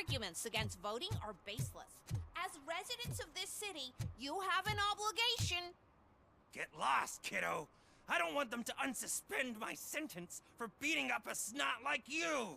arguments against voting are baseless. As residents of this city, you have an obligation. Get lost, kiddo. I don't want them to unsuspend my sentence for beating up a snot like you.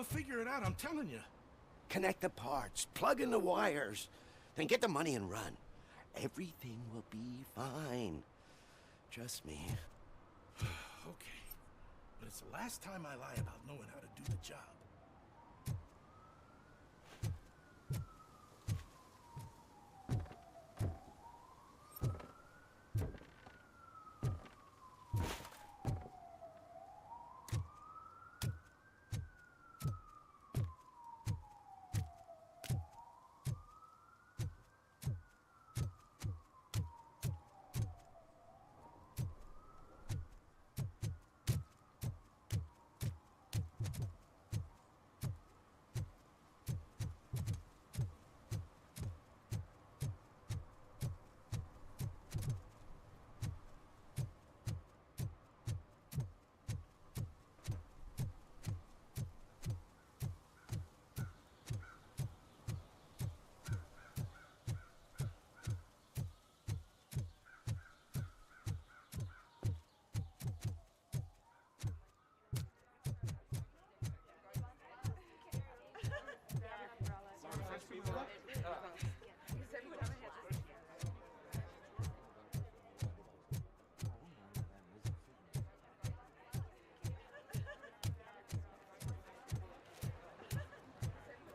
They'll figure it out, I'm telling you. Connect the parts, plug in the wires, then get the money and run. Everything will be fine. Trust me. Okay. But it's the last time I lie about knowing how to do the job.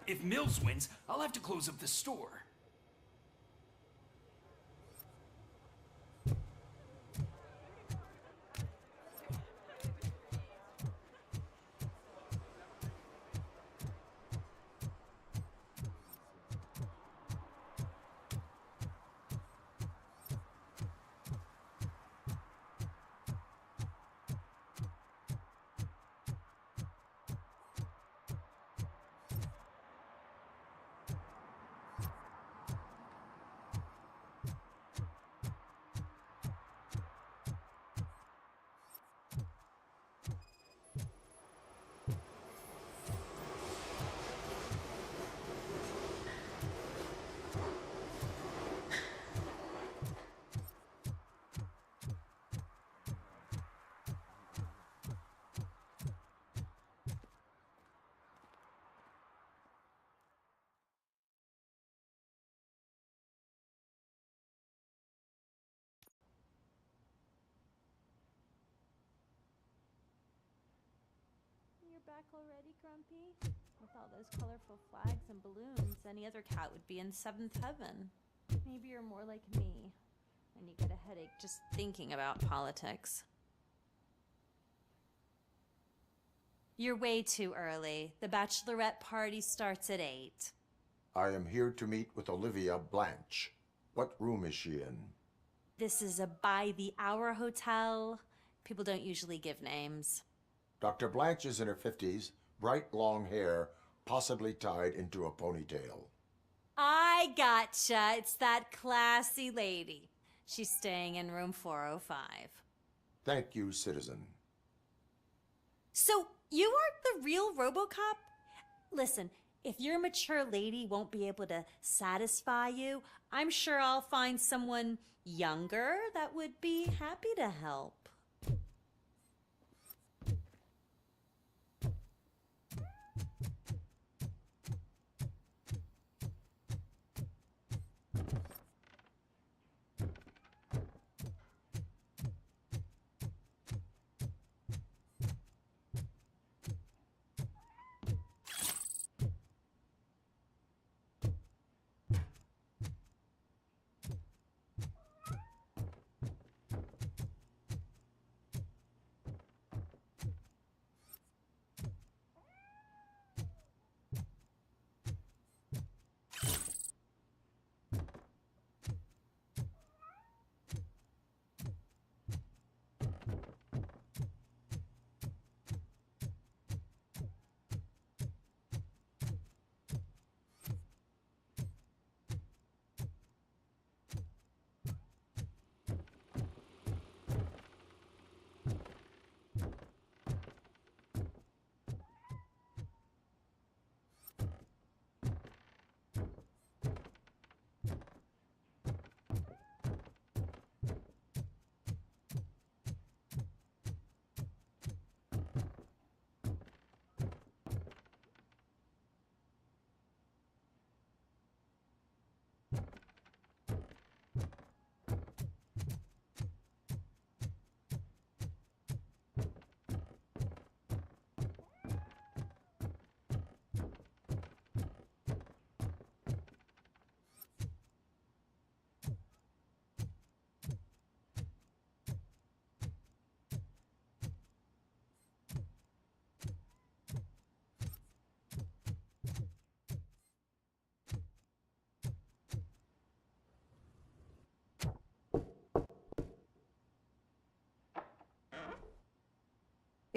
if Mills wins, I'll have to close up the store. You're back already, Grumpy? With all those colorful flags and balloons, any other cat would be in seventh heaven. Maybe you're more like me, and you get a headache just thinking about politics. You're way too early. The bachelorette party starts at 8. I am here to meet with Olivia Blanche. What room is she in? This is a by-the-hour hotel. People don't usually give names. Dr. Blanche is in her 50s, bright long hair, possibly tied into a ponytail. I gotcha. It's that classy lady. She's staying in room 405. Thank you, citizen. So, you aren't the real RoboCop? Listen, if your mature lady won't be able to satisfy you, I'm sure I'll find someone younger that would be happy to help.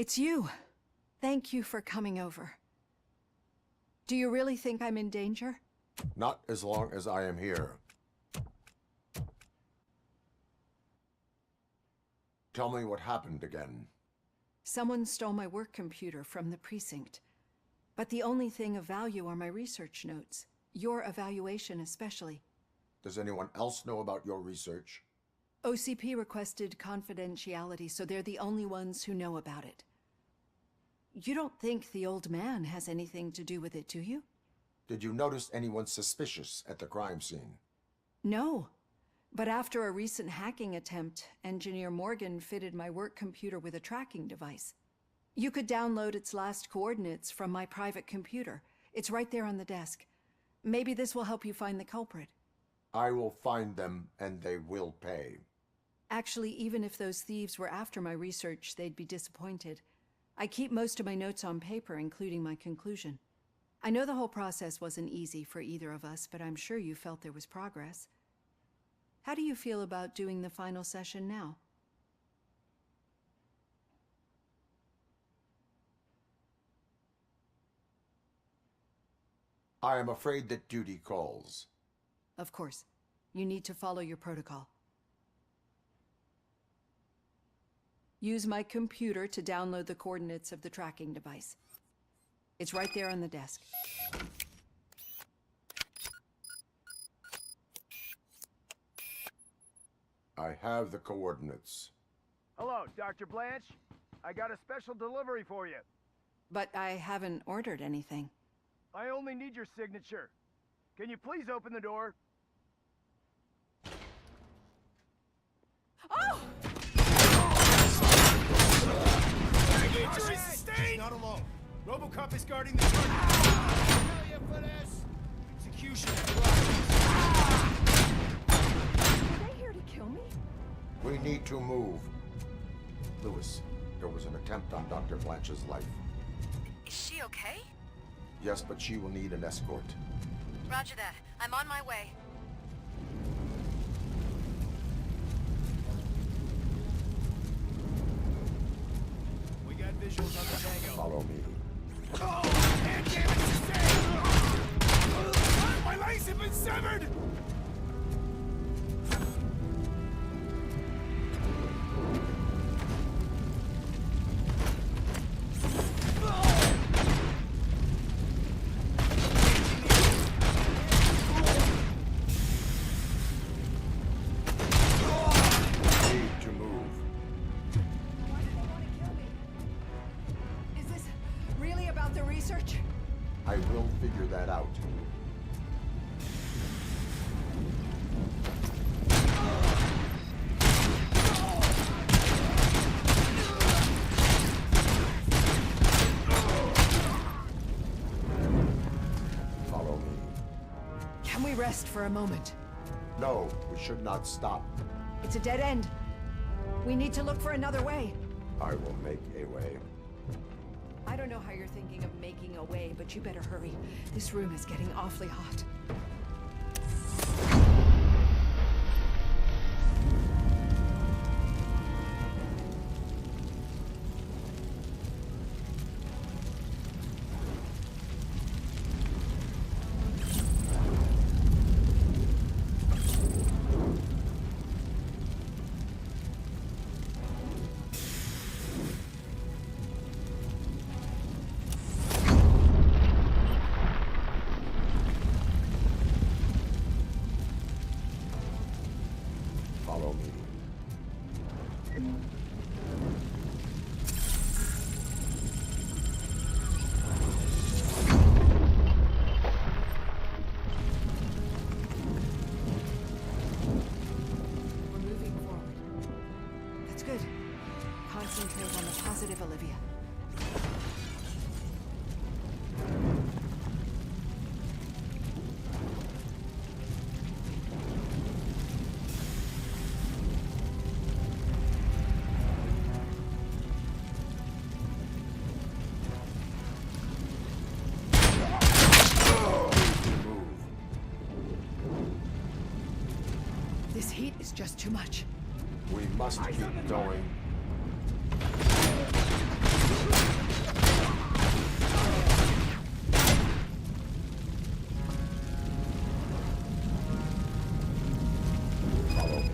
It's you. Thank you for coming over. Do you really think I'm in danger? Not as long as I am here. Tell me what happened again. Someone stole my work computer from the precinct. But the only thing of value are my research notes. Your evaluation especially. Does anyone else know about your research? OCP requested confidentiality, so they're the only ones who know about it. You don't think the old man has anything to do with it, do you? Did you notice anyone suspicious at the crime scene? No. But after a recent hacking attempt, Engineer Morgan fitted my work computer with a tracking device. You could download its last coordinates from my private computer. It's right there on the desk. Maybe this will help you find the culprit. I will find them, and they will pay. Actually, even if those thieves were after my research, they'd be disappointed. I keep most of my notes on paper, including my conclusion. I know the whole process wasn't easy for either of us, but I'm sure you felt there was progress. How do you feel about doing the final session now? I am afraid that duty calls. Of course. You need to follow your protocol. Use my computer to download the coordinates of the tracking device. It's right there on the desk. I have the coordinates. Hello, Dr. Blanche. I got a special delivery for you. But I haven't ordered anything. I only need your signature. Can you please open the door? Oh! Injury sustained! Not alone. Robocop is guarding the target. Hell yeah for this! Execution. Are they here to kill me? We need to move. Lewis, there was an attempt on Dr. Blanche's life. Is she okay? Yes, but she will need an escort. Roger that. I'm on my way. We got visuals on the tango. Follow me. Oh! Hand damage sustained! My legs have been severed! I will figure that out. Follow me. Can we rest for a moment? No, we should not stop. It's a dead end. We need to look for another way. I will make a way. I don't know how you're thinking of making a way, but you better hurry. This room is getting awfully hot. Follow me. We're moving forward. That's good. Concentrate on the positive, Olivia. This heat is just too much. We must keep going. Follow me.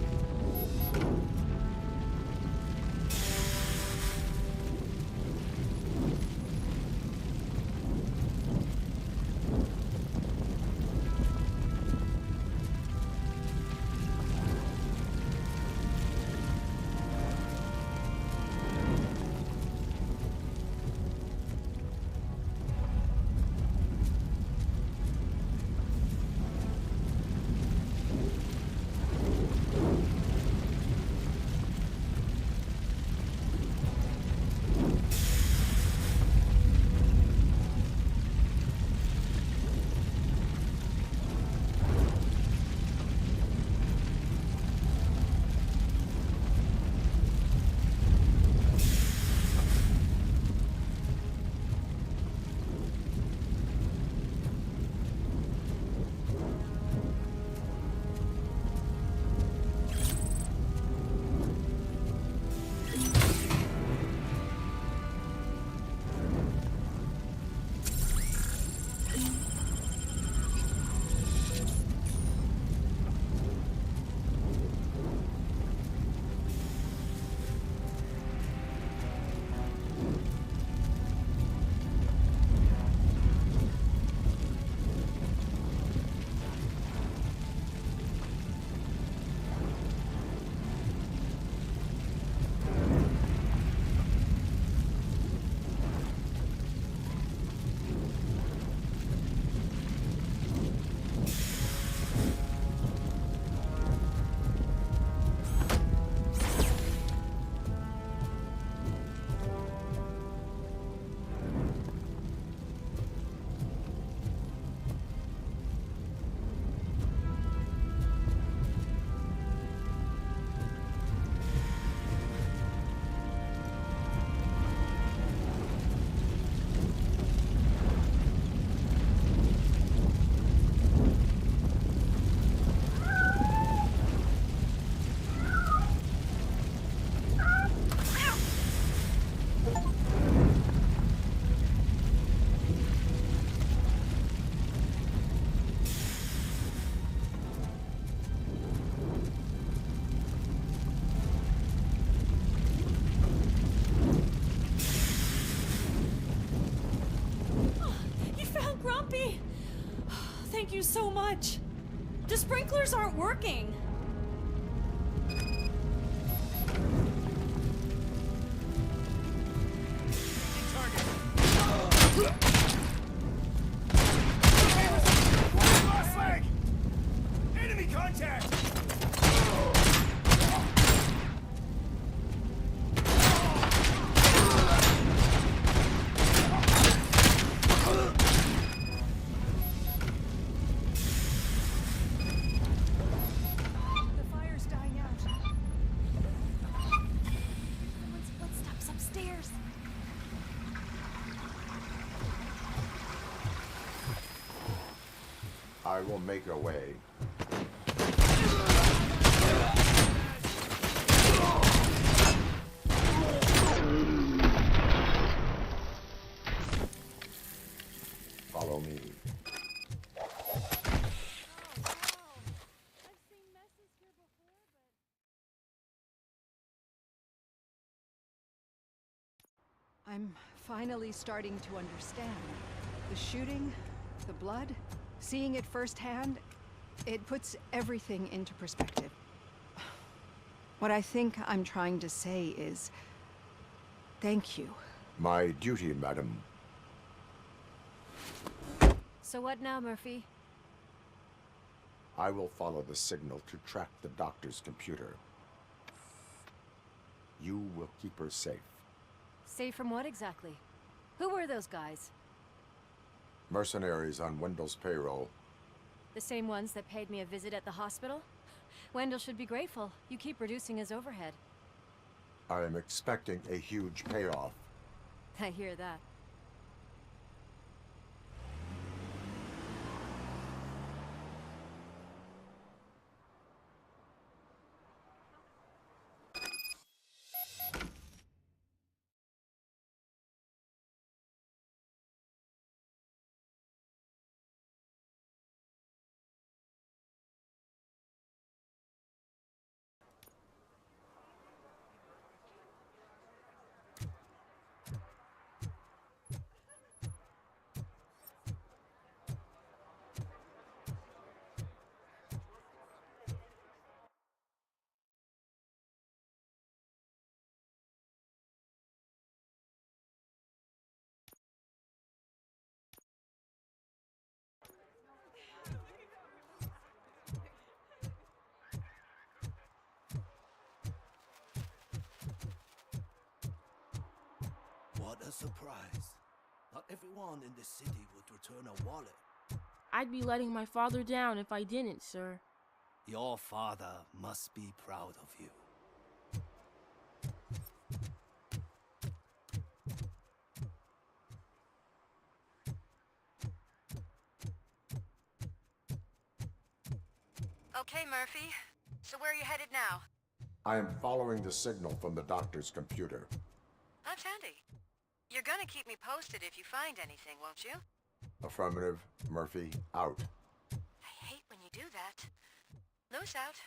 Murphy? Thank you so much. The sprinklers aren't working. Lost flag! Enemy contact! The fire's dying out. Someone's footsteps upstairs. I will make a way. Follow me. I'm finally starting to understand. The shooting, the blood, seeing it firsthand, it puts everything into perspective. What I think I'm trying to say is, thank you. My duty, madam. So what now, Murphy? I will follow the signal to track the doctor's computer. You will keep her safe. Safe from what exactly? Who were those guys? Mercenaries on Wendell's payroll. The same ones that paid me a visit at the hospital? Wendell should be grateful. You keep reducing his overhead. I am expecting a huge payoff. I hear that. What a surprise. Not everyone in this city would return a wallet. I'd be letting my father down if I didn't, sir. Your father must be proud of you. Okay, Murphy. So where are you headed now? I am following the signal from the doctor's computer. That's handy. You're gonna keep me posted if you find anything, won't you? Affirmative. Murphy, out. I hate when you do that. Loose out.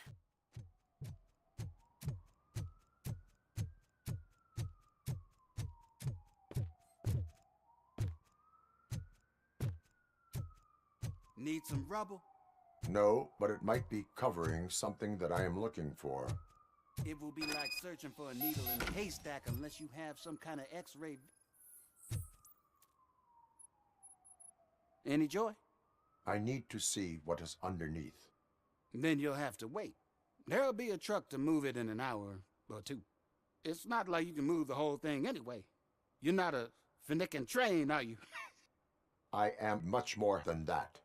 Need some rubble? No, but it might be covering something that I am looking for. It will be like searching for a needle in a haystack unless you have some kind of X-ray. Any joy? I need to see what is underneath. Then you'll have to wait. There'll be a truck to move it in an hour or two. It's not like you can move the whole thing anyway. You're not a Finnican train, are you? I am much more than that.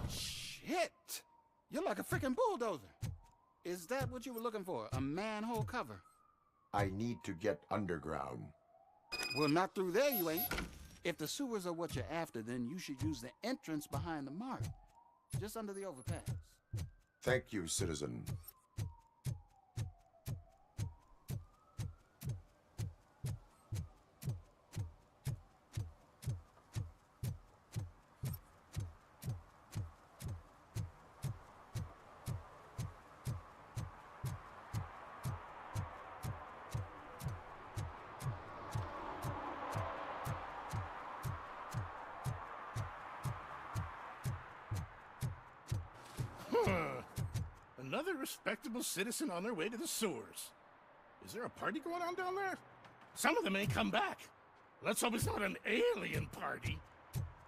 Shit! You're like a freaking bulldozer. Is that what you were looking for? A manhole cover? I need to get underground. Well, not through there you ain't. If the sewers are what you're after, then you should use the entrance behind the mark. Just under the overpass. Thank you, citizen. Another respectable citizen on their way to the sewers. Is there a party going on down there? Some of them ain't come back. Let's hope it's not an alien party.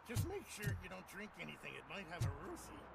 Just make sure you don't drink anything. It might have a roofie.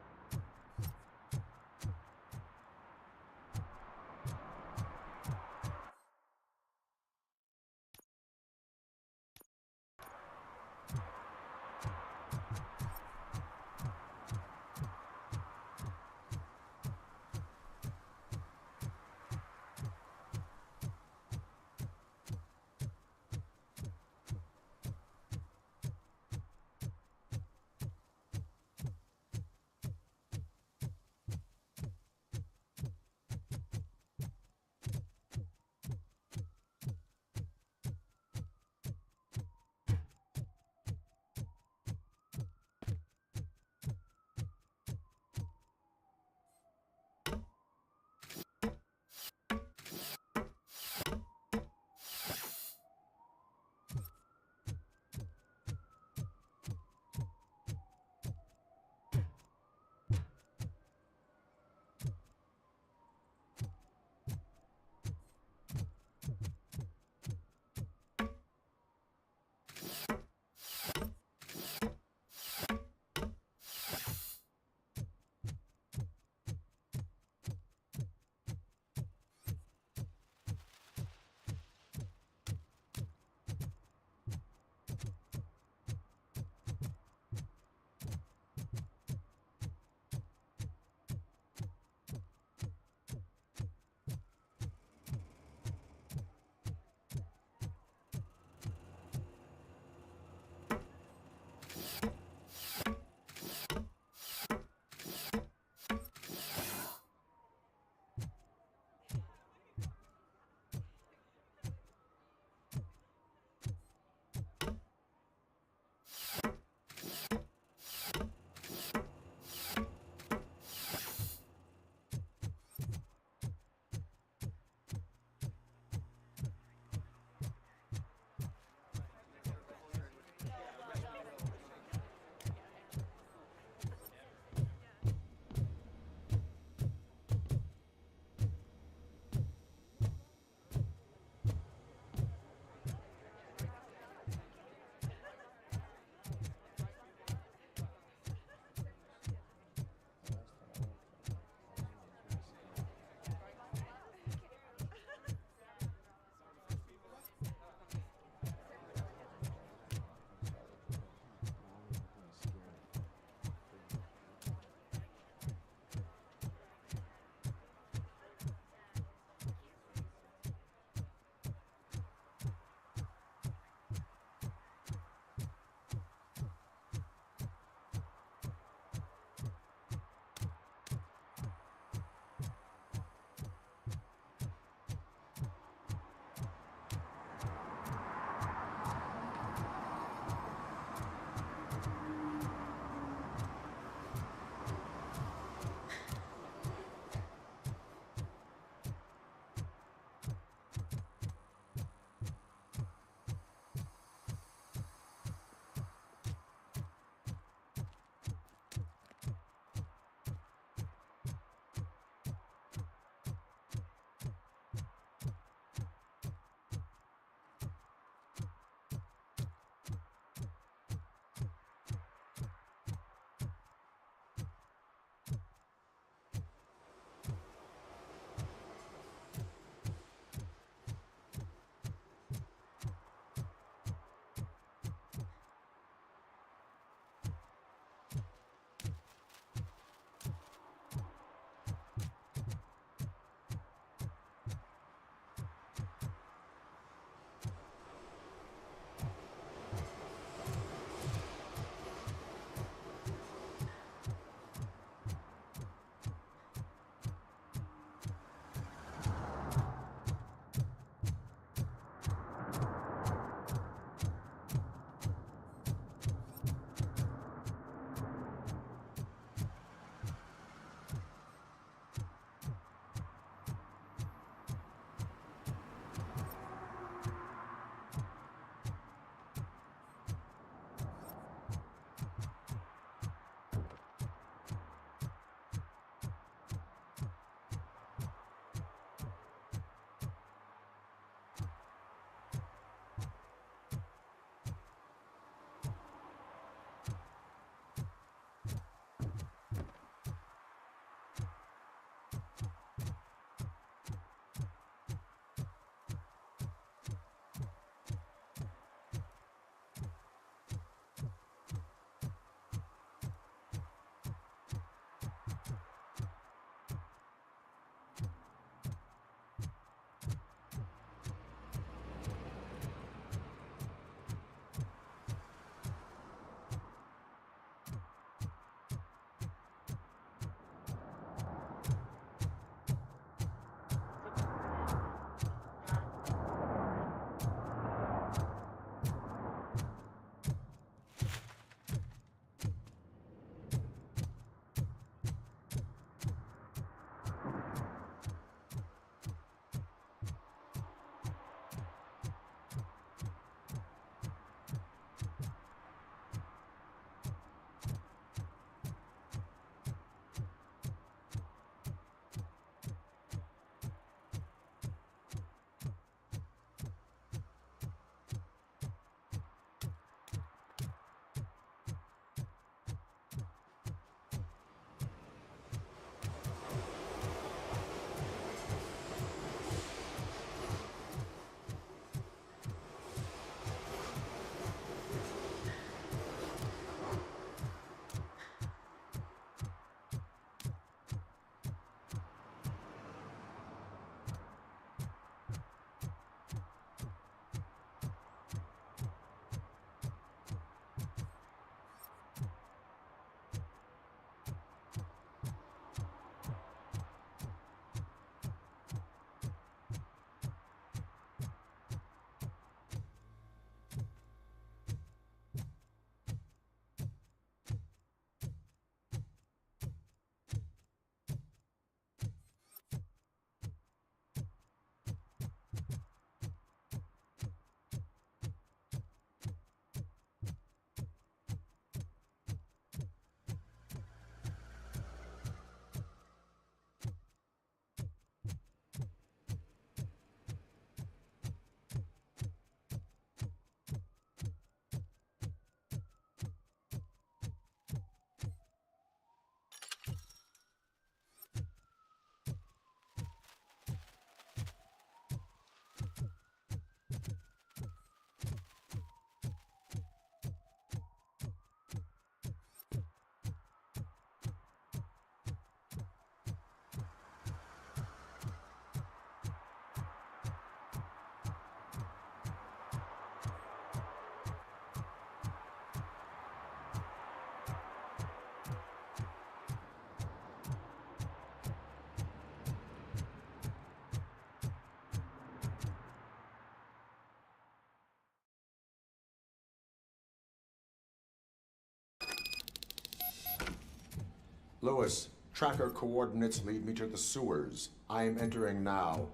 Lewis, tracker coordinates lead me to the sewers. I am entering now.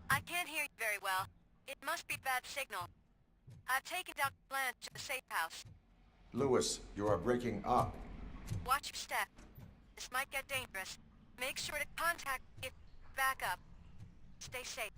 I can't hear you very well. It must be bad signal. I've taken Dr. Blanche to the safe house. Lewis, you are breaking up. Watch your step. This might get dangerous. Make sure to contact me if you back up. Stay safe.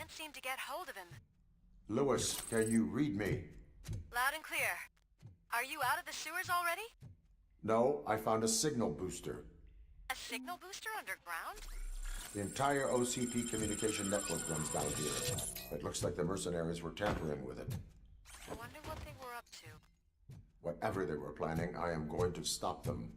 Seem to get hold of him. Lewis, can you read me? Loud and clear. Are you out of the sewers already? No, I found a signal booster. A signal booster underground? The entire OCP communication network runs down here. It looks like the mercenaries were tampering with it. I wonder what they were up to. Whatever they were planning, I am going to stop them.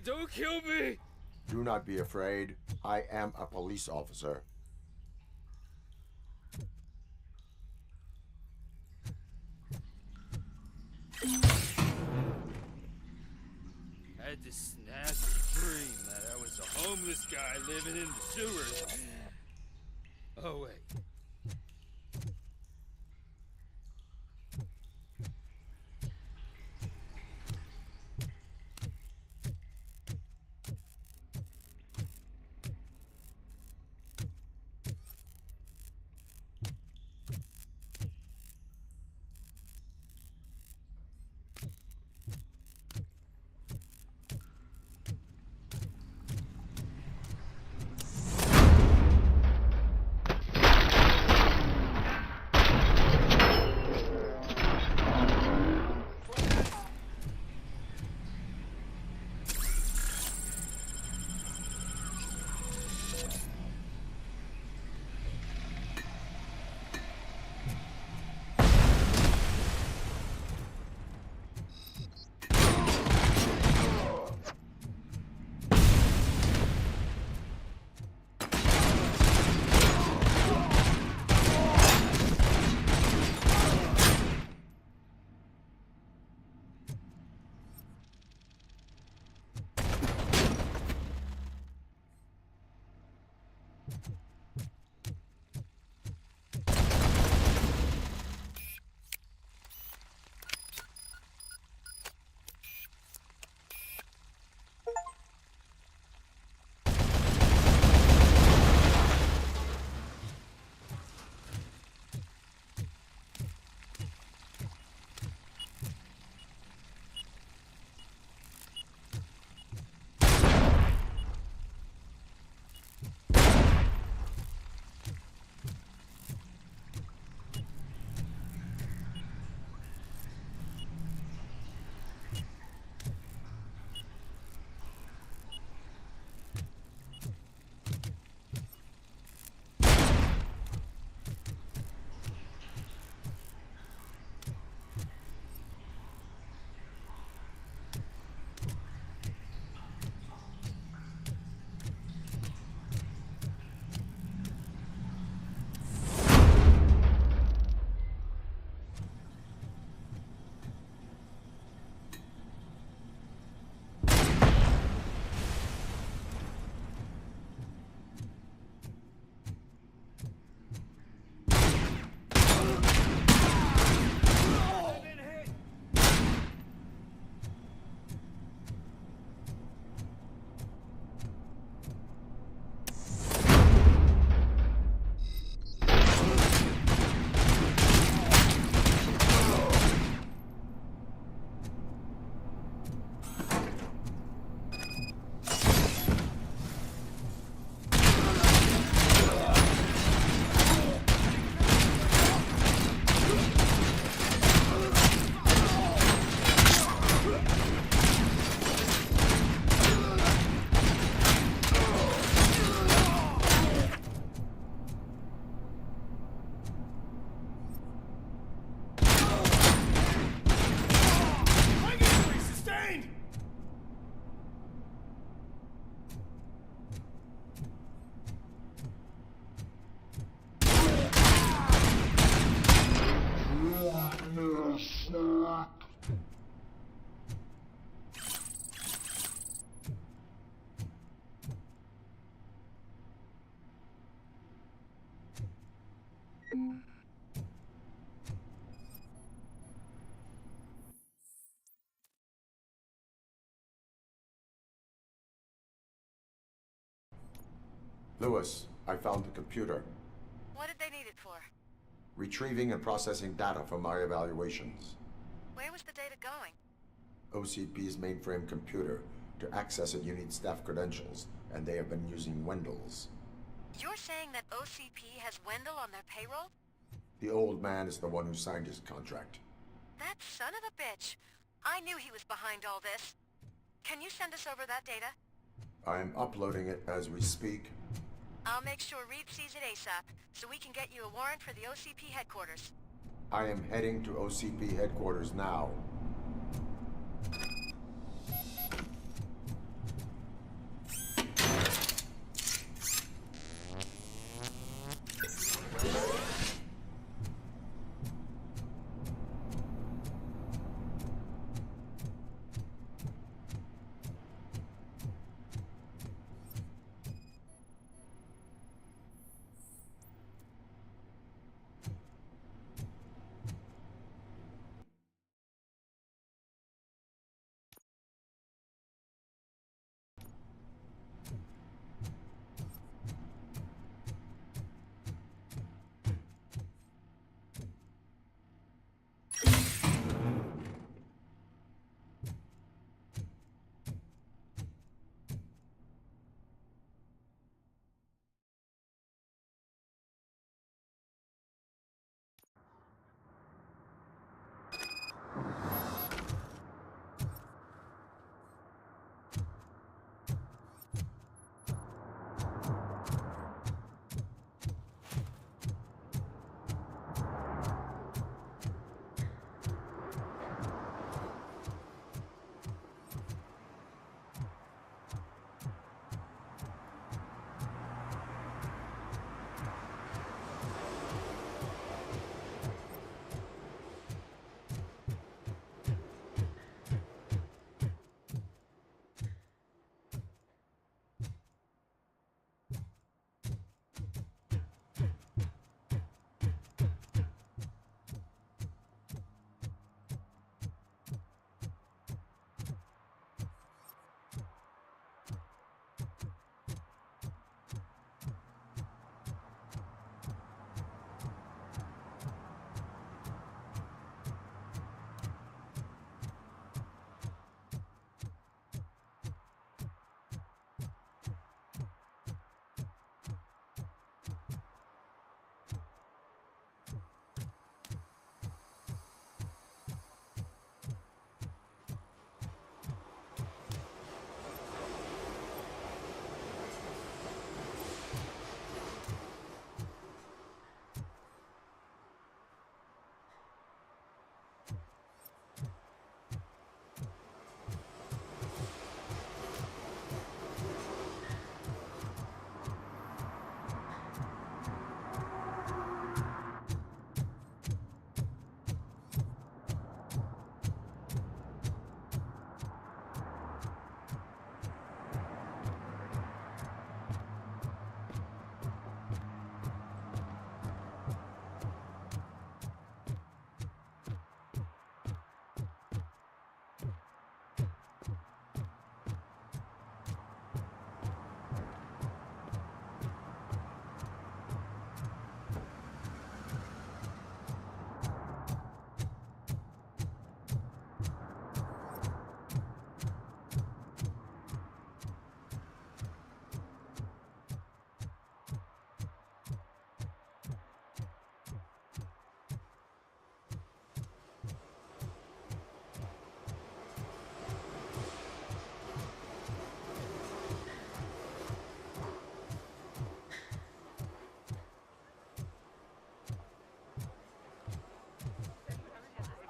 Don't kill me! Do not be afraid. I am a police officer. Had this nasty dream that I was a homeless guy living in the sewers. Oh, wait. Lewis, I found the computer. What did they need it for? Retrieving and processing data from my evaluations. Where was the data going? OCP's mainframe computer. To access it, you need staff credentials, and they have been using Wendell's. You're saying that OCP has Wendell on their payroll? The old man is the one who signed his contract. That son of a bitch. I knew he was behind all this. Can you send us over that data? I'm uploading it as we speak. I'll make sure Reed sees it ASAP, so we can get you a warrant for the OCP headquarters. I am heading to OCP headquarters now.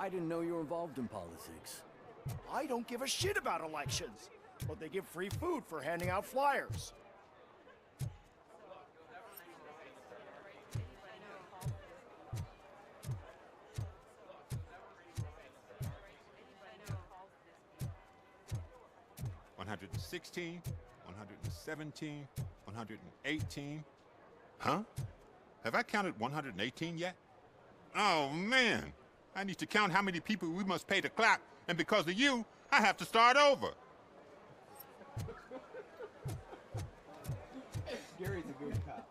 I didn't know you were involved in politics. I don't give a shit about elections, but they give free food for handing out flyers. $116, $117, $118. Huh? Have I counted 118 yet? Oh, man. I need to count how many people we must pay to clap, and because of you, I have to start over. Gary's a good cop.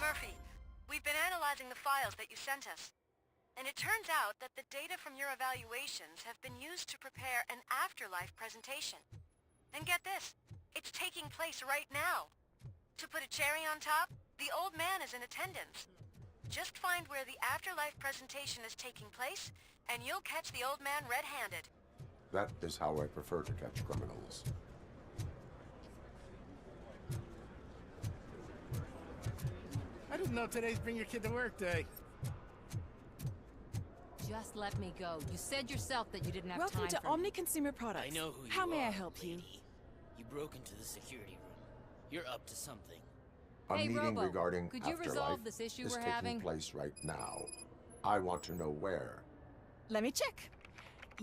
Murphy, we've been analyzing the files that you sent us. And it turns out that the data from your evaluations have been used to prepare an afterlife presentation. And get this, it's taking place right now. To put a cherry on top, the old man is in attendance. Just find where the afterlife presentation is taking place, and you'll catch the old man red-handed. That is how I prefer to catch criminals. I didn't know today's Bring Your Kid to Work Day. Just let me go. You said yourself that you didn't have Welcome time to for Omni Consumer Products. I know who you How may are, I help you? lady. You broke into the security room. You're up to something. A Hey, meeting Robo, regarding could you afterlife resolve this issue is we're taking having? place right now. I want to know where. Let me check.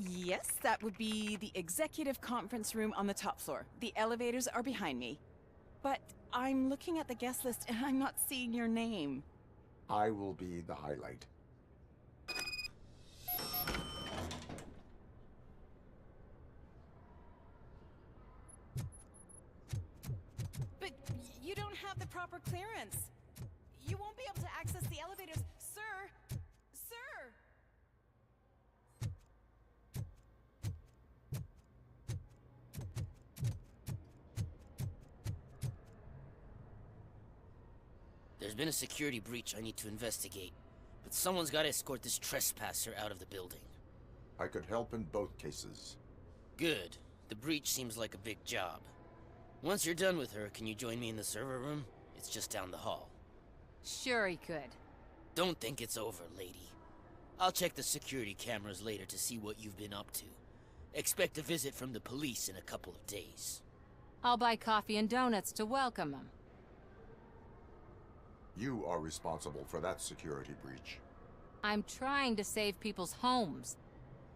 Yes, that would be the executive conference room on the top floor. The elevators are behind me. But I'm looking at the guest list and I'm not seeing your name. I will be the highlight. But you don't have the proper clearance. You won't be able to access the elevators. Sir! Sir! There's been a security breach I need to investigate, but someone's got to escort this trespasser out of the building. I could help in both cases. Good. The breach seems like a big job. Once you're done with her, can you join me in the server room? It's just down the hall. Sure he could. Don't think it's over, lady. I'll check the security cameras later to see what you've been up to. Expect a visit from the police in a couple of days. I'll buy coffee and donuts to welcome him. You are responsible for that security breach. I'm trying to save people's homes.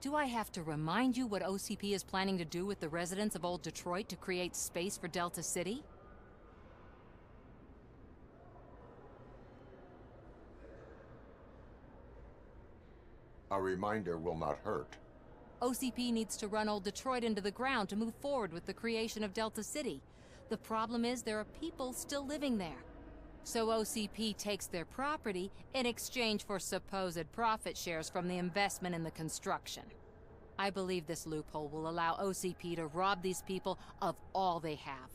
Do I have to remind you what OCP is planning to do with the residents of Old Detroit to create space for Delta City? A reminder will not hurt. OCP needs to run Old Detroit into the ground to move forward with the creation of Delta City. The problem is there are people still living there. So OCP takes their property in exchange for supposed profit shares from the investment in the construction. I believe this loophole will allow OCP to rob these people of all they have.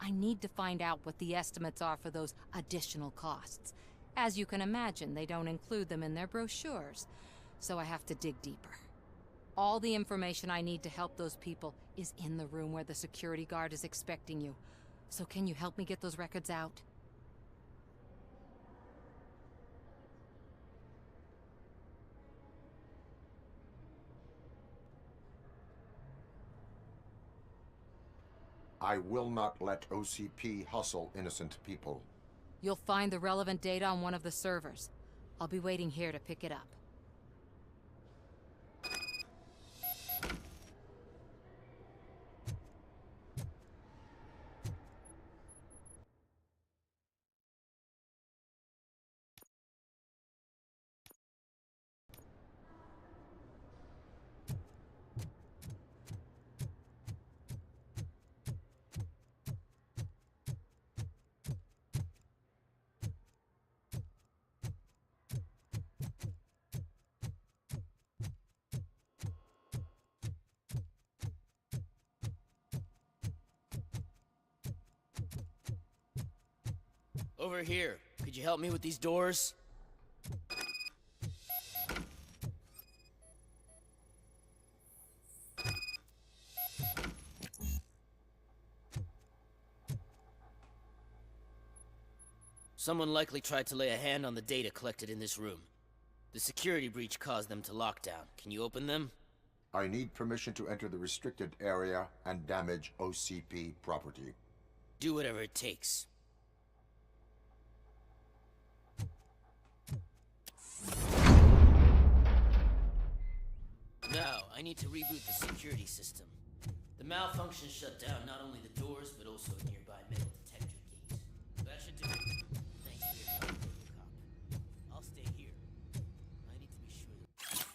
I need to find out what the estimates are for those additional costs. As you can imagine, they don't include them in their brochures, so I have to dig deeper. All the information I need to help those people is in the room where the security guard is expecting you. So can you help me get those records out? I will not let OCP hustle innocent people. You'll find the relevant data on one of the servers. I'll be waiting here to pick it up. Over here. Could you help me with these doors? Someone likely tried to lay a hand on the data collected in this room. The security breach caused them to lock down. Can you open them? I need permission to enter the restricted area and damage OCP property. Do whatever it takes. Now, I need to reboot the security system. The malfunction shut down not only the doors, but also a nearby metal detector gate. That should do it. Thanks for your help, Robocop. I'll stay here. I need to be sure that...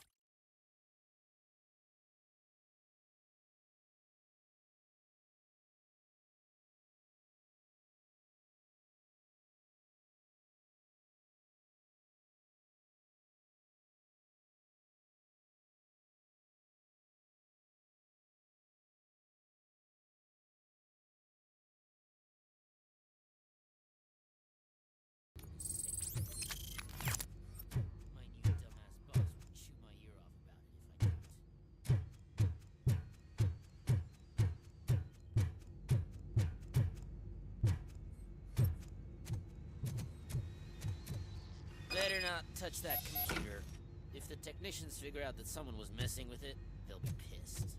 Better not touch that computer. If the technicians figure out that someone was messing with it, they'll be pissed.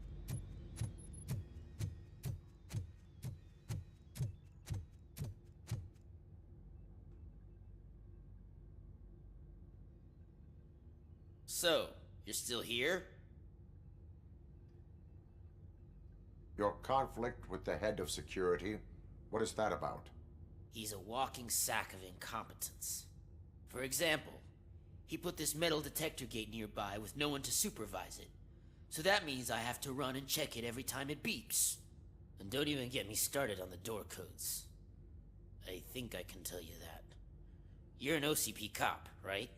So, you're still here? Your conflict with the head of security, what is that about? He's a walking sack of incompetence. For example, he put this metal detector gate nearby with no one to supervise it. So that means I have to run and check it every time it beeps. And don't even get me started on the door codes. I think I can tell you that. You're an OCP cop, right?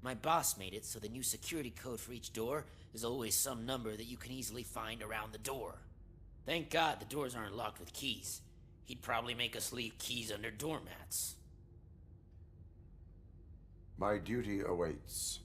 My boss made it so the new security code for each door is always some number that you can easily find around the door. Thank God the doors aren't locked with keys. He'd probably make us leave keys under doormats. My duty awaits.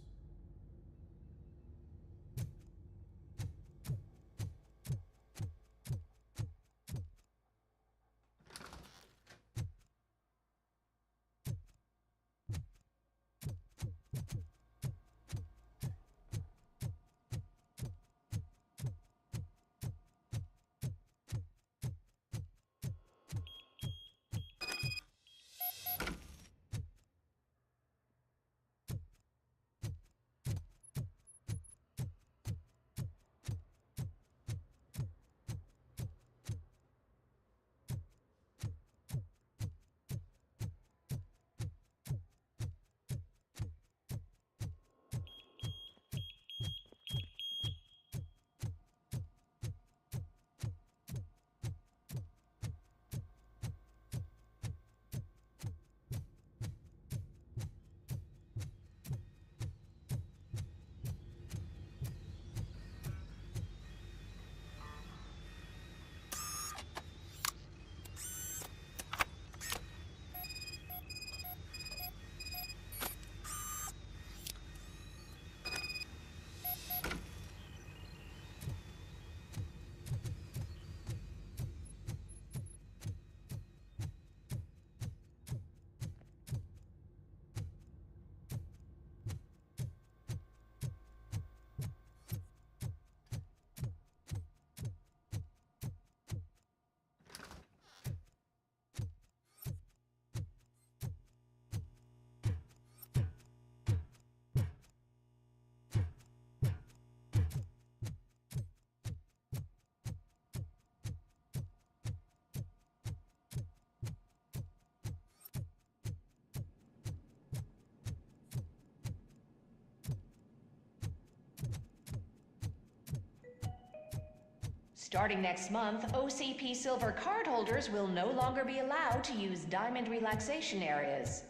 Starting next month, OCP Silver cardholders will no longer be allowed to use diamond relaxation areas.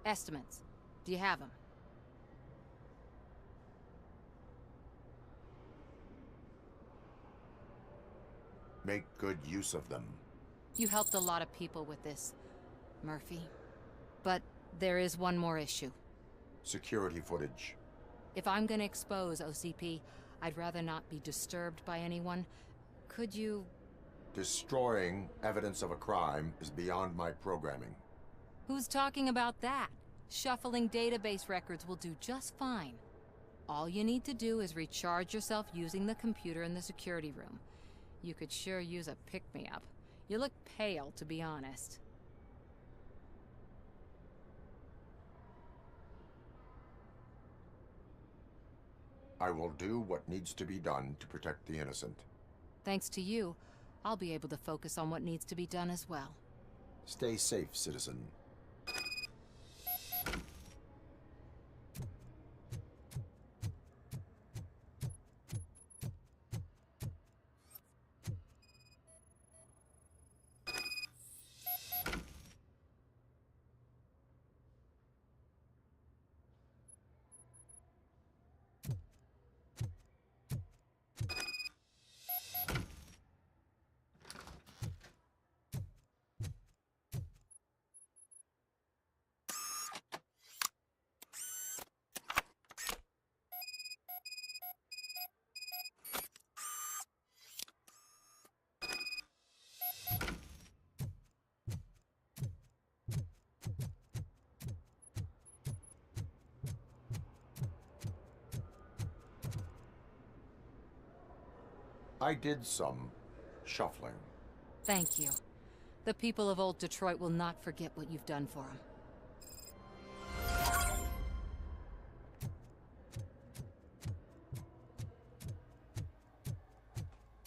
Estimates. Do you have them? Make good use of them. You helped a lot of people with this, Murphy. But there is one more issue. Security footage. If I'm gonna expose OCP, I'd rather not be disturbed by anyone. Could you... Destroying evidence of a crime is beyond my programming. Who's talking about that? Shuffling database records will do just fine. All you need to do is recharge yourself using the computer in the security room. You could sure use a pick-me-up. You look pale, to be honest. I will do what needs to be done to protect the innocent. Thanks to you, I'll be able to focus on what needs to be done as well. Stay safe, citizen. I did some shuffling. Thank you. The people of old Detroit will not forget what you've done for them.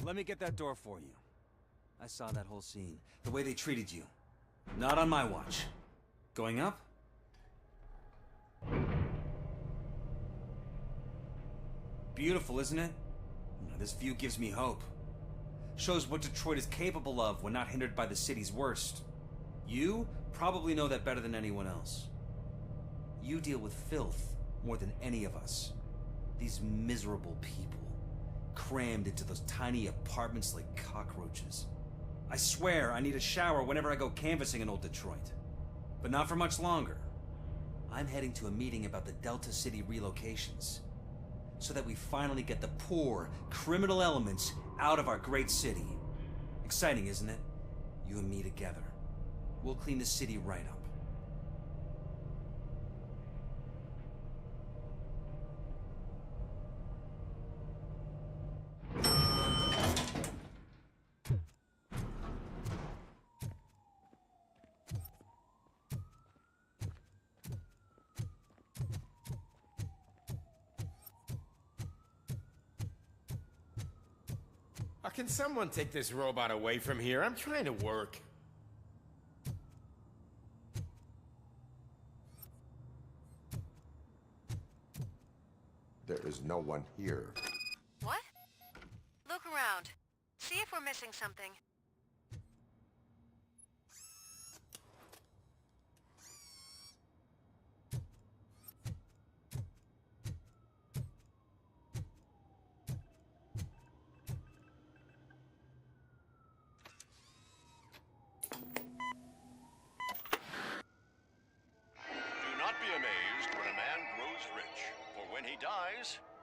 Let me get that door for you. I saw that whole scene. The way they treated you. Not on my watch. Going up? Beautiful, isn't it? This view gives me hope. Shows what Detroit is capable of when not hindered by the city's worst. You probably know that better than anyone else. You deal with filth more than any of us. These miserable people, crammed into those tiny apartments like cockroaches. I swear I need a shower whenever I go canvassing in old Detroit. But not for much longer. I'm heading to a meeting about the Delta City relocations, so that we finally get the poor, criminal elements out of our great city. Exciting, isn't it? You and me together. We'll clean the city right up. Can someone take this robot away from here? I'm trying to work. There is no one here. What? Look around. See if we're missing something.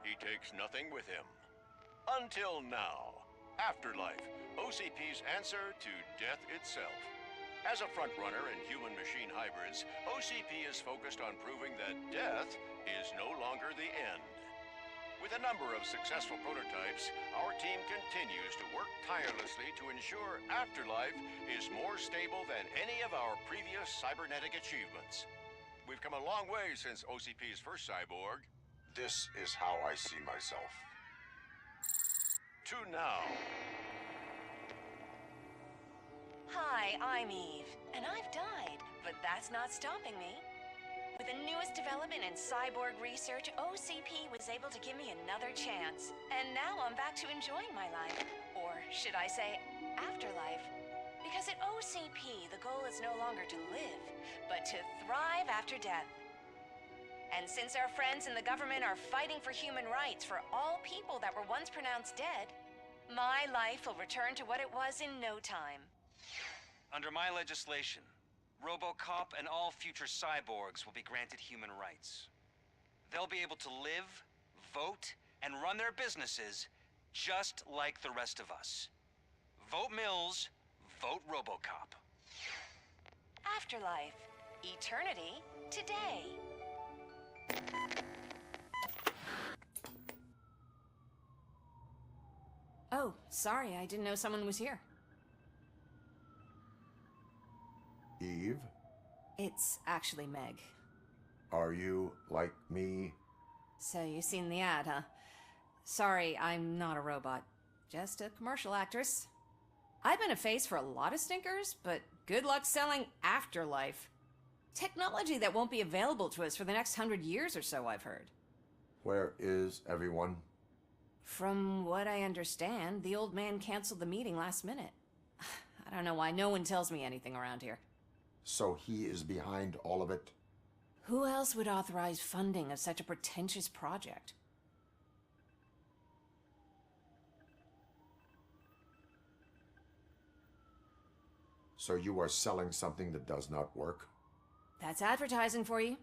He takes nothing with him. Until now. Afterlife, OCP's answer to death itself. As a frontrunner in human-machine hybrids, OCP is focused on proving that death is no longer the end. With a number of successful prototypes, our team continues to work tirelessly to ensure Afterlife is more stable than any of our previous cybernetic achievements. We've come a long way since OCP's first cyborg. This is how I see myself. To now. Hi, I'm Eve, and I've died, but that's not stopping me. With the newest development in cyborg research, OCP was able to give me another chance. And now I'm back to enjoying my life. Or should I say, afterlife. Because at OCP, the goal is no longer to live, but to thrive after death. And since our friends in the government are fighting for human rights for all people that were once pronounced dead, my life will return to what it was in no time. Under my legislation, RoboCop and all future cyborgs will be granted human rights. They'll be able to live, vote, and run their businesses just like the rest of us. Vote Mills, vote RoboCop. Afterlife. Eternity today. Oh, sorry, I didn't know someone was here. Eve, It's actually Meg. are you like me? So you've seen the ad, huh? Sorry, I'm not a robot. Just a commercial actress. I've been a face for a lot of stinkers, but good luck selling Afterlife. Technology that won't be available to us for the next 100 years or so, I've heard. Where is everyone? From what I understand, the old man canceled the meeting last minute. I don't know why no one tells me anything around here. So he is behind all of it? Who else would authorize funding of such a pretentious project? So you are selling something that does not work? That's advertising for you.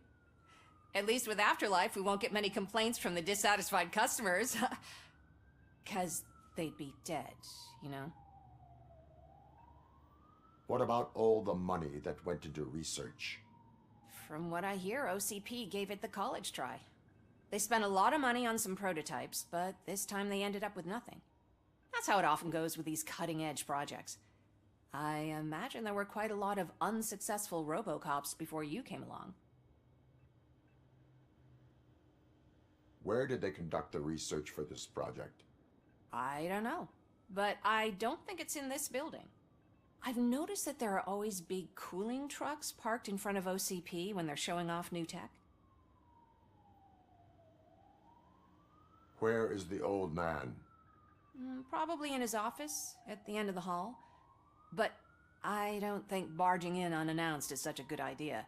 At least with Afterlife, we won't get many complaints from the dissatisfied customers. 'Cause they'd be dead, you know? What about all the money that went into research? From what I hear, OCP gave it the college try. They spent a lot of money on some prototypes, but this time they ended up with nothing. That's how it often goes with these cutting-edge projects. I imagine there were quite a lot of unsuccessful RoboCops before you came along. Where did they conduct the research for this project? I don't know, but I don't think it's in this building. I've noticed that there are always big cooling trucks parked in front of OCP when they're showing off new tech. Where is the old man? Probably in his office, at the end of the hall. But I don't think barging in unannounced is such a good idea.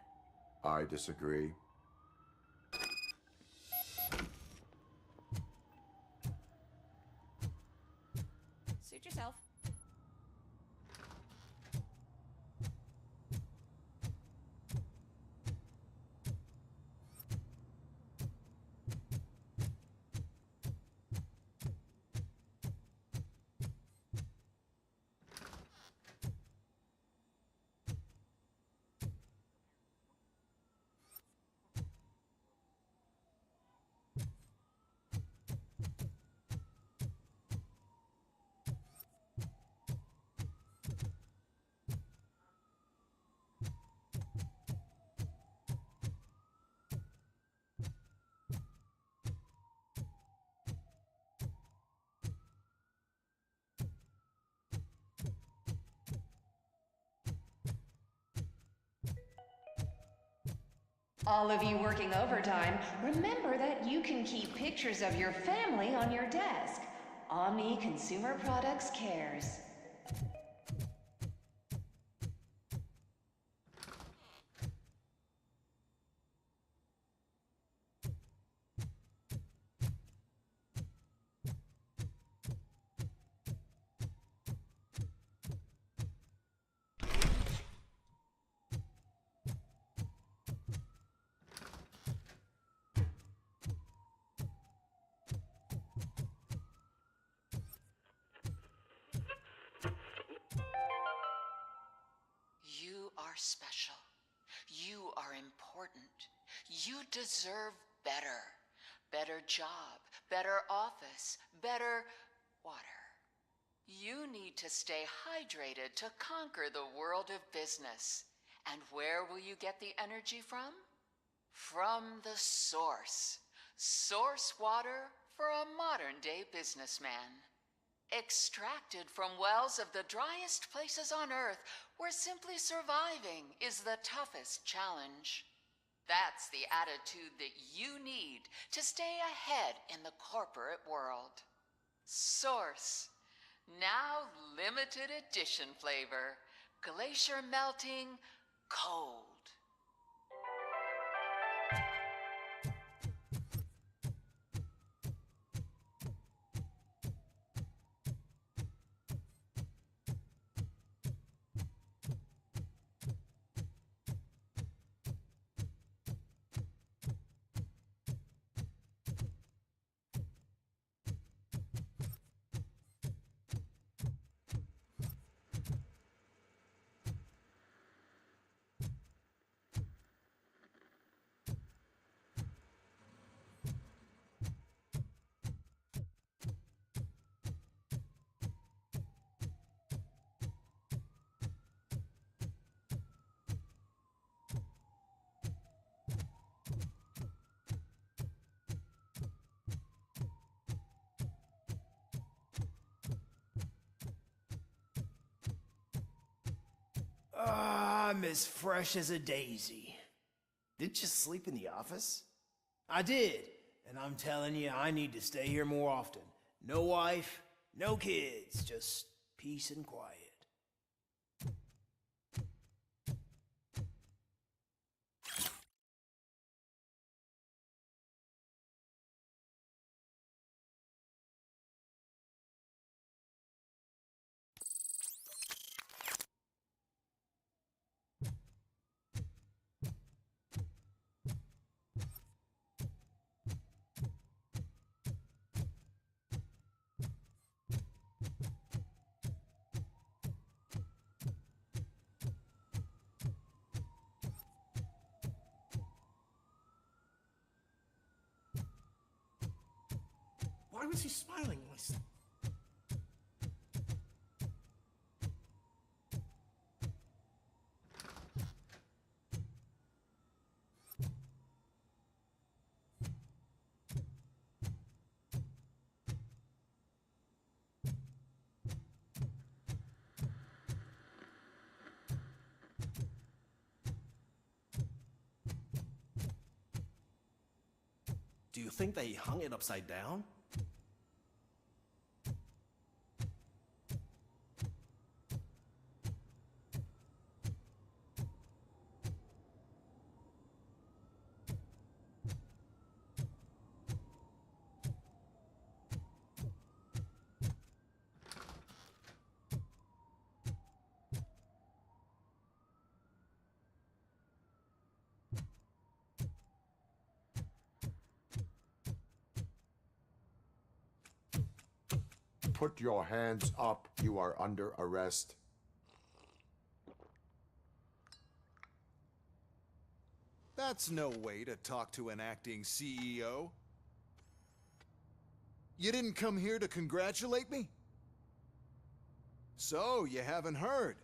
I disagree. Suit yourself. All of you working overtime, remember that you can keep pictures of your family on your desk. Omni Consumer Products cares. You are special. You are important. You deserve better. Better job, better office, better water. You need to stay hydrated to conquer the world of business. And where will you get the energy from? From the source. Source water for a modern-day businessman. Extracted from wells of the driest places on Earth, where simply surviving is the toughest challenge. That's the attitude that you need to stay ahead in the corporate world. Source. Now limited edition flavor. Glacier melting cold. I'm as fresh as a daisy. Didn't you sleep in the office? I did, and I'm telling you, I need to stay here more often. No wife, no kids, just peace and quiet. Why was he smiling when I said... Do you think they hung it upside down? Put your hands up. You are under arrest. That's no way to talk to an acting CEO. You didn't come here to congratulate me? So, you haven't heard.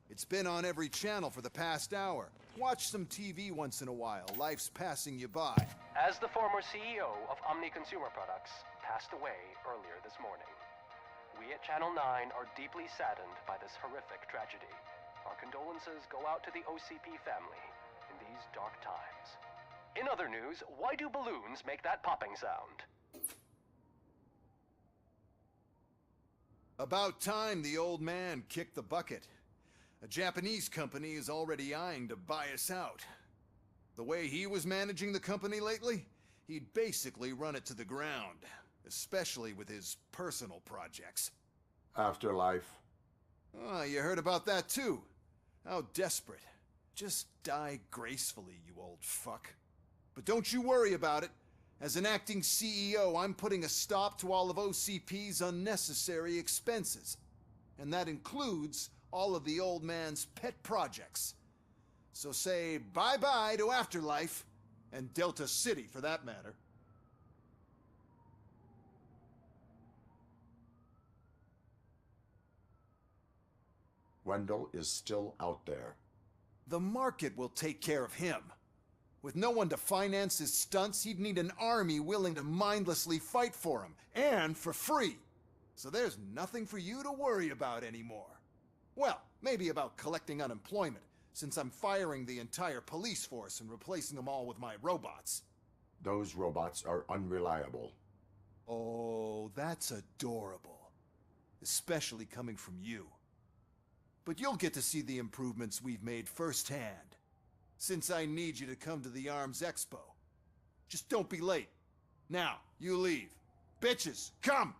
It's been on every channel for the past hour. Watch some TV once in a while. Life's passing you by. As the former CEO of Omni Consumer Products passed away earlier this morning, we at Channel 9 are deeply saddened by this horrific tragedy. Our condolences go out to the OCP family in these dark times. In other news, why do balloons make that popping sound? About time the old man kicked the bucket. A Japanese company is already eyeing to buy us out. The way he was managing the company lately, he'd basically run it to the ground, especially with his personal projects. Afterlife. Oh, you heard about that too. How desperate. Just die gracefully, you old fuck. But don't you worry about it. As an acting CEO, I'm putting a stop to all of OCP's unnecessary expenses. And that includes all of the old man's pet projects. So say bye-bye to Afterlife, and Delta City for that matter. Wendell is still out there. The market will take care of him. With no one to finance his stunts, he'd need an army willing to mindlessly fight for him, and for free. So there's nothing for you to worry about anymore. Well, maybe about collecting unemployment, since I'm firing the entire police force and replacing them all with my robots. Those robots are unreliable. Oh, that's adorable. Especially coming from you. But you'll get to see the improvements we've made firsthand. Since I need you to come to the Arms Expo. Just don't be late. Now, you leave. Bitches, come!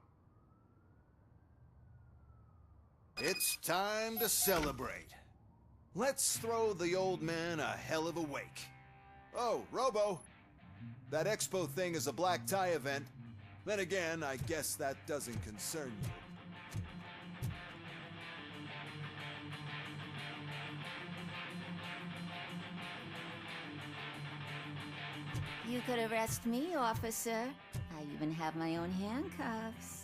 It's time to celebrate. Let's throw the old man a hell of a wake. Oh, Robo. That expo thing is a black tie event. Then again, I guess that doesn't concern you. You could arrest me, officer. I even have my own handcuffs.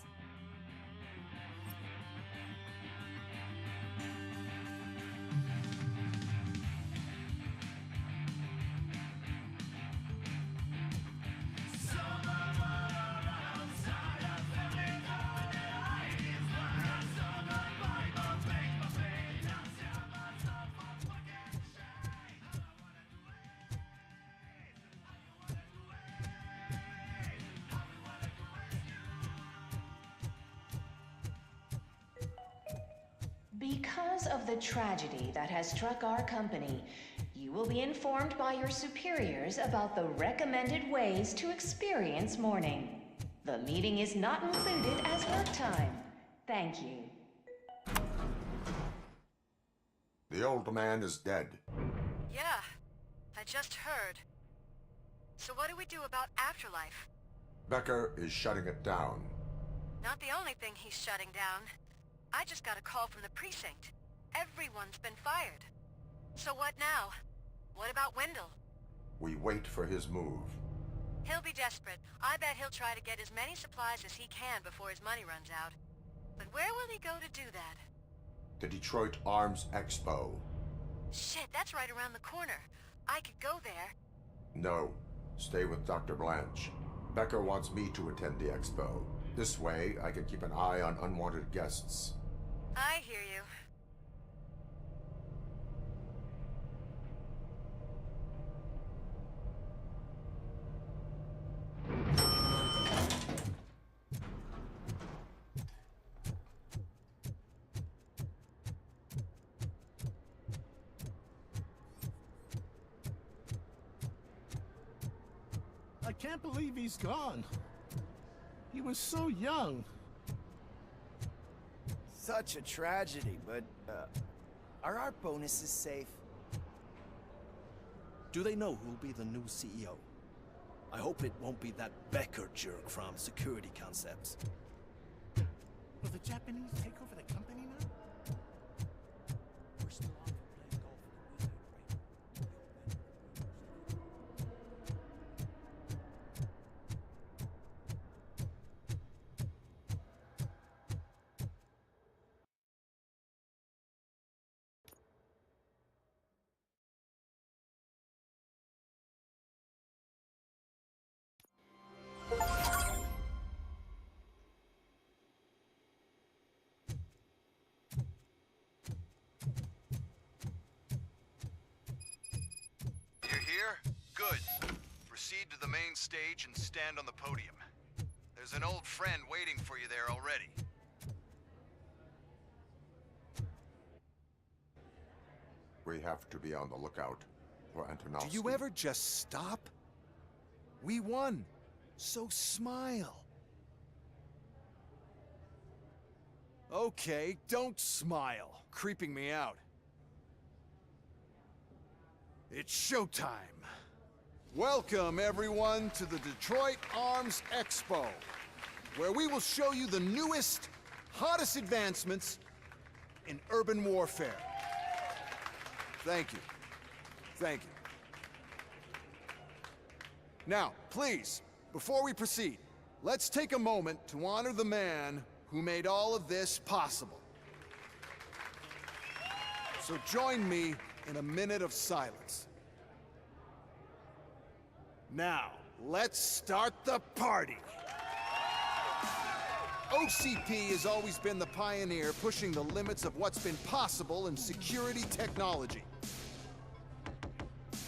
Because of the tragedy that has struck our company, you will be informed by your superiors about the recommended ways to experience mourning. The meeting is not included as work time. Thank you. The old man is dead. Yeah, I just heard. So what do we do about Afterlife? Becker is shutting it down. Not the only thing he's shutting down. I just got a call from the precinct. Everyone's been fired. So what now? What about Wendell? We wait for his move. He'll be desperate. I bet he'll try to get as many supplies as he can before his money runs out. But where will he go to do that? The Detroit Arms Expo. Shit, that's right around the corner. I could go there. No, stay with Dr. Blanche. Becker wants me to attend the expo. This way, I can keep an eye on unwanted guests. I hear you. I can't believe he's gone. He was so young. Such a tragedy, but, are our bonuses safe? Do they know who'll be the new CEO? I hope it won't be that Becker jerk from Security Concepts. Will the Japanese take over the company now? We're still off playing golf in the weekend, You're here? Good. Proceed to the main stage and stand on the podium. There's an old friend waiting for you there already. We have to be on the lookout for Antonovsky. Do you ever just stop? We won, so smile. Okay, don't smile. Creeping me out. It's showtime. Welcome, everyone, to the Detroit Arms Expo, where we will show you the newest, hottest advancements in urban warfare. Thank you. Thank you. Now, please, before we proceed, let's take a moment to honor the man who made all of this possible. So join me in a minute of silence. Now, let's start the party! OCP has always been the pioneer pushing the limits of what's been possible in security technology.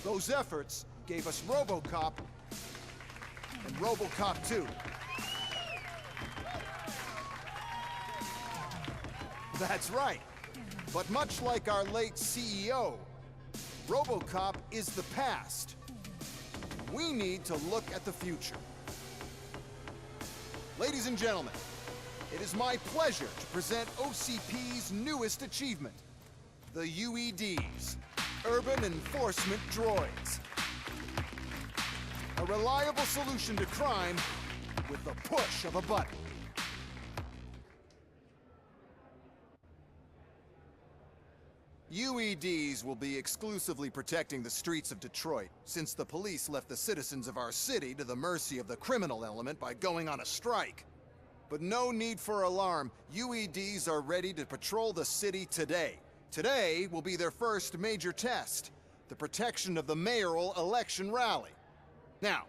Those efforts gave us RoboCop and RoboCop 2. That's right. But much like our late CEO, RoboCop is the past. We need to look at the future. Ladies and gentlemen, it is my pleasure to present OCP's newest achievement, the UEDs, Urban Enforcement Droids. A reliable solution to crime with the push of a button. UEDs will be exclusively protecting the streets of Detroit, since the police left the citizens of our city to the mercy of the criminal element by going on a strike. But no need for alarm. UEDs are ready to patrol the city today. Today will be their first major test, the protection of the mayoral election rally. Now,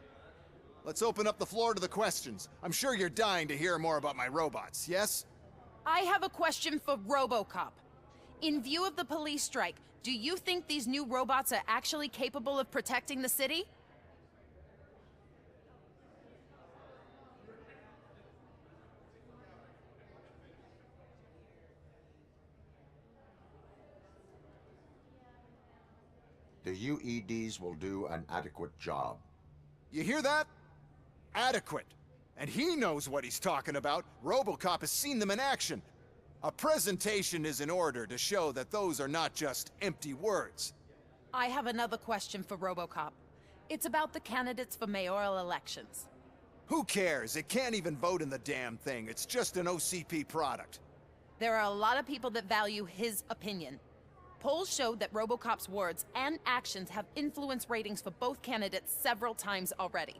let's open up the floor to the questions. I'm sure you're dying to hear more about my robots, yes? I have a question for RoboCop. In view of the police strike, do you think these new robots are actually capable of protecting the city? The UEDs will do an adequate job. You hear that? Adequate. And he knows what he's talking about. RoboCop has seen them in action. A presentation is in order to show that those are not just empty words. I have another question for RoboCop. It's about the candidates for mayoral elections. Who cares? It can't even vote in the damn thing. It's just an OCP product. There are a lot of people that value his opinion. Polls showed that RoboCop's words and actions have influenced ratings for both candidates several times already.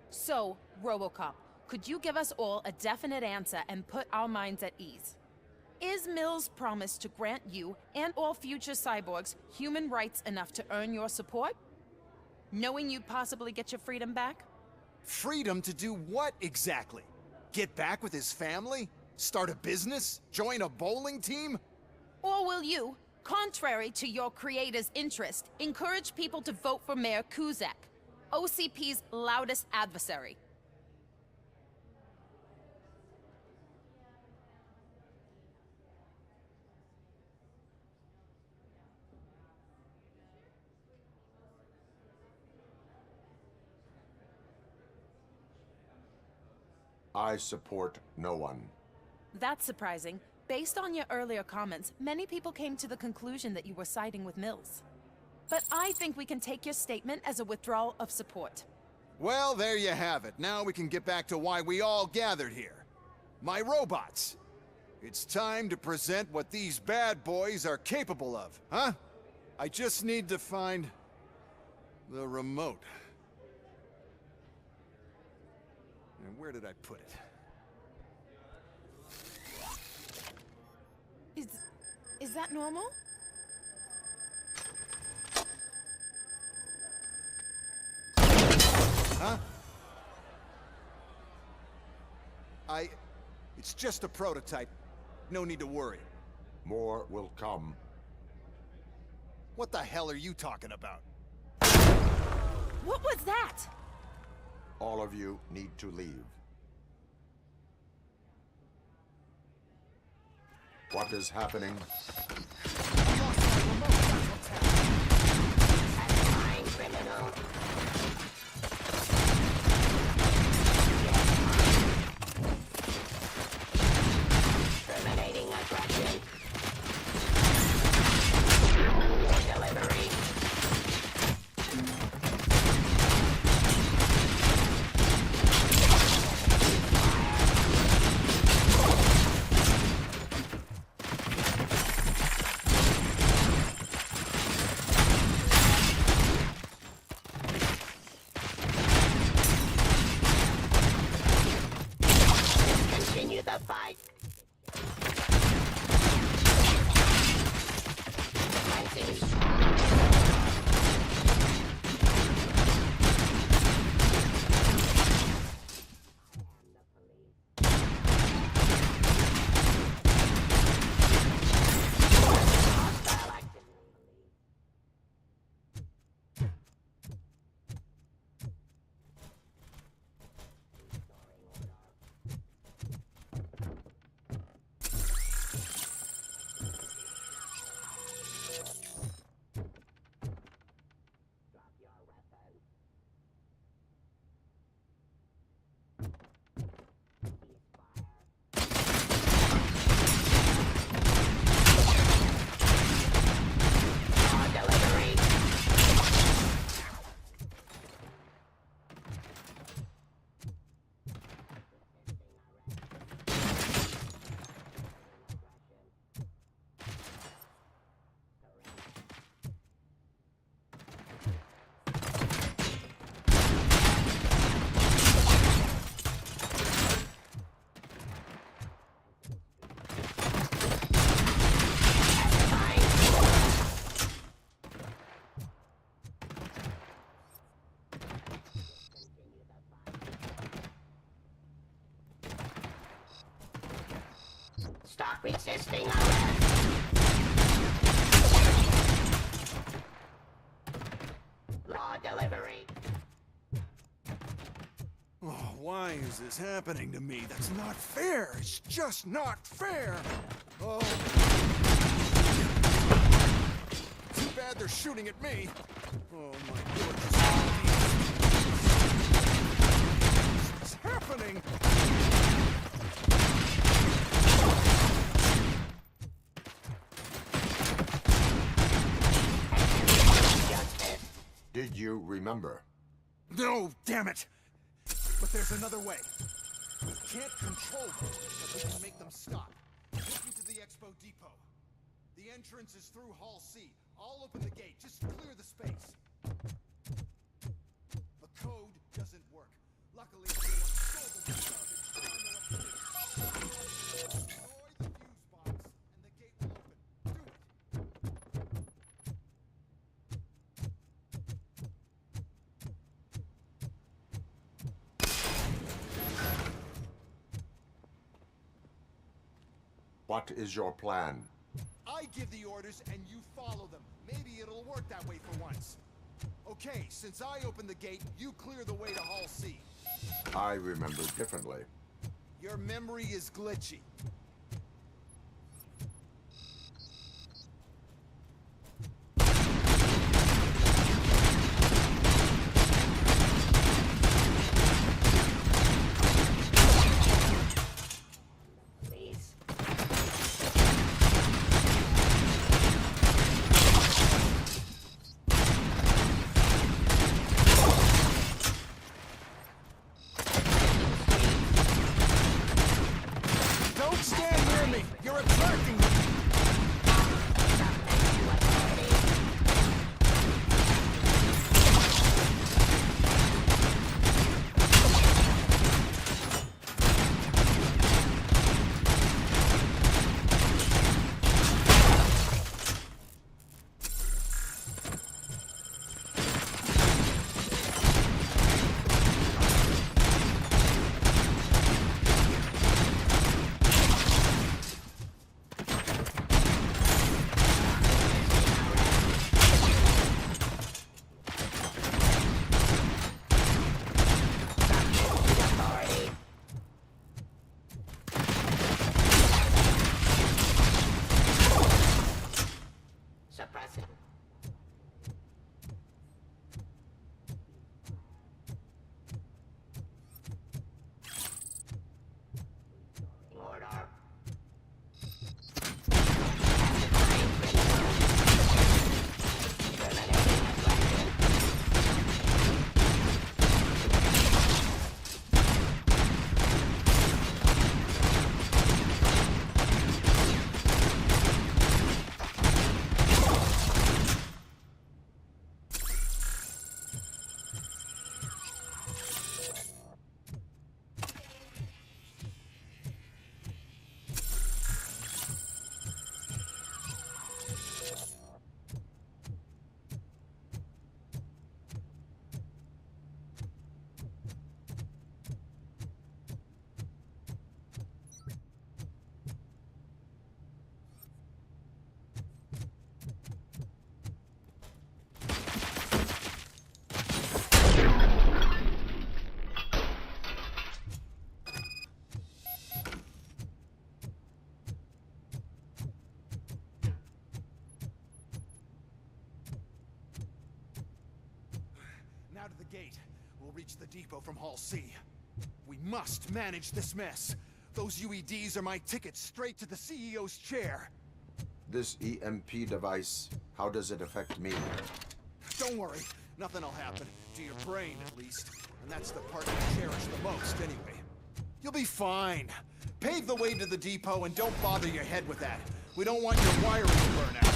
So, RoboCop, could you give us all a definite answer and put our minds at ease? Is Mills' promise to grant you and all future cyborgs human rights enough to earn your support? Knowing you'd possibly get your freedom back? Freedom to do what exactly? Get back with his family? Start a business? Join a bowling team? Or will you, contrary to your creator's interest, encourage people to vote for Mayor Kuzak, OCP's loudest adversary? I support no one. That's surprising. Based on your earlier comments, many people came to the conclusion that you were siding with Mills. But I think we can take your statement as a withdrawal of support. Well, there you have it. Now we can get back to why we all gathered here. My robots. It's time to present what these bad boys are capable of, huh? I just need to find the remote. And where did I put it? Is that normal? Huh? It's just a prototype. No need to worry. More will come. What the hell are you talking about? What was that? All of you need to leave. What is happening? Criminal. Terminating attraction. Delivery. resisting arrest. Law delivery. Oh, why is this happening to me? That's not fair. It's just not fair. Oh. Too bad they're shooting at me. Oh my goodness. What's happening? Did you remember? No, damn it! But there's another way. We can't control them, but we can make them stop. Take me to the Expo Depot. The entrance is through Hall C. I'll open the gate. Just clear the space. The code doesn't work. Luckily, everyone stole the garbage. Destroy the fuse box, and the gate will open. Do it. What is your plan? I give the orders and you follow them. Maybe it'll work that way for once. Okay, since I opened the gate, you clear the way to Hall C. I remember differently. Your memory is glitchy. Don't stand near me! You're attracting me! Suppressing. Order. Now to the gate. We'll reach the depot from Hall C. We must manage this mess. Those UEDs are my ticket straight to the CEO's chair. This EMP device, how does it affect me? Don't worry. Nothing'll happen. To your brain, at least. And that's the part you cherish the most, anyway. You'll be fine. Pave the way to the depot and don't bother your head with that. We don't want your wiring to burn out.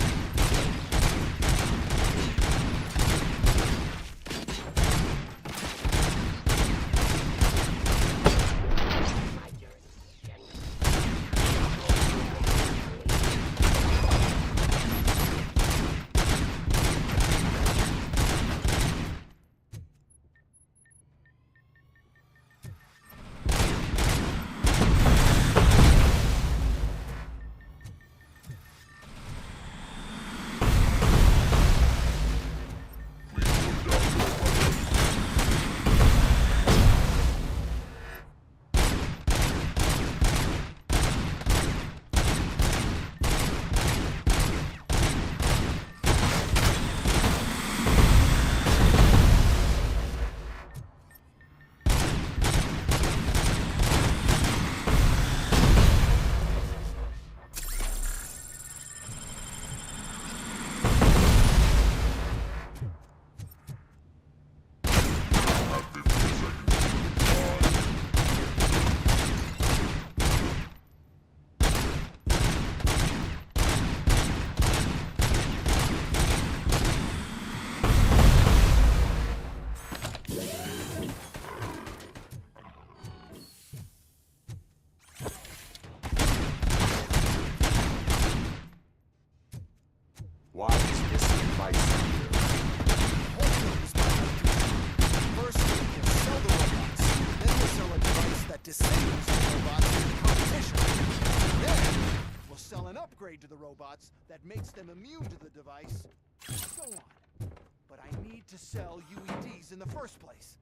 Why is this device here? First, we'll sell the robots. Then we'll sell a device that disables the robots in the competition. Then, we'll sell an upgrade to the robots that makes them immune to the device. So on. But I need to sell UEDs in the first place.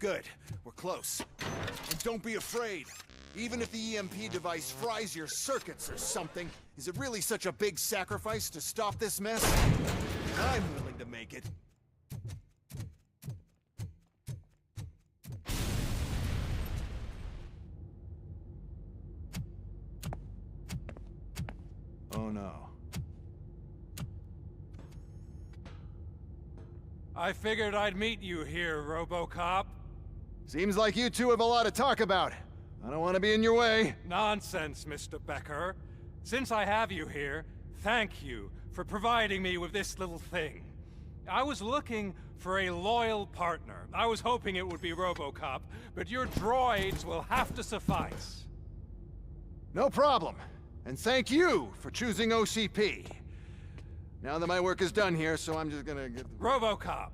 Good. We're close. And don't be afraid. Even if the EMP device fries your circuits or something, is it really such a big sacrifice to stop this mess? I'm willing to make it. Oh no. I figured I'd meet you here, RoboCop. Seems like you two have a lot to talk about. I don't want to be in your way. Nonsense, Mr. Becker. Since I have you here, thank you for providing me with this little thing. I was looking for a loyal partner. I was hoping it would be RoboCop, but your droids will have to suffice. No problem. And thank you for choosing OCP. Now that my work is done here, so I'm just gonna get... RoboCop,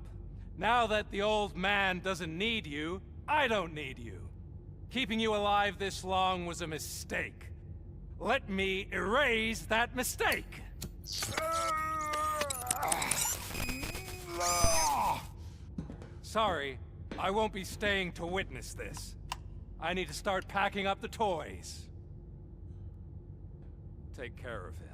now that the old man doesn't need you, I don't need you. Keeping you alive this long was a mistake. Let me erase that mistake! Sorry, I won't be staying to witness this. I need to start packing up the toys. Take care of him.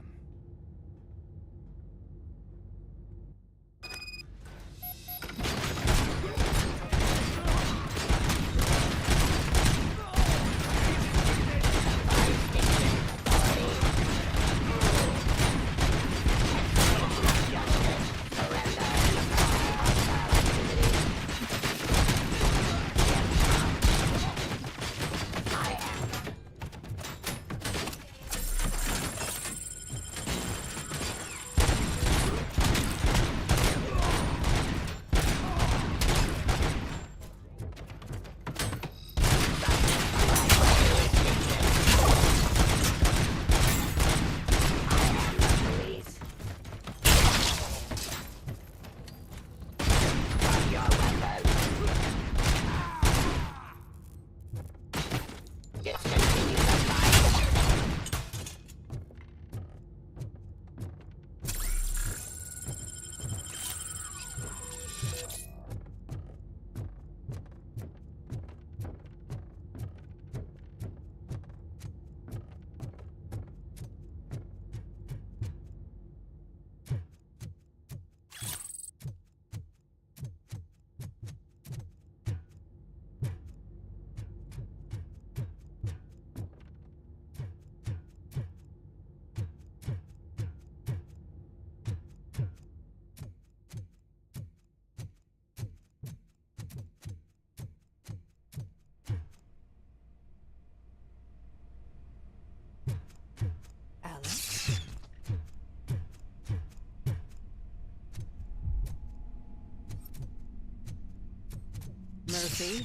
Murphy.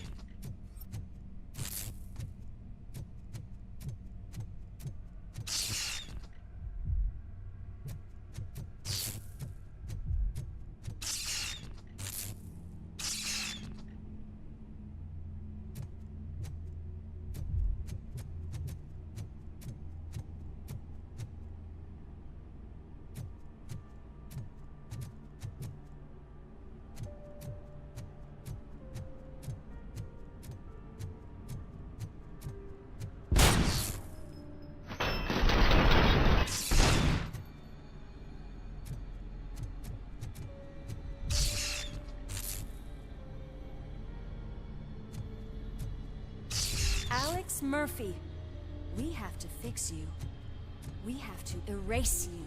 Alex Murphy, we have to fix you. We have to erase you.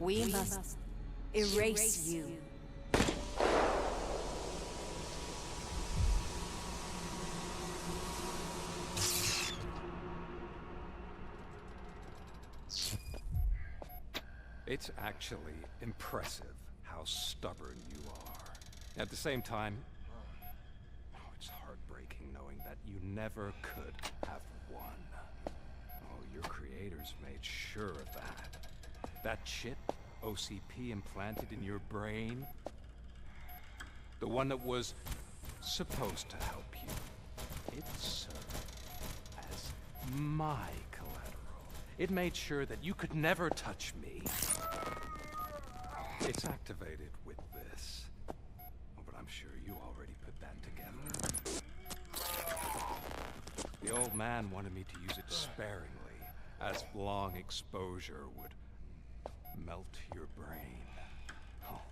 We must erase you. It's actually impressive how stubborn you are. At the same time, it's heartbreaking knowing that you never could have won. Oh, your creators made sure of that. That chip OCP implanted in your brain, the one that was supposed to help you, it served as my collateral. It made sure that you could never touch me. It's activated with this. Oh, but I'm sure you already put that together. The old man wanted me to use it sparingly, as long exposure would melt your brain. Oh,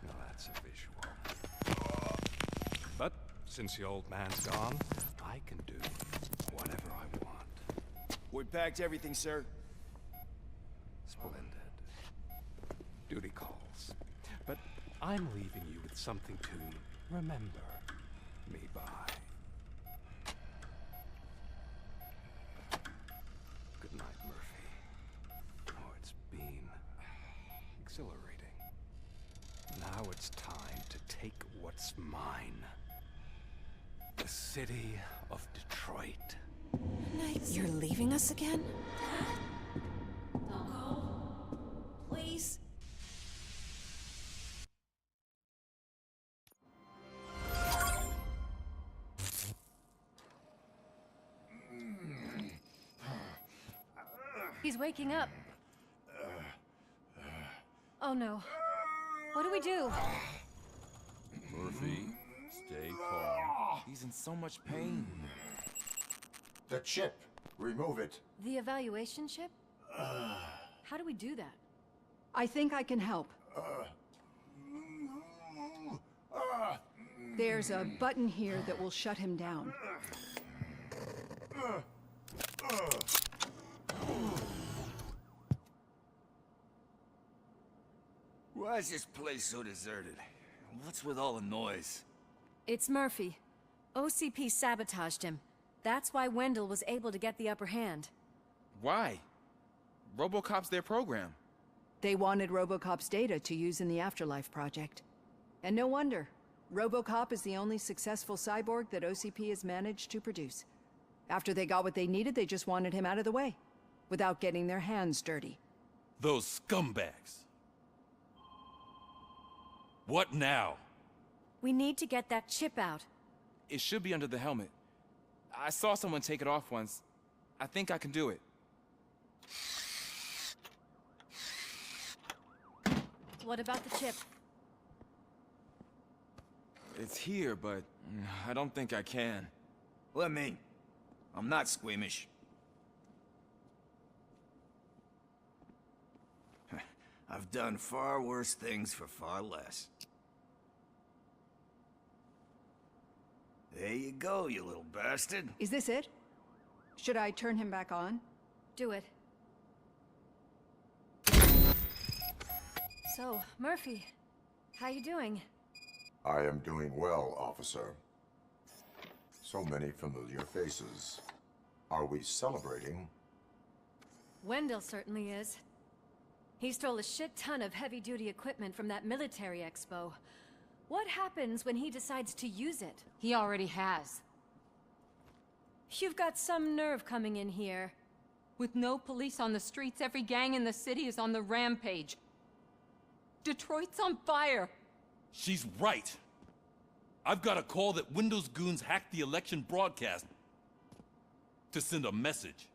now that's a visual. But since the old man's gone, I can do whatever I want. We packed everything, sir. Splendid. Duty calls. But I'm leaving you with something to remember me by. Good night, Murphy. Oh, it's been exhilarating. Now it's time to take what's mine. The city of Detroit. You're leaving us again? Don't go. Please. He's waking up. Oh no. What do we do? Murphy, stay calm. He's in so much pain. The chip. Remove it. The evaluation chip? How do we do that? I think I can help. There's a button here that will shut him down. Why is this place so deserted? What's with all the noise? It's Murphy. OCP sabotaged him. That's why Wendell was able to get the upper hand. Why? RoboCop's their program. They wanted Robocop's data to use in the Afterlife project. And no wonder. Robocop is the only successful cyborg that OCP has managed to produce. After they got what they needed, they just wanted him out of the way, without getting their hands dirty. Those scumbags. What now? We need to get that chip out. It should be under the helmet. I saw someone take it off once. I think I can do it. What about the chip? It's here, but I don't think I can. Let me. I'm not squeamish. I've done far worse things for far less. There you go, you little bastard. Is this it? Should I turn him back on? Do it. So, Murphy, how you doing? I am doing well, officer. So many familiar faces. Are we celebrating? Wendell certainly is. He stole a shit ton of heavy-duty equipment from that military expo. What happens when he decides to use it? He already has. You've got some nerve coming in here. With no police on the streets, every gang in the city is on the rampage. Detroit's on fire. She's right. I've got a call that Windows goons hacked the election broadcast to send a message.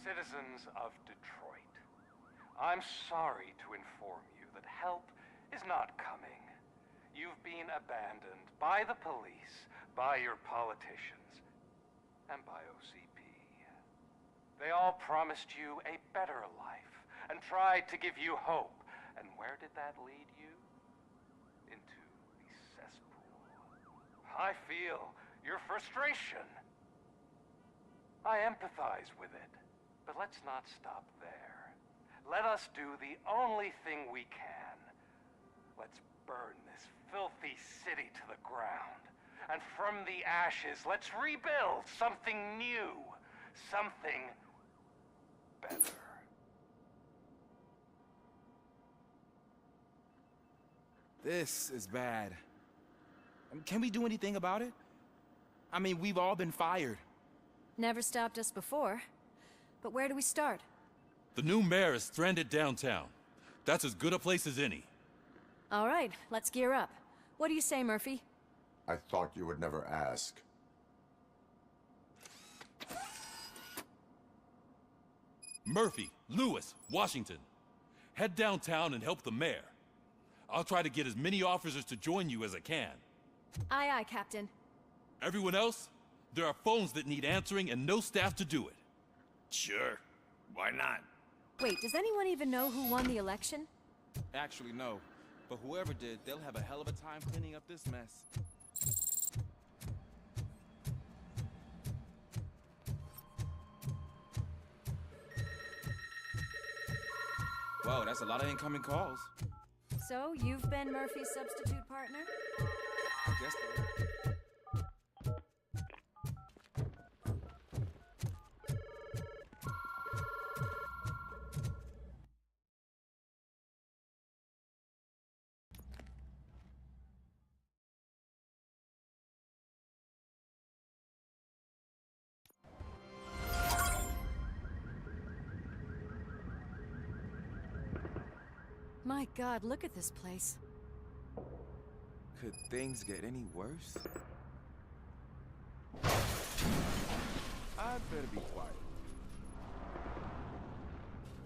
Citizens of Detroit, I'm sorry to inform you that help is not coming. You've been abandoned by the police, by your politicians, and by OCP. They all promised you a better life and tried to give you hope. And where did that lead you? Into the cesspool. I feel your frustration. I empathize with it, but let's not stop there. Let us do the only thing we can. Let's burn this filthy city to the ground. And from the ashes, let's rebuild something new. Something better. This is bad. Can we do anything about it? I mean, we've all been fired. Never stopped us before. But where do we start? The new mayor is stranded downtown. That's as good a place as any. All right, let's gear up. What do you say, Murphy? I thought you would never ask. Murphy, Lewis, Washington. Head downtown and help the mayor. I'll try to get as many officers to join you as I can. Aye, aye, Captain. Everyone else? There are phones that need answering and no staff to do it. Sure. Why not? Wait, does anyone even know who won the election? Actually, no. But whoever did, they'll have a hell of a time cleaning up this mess. Whoa, that's a lot of incoming calls. So, you've been Murphy's substitute partner? I guess so. My God, look at this place. Could things get any worse? I'd better be quiet.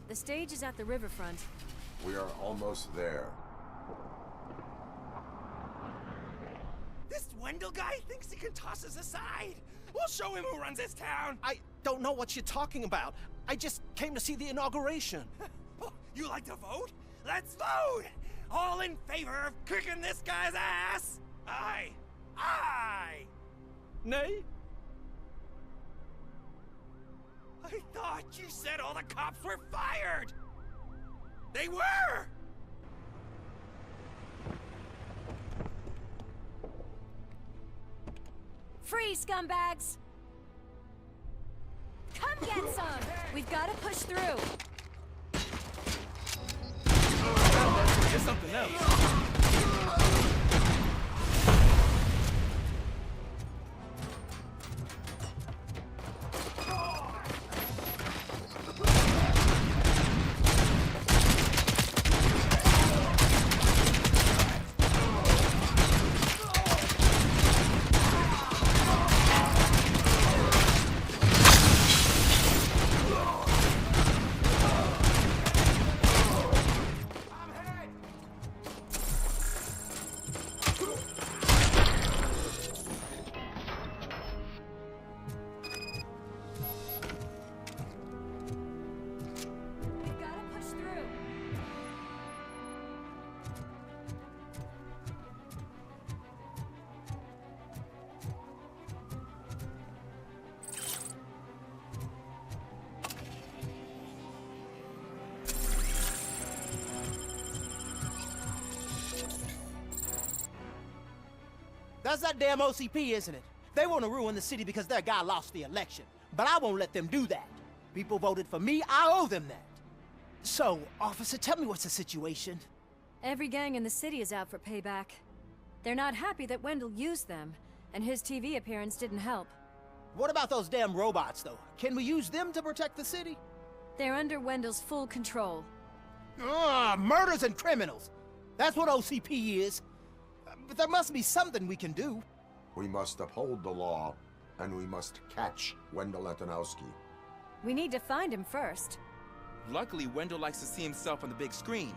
The stage is at the riverfront. We are almost there. This Wendell guy thinks he can toss us aside. We'll show him who runs this town. I don't know what you're talking about. I just came to see the inauguration. You like to vote? Let's vote! All in favor of kicking this guy's ass? Aye. Aye! Nay? I thought you said all the cops were fired! They were! Free, scumbags! Come get some! We've got to push through. There's something else. That's that damn OCP, isn't it? They want to ruin the city because their guy lost the election. But I won't let them do that. People voted for me, I owe them that. So, officer, tell me what's the situation? Every gang in the city is out for payback. They're not happy that Wendell used them, and his TV appearance didn't help. What about those damn robots, though? Can we use them to protect the city? They're under Wendell's full control. Murders and criminals. That's what OCP is. But there must be something we can do. We must uphold the law, and we must catch Wendell Antonowski. We need to find him first. Luckily, Wendell likes to see himself on the big screen.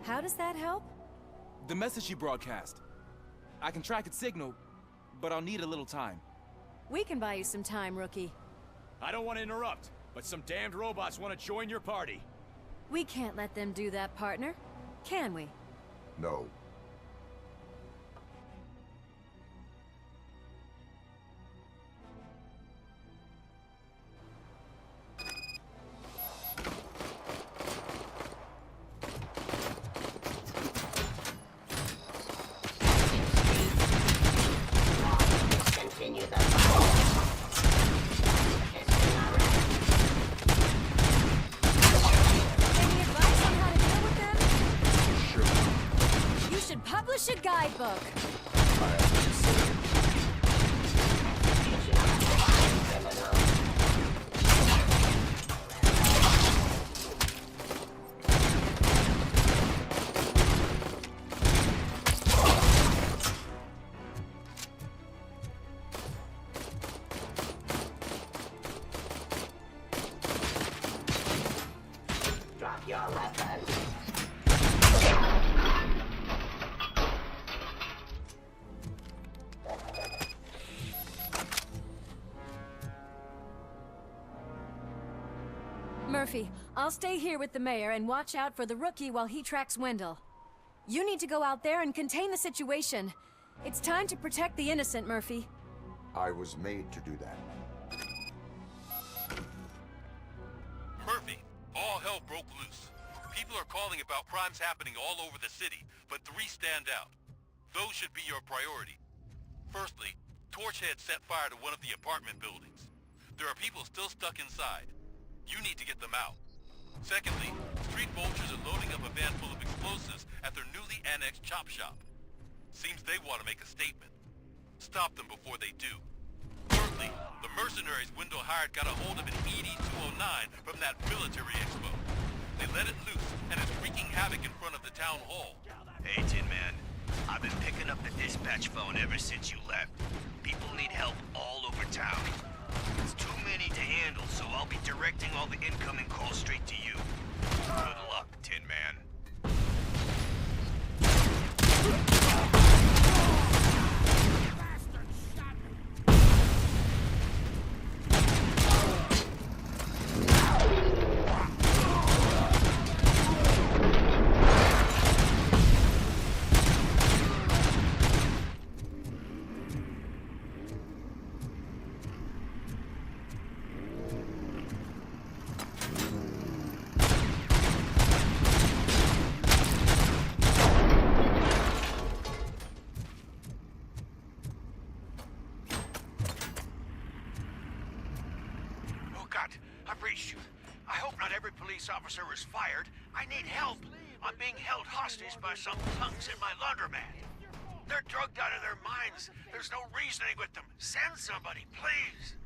How does that help? The message you broadcast. I can track its signal, but I'll need a little time. We can buy you some time, rookie. I don't want to interrupt, but some damned robots want to join your party. We can't let them do that, partner. Can we? No. Continue the Any advice on how to deal with them? Sure. You should publish a guidebook. drop your weapon. Murphy, I'll stay here with the mayor and watch out for the rookie while he tracks Wendell. You need to go out there and contain the situation. It's time to protect the innocent, Murphy. I was made to do that. Murphy, all hell broke loose. People are calling about crimes happening all over the city, but 3 stand out. Those should be your priority. Firstly, Torchhead set fire to one of the apartment buildings. There are people still stuck inside. You need to get them out. Secondly, street vultures are loading up a van full of explosives at their newly annexed chop shop. Seems they want to make a statement. Stop them before they do. Thirdly, the mercenaries Wendell hired got a hold of an ED-209 from that military expo. They let it loose, and it's wreaking havoc in front of the town hall. Hey, Tin Man. I've been picking up the dispatch phone ever since you left. People need help all over town. It's too many to handle, so I'll be directing all the incoming calls straight to you. Good luck, Tin Man. Officer was fired. I need help. I'm being held hostage by some punks in my laundromat. They're drugged out of their minds. There's no reasoning with them. Send somebody, please.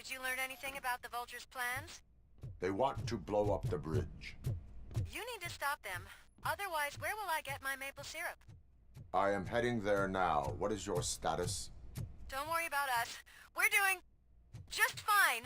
Did you learn anything about the Vulture's plans? They want to blow up the bridge. You need to stop them. Otherwise, where will I get my maple syrup? I am heading there now. What is your status? Don't worry about us. We're doing just fine.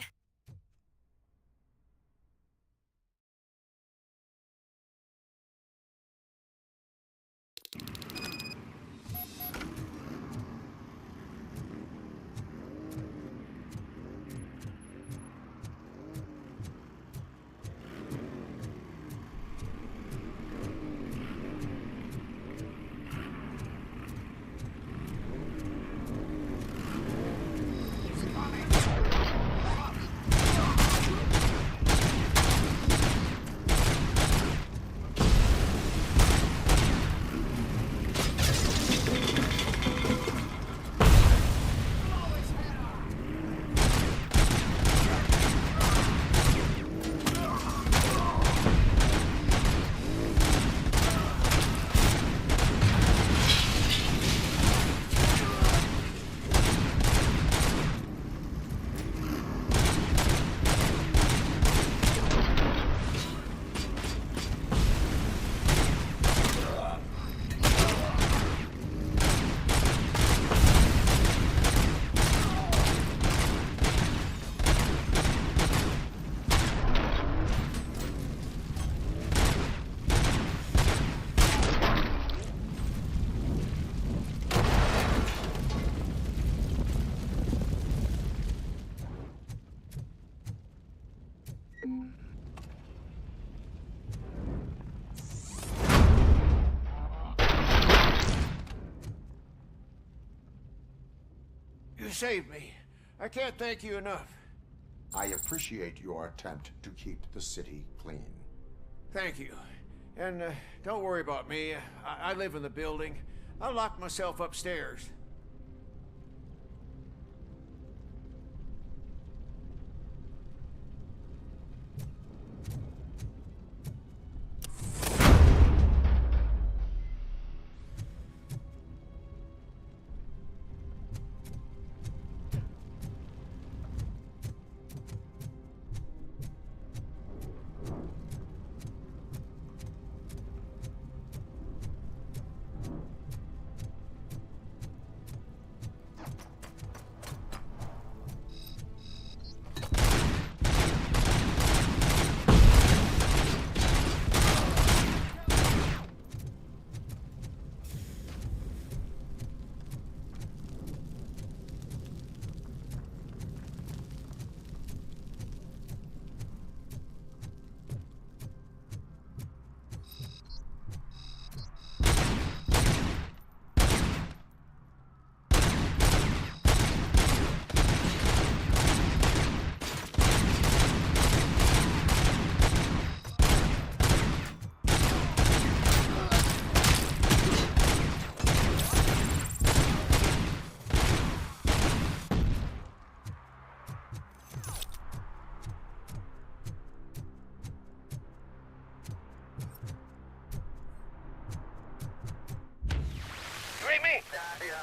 You saved me. I can't thank you enough. I appreciate your attempt to keep the city clean. Thank you. And don't worry about me. I live in the building. I'll lock myself upstairs.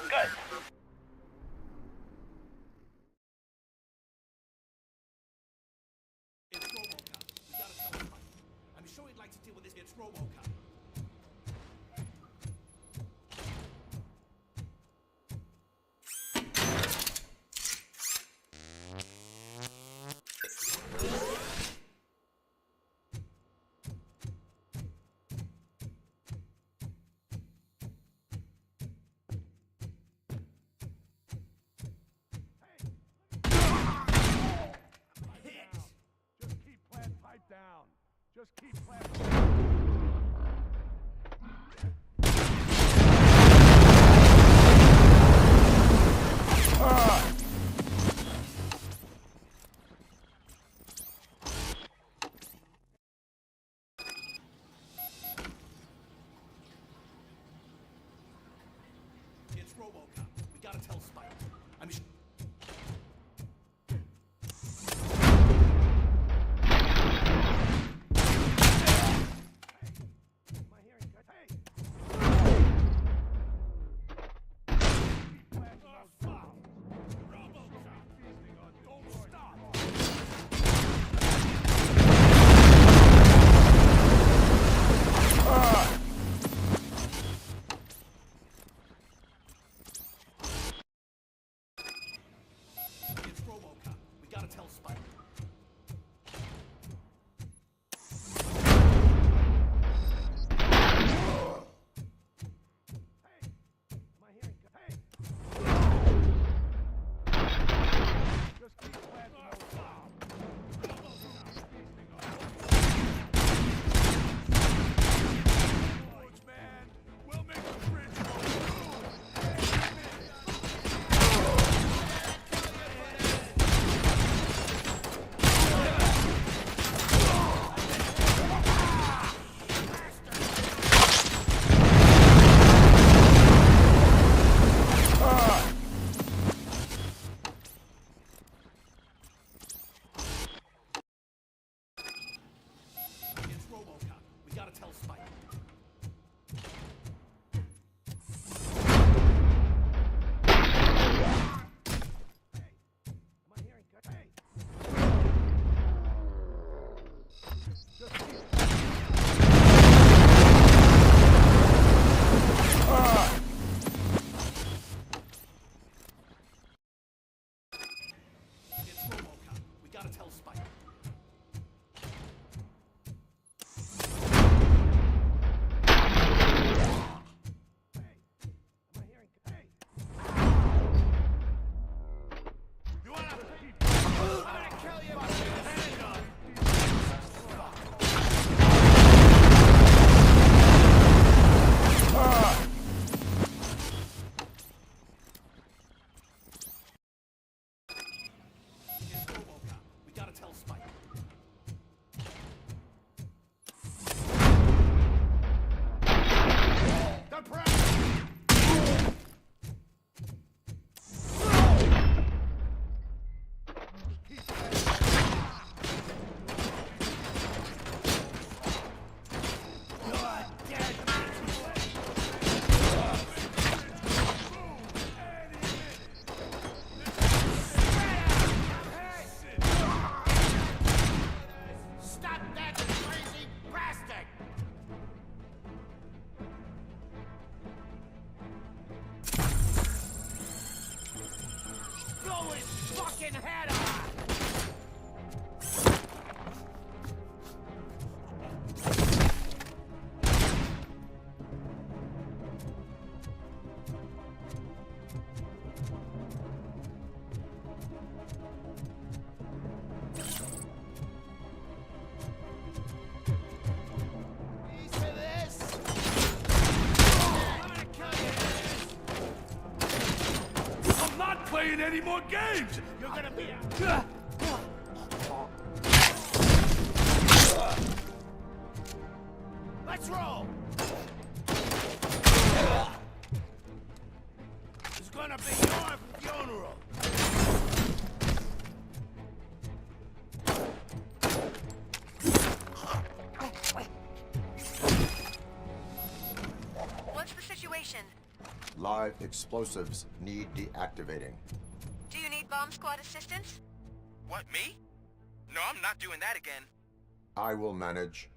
Good. It's RoboCop. We gotta tell him. I'm sure he'd like to deal with this. It's RoboCop. Just keep playing. It's RoboCop. We gotta tell Spike. I'm sure. We gotta tell Spike. It's RoboCop. We gotta tell Spike. It's RoboCop. We gotta tell Spike. The press! Stop that crazy bastard! Blow his fucking head off! Piece of this! I'm gonna kill you! I'm not playing any more games! You're gonna be Let's roll! It's gonna be your funeral! What's the situation? Live explosives need deactivating. Do you need bomb squad assistance? What, me? No, I'm not doing that again. I will manage.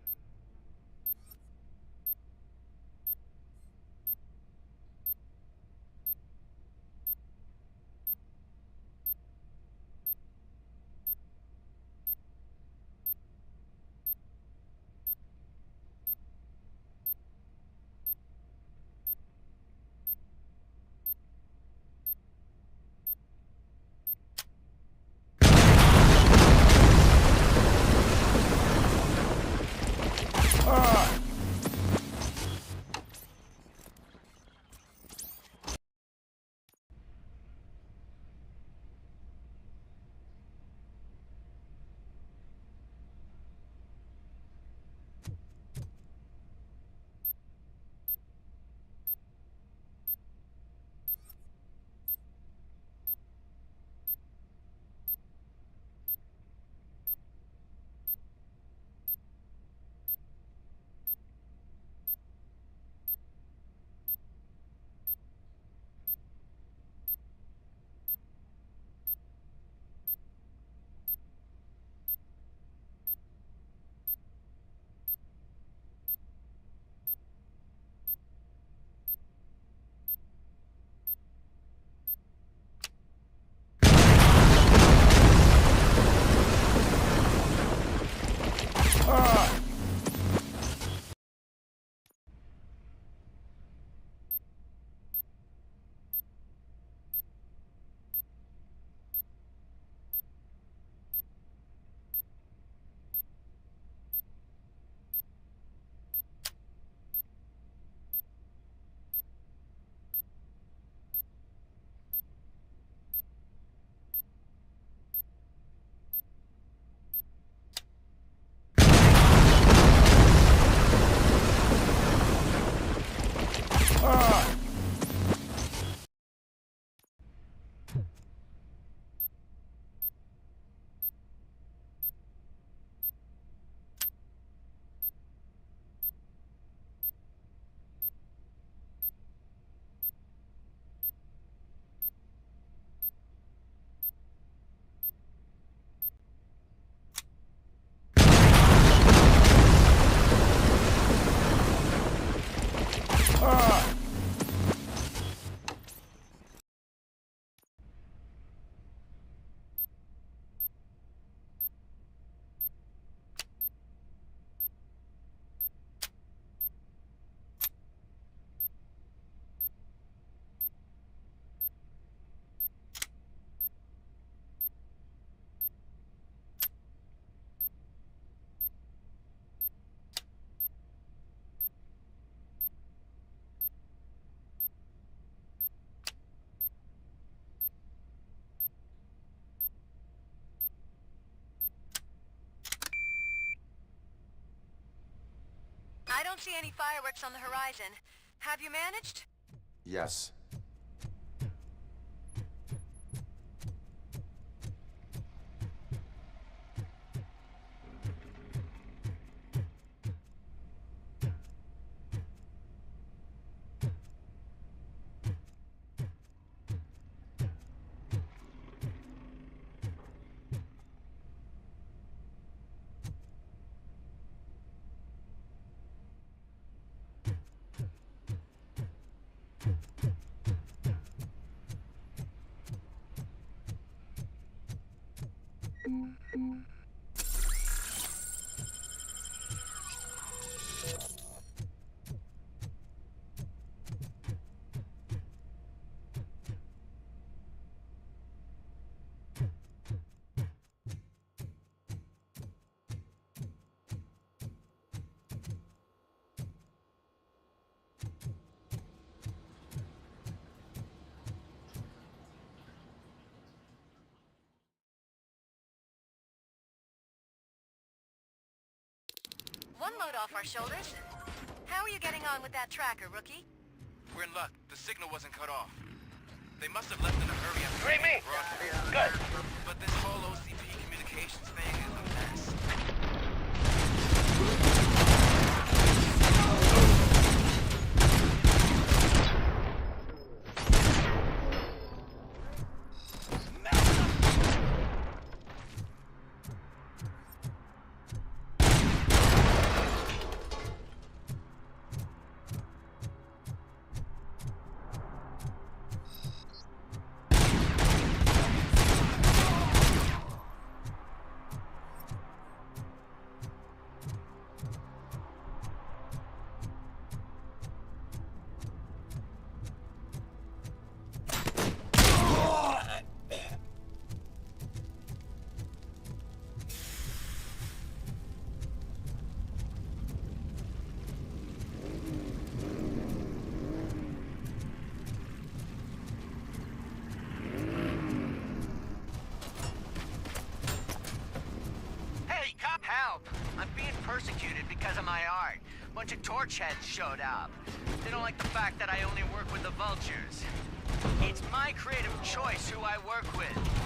don't see any fireworks on the horizon. Have you managed? Yes. One load off our shoulders. How are you getting on with that tracker, rookie? We're in luck. The signal wasn't cut off. They must have left in a hurry after Great me! Good. But this whole OCP communications thing is a mess. Help! I'm being persecuted because of my art. Bunch of torch heads showed up. They don't like the fact that I only work with the vultures. It's my creative choice who I work with.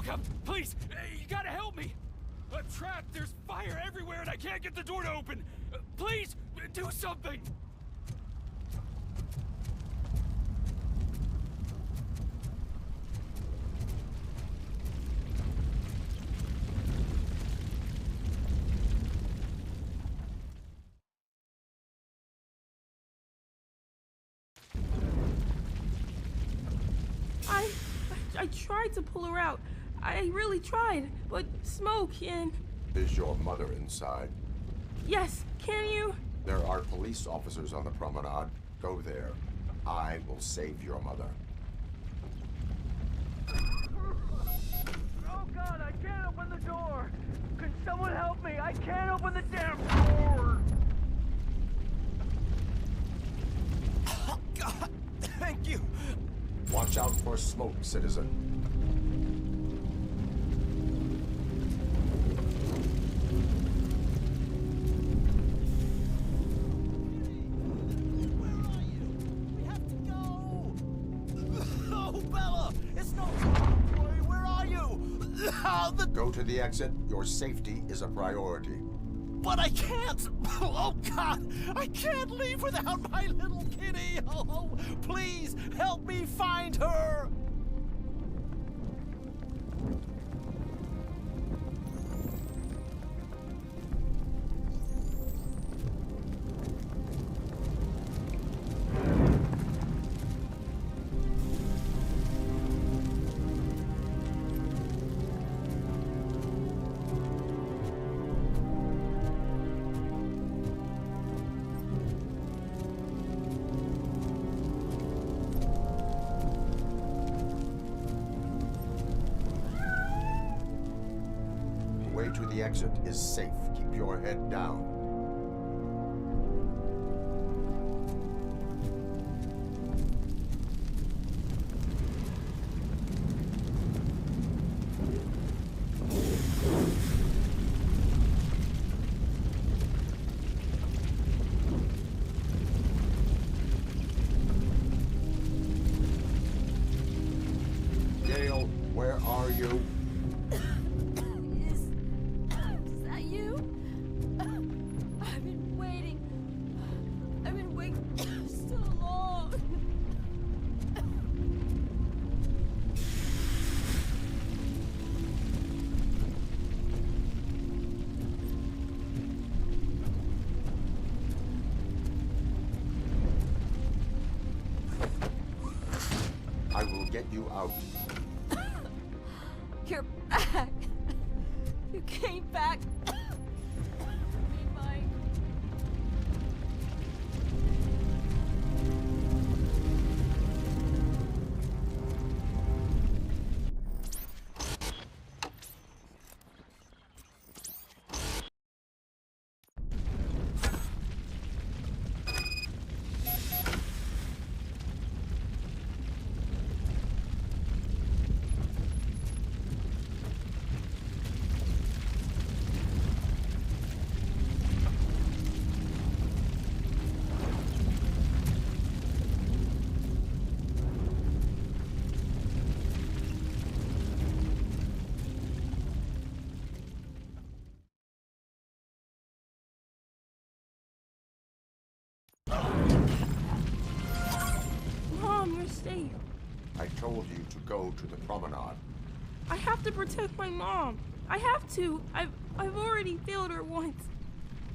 RoboCop, please, you gotta help me. I'm trapped. There's fire everywhere, and I can't get the door to open. Please, do something. I tried to pull her out. I really tried, but smoke and... Is your mother inside? Yes, can you? There are police officers on the promenade. Go there. I will save your mother. Oh God, I can't open the door! Can someone help me? I can't open the damn door! Oh God, thank you! Watch out for smoke, citizen. Go to the exit. Your safety is a priority. But I can't! Oh, God! I can't leave without my little kitty! Oh, please, help me find her! To the exit is safe. Keep your head down. Gail, where are you? I will get you out. You're back. You came back. Mom, you're safe. I told you to go to the promenade. I have to protect my mom. I have to. I've already failed her once.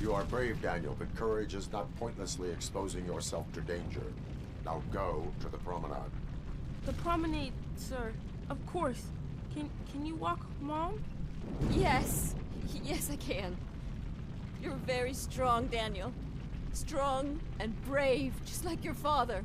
You are brave, Daniel, but courage is not pointlessly exposing yourself to danger. Now go to the promenade. The promenade, sir. Of course. Can you walk, Mom? Yes. Yes, I can. You're very strong, Daniel. Strong and brave, just like your father.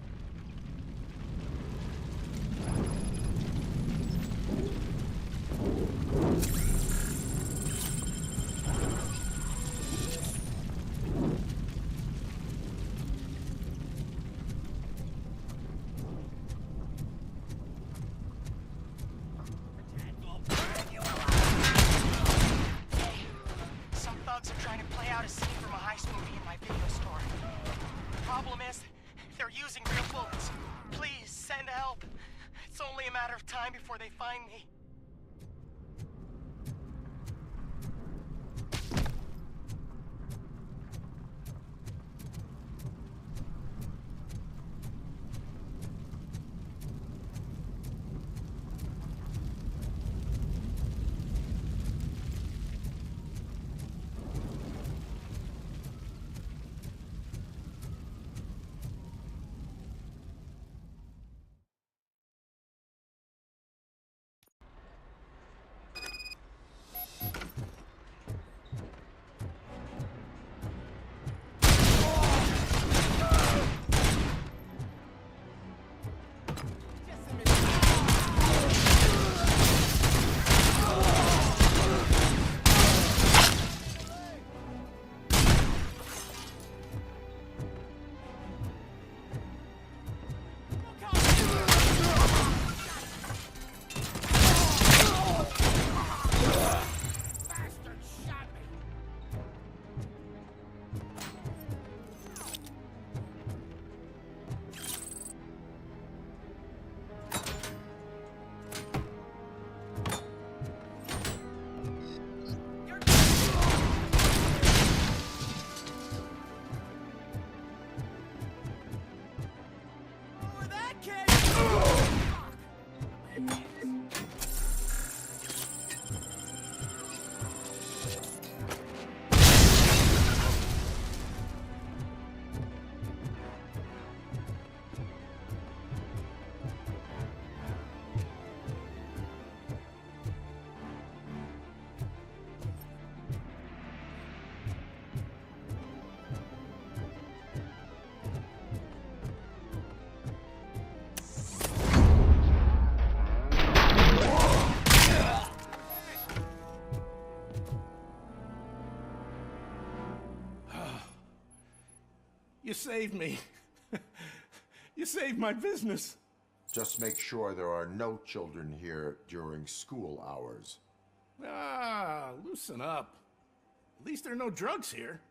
Some thugs are trying to play out a scene from a heist movie in my video store. The problem is, they're using real bullets. Please, send help. It's only a matter of time before they find me. You saved me. You saved my business. Just make sure there are no children here during school hours. Ah, loosen up. At least there are no drugs here.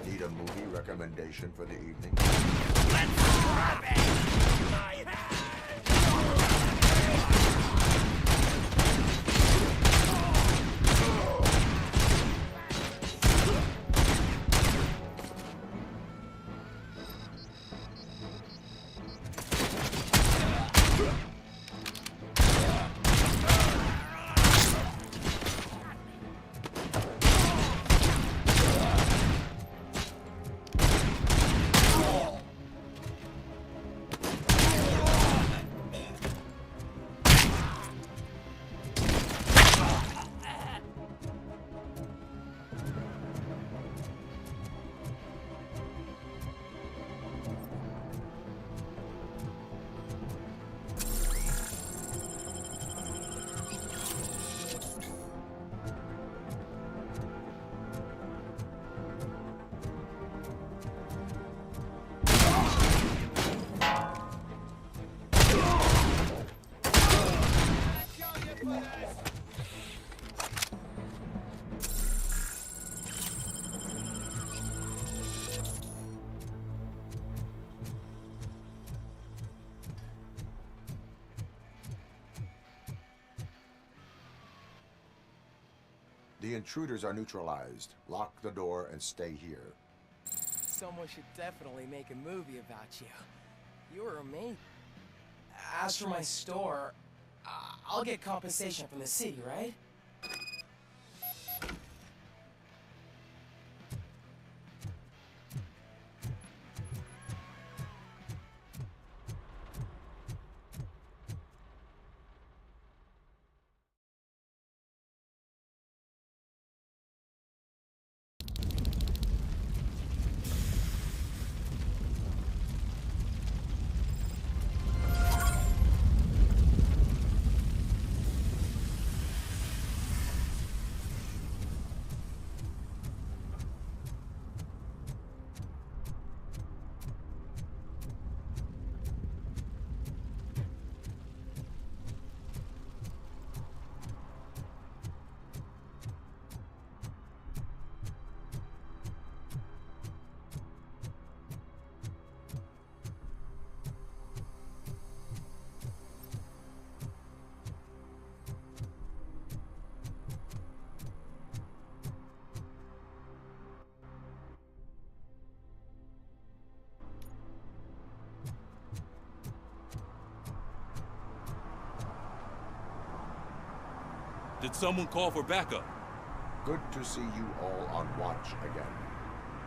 Need a movie recommendation for the evening? The intruders are neutralized. Lock the door and stay here. Someone should definitely make a movie about you. You were amazing. As for my store, I'll get compensation from the city, right? Did someone call for backup? Good to see you all on watch again.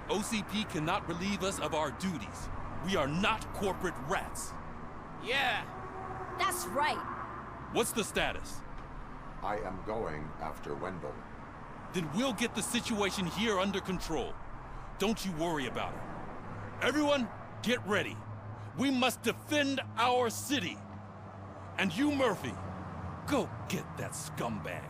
OCP cannot relieve us of our duties. We are not corporate rats. Yeah! That's right! What's the status? I am going after Wendell. Then we'll get the situation here under control. Don't you worry about it. Everyone, get ready. We must defend our city. And you, Murphy, go get that scumbag.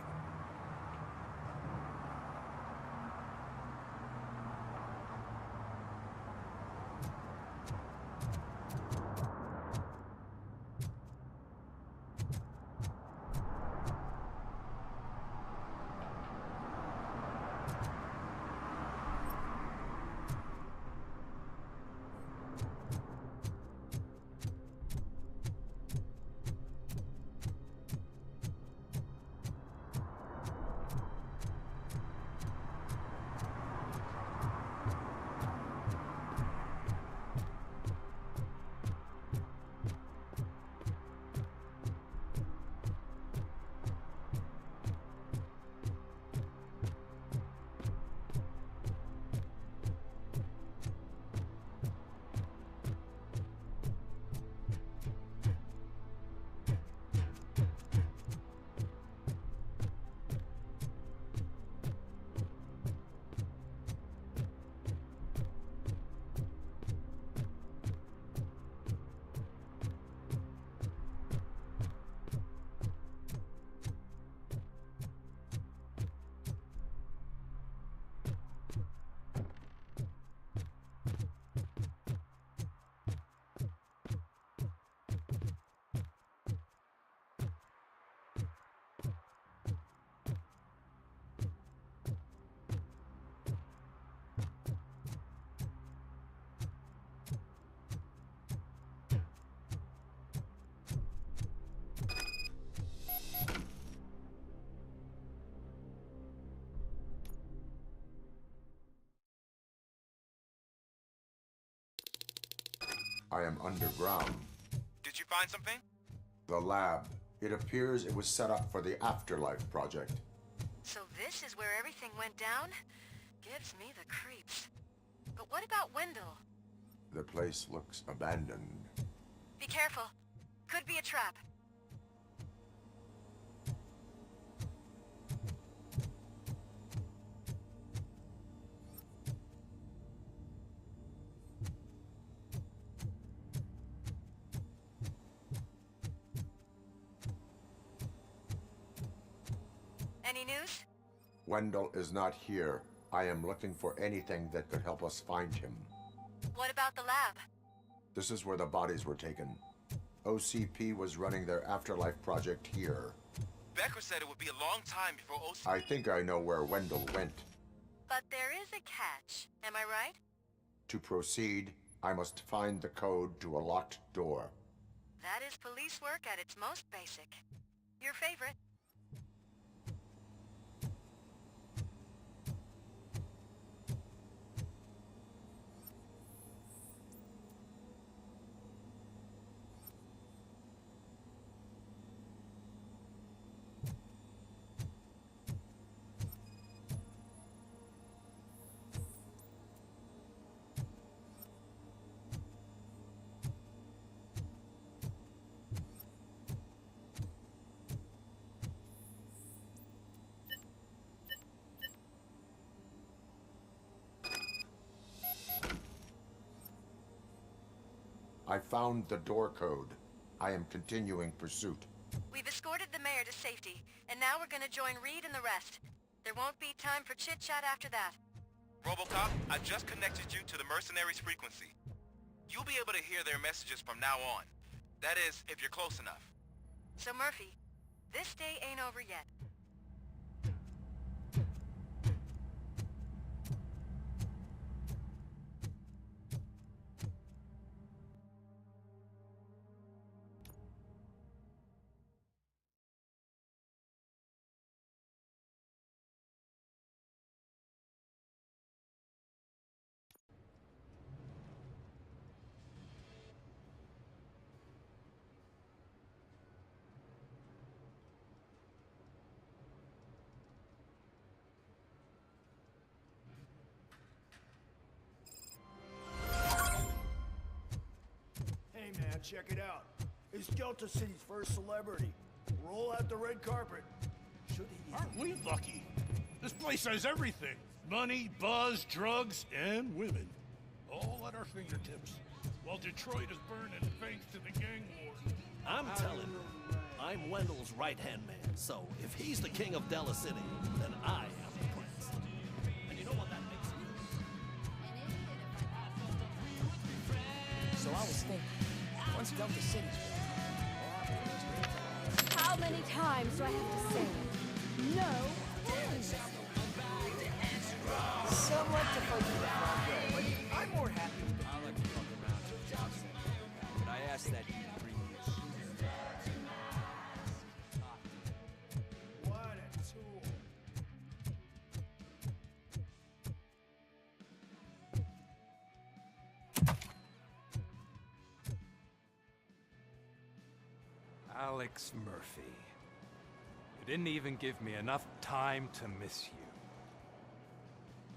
I am underground. Did you find something? The lab. It appears it was set up for the Afterlife project. So this is where everything went down? Gives me the creeps. But what about Wendell? The place looks abandoned. Be careful. Could be a trap. Any news? Wendell is not here. I am looking for anything that could help us find him. What about the lab? This is where the bodies were taken. OCP was running their Afterlife project here. Becker said it would be a long time before OC... I think I know where Wendell went. But there is a catch, am I right? To proceed, I must find the code to a locked door. That is police work at its most basic. Your favorite. I found the door code. I am continuing pursuit. We've escorted the mayor to safety, and now we're gonna join Reed and the rest. There won't be time for chit-chat after that. Robocop, I just connected you to the mercenaries' frequency. You'll be able to hear their messages from now on. That is, if you're close enough. So Murphy, this day ain't over yet. Hey man, check it out. It's Delta City's first celebrity. Roll out the red carpet. Aren't we lucky? This place has everything. Money, buzz, drugs, and women. All at our fingertips. While Detroit is burning thanks to the gang war. I'm telling you, I'm Wendell's right-hand man, so if he's the king of Della City, then I am the prince. And you know what that makes me? So I was thinking, once Delta City's built, How many times do I have to say it? No thanks. some like to fight for the front row, but I'm more happy with the... I like to fuck around to a job center, but I asked that you bring me a suit. What a tool. Alex Murphy. You didn't even give me enough time to miss you.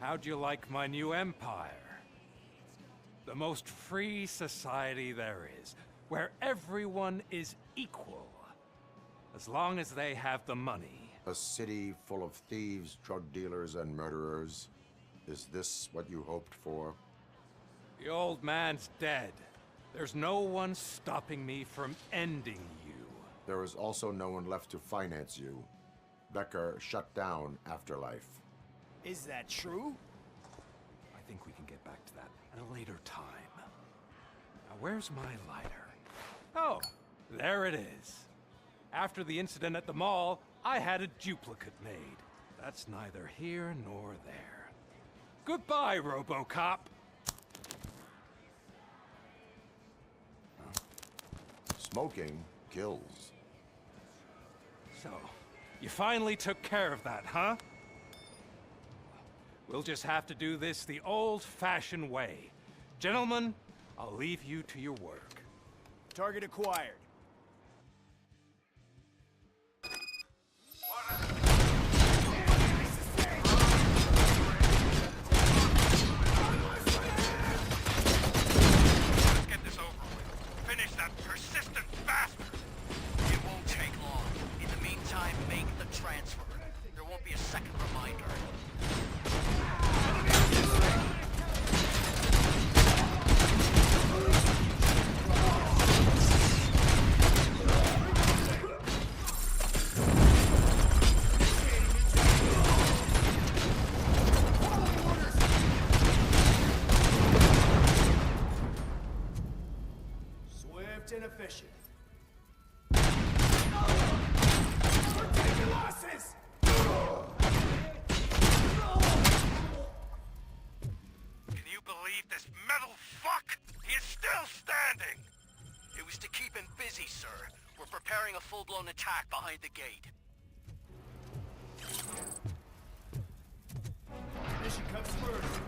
How'd you like my new empire? The most free society there is, where everyone is equal, as long as they have the money. A city full of thieves, drug dealers, and murderers. Is this what you hoped for? The old man's dead. There's no one stopping me from ending you. There is also no one left to finance you. Becker shut down Afterlife. Is that true? I think we can get back to that at a later time. Now, where's my lighter? Oh, there it is. After the incident at the mall, I had a duplicate made. That's neither here nor there. Goodbye, RoboCop. Smoking kills. So, you finally took care of that, huh? We'll just have to do this the old-fashioned way. Gentlemen, I'll leave you to your work. Target acquired. Let's get this over with. Finish that persistent bastard! It won't take long. In the meantime, make the transfer. There won't be a second reminder. full-blown attack behind the gate. Mission comes first.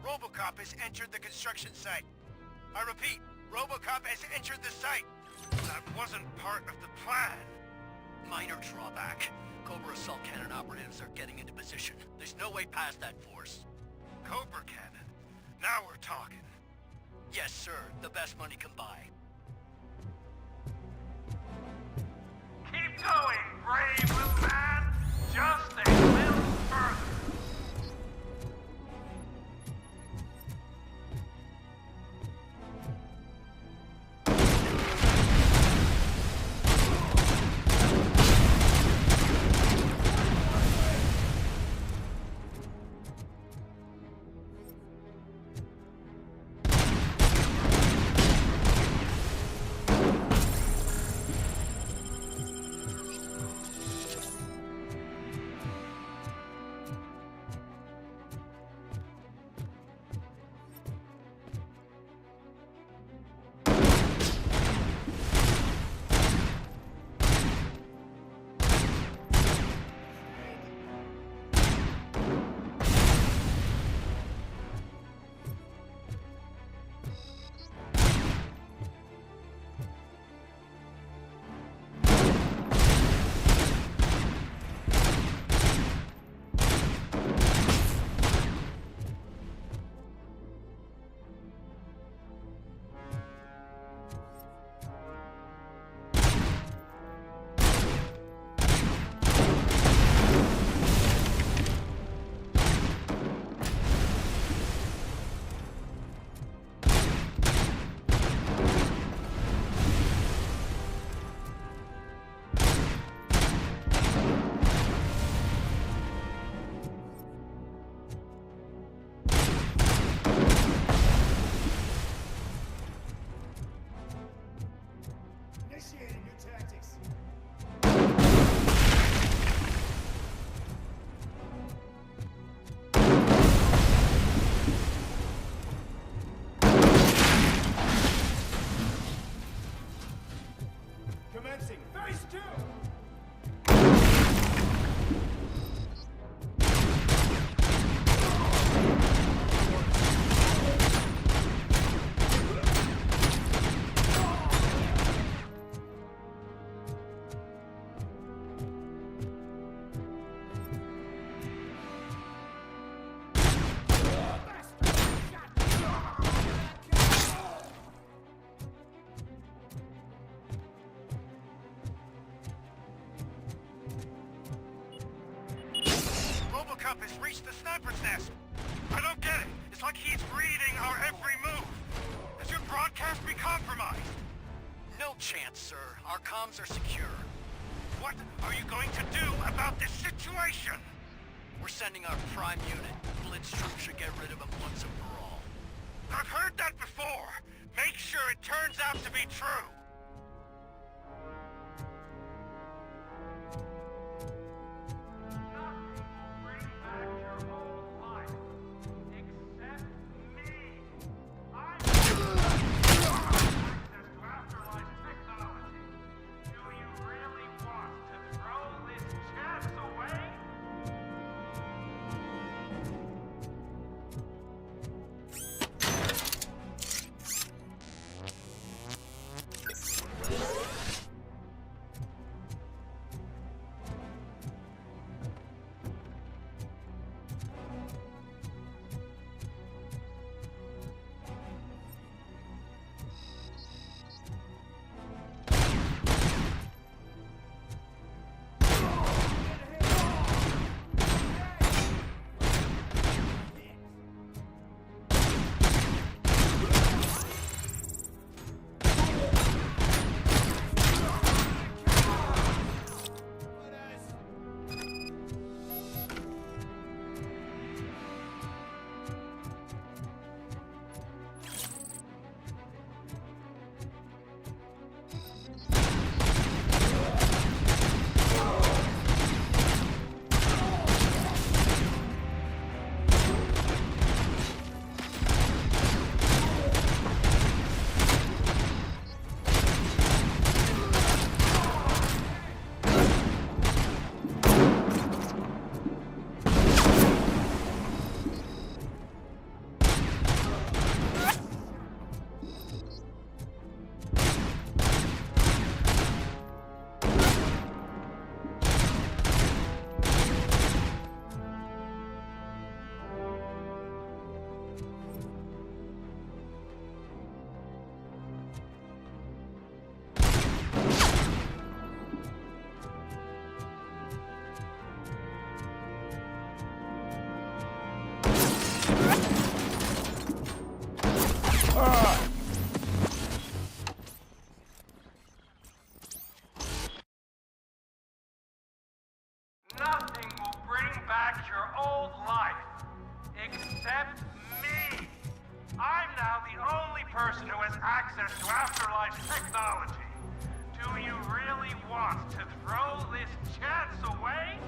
Robocop has entered the construction site. I repeat, Robocop has entered the site. That wasn't part of the plan. Minor drawback. Cobra assault cannon operatives are getting into position. There's no way past that force. Cobra cannon? Now we're talking. Yes, sir. The best money can buy. Keep going, brave little man. Just a little further. Robocop has reached the sniper's nest. I don't get it. It's like he's reading our every move. Has your broadcast been compromised? No chance, sir. Our comms are secure. What are you going to do about this situation? We're sending our prime unit. Blitz troops should get rid of him once and for all. I've heard that before. Make sure it turns out to be true. Nothing will bring back your old life, except me. I'm now the only person who has access to afterlife technology. Do you really want to throw this chance away?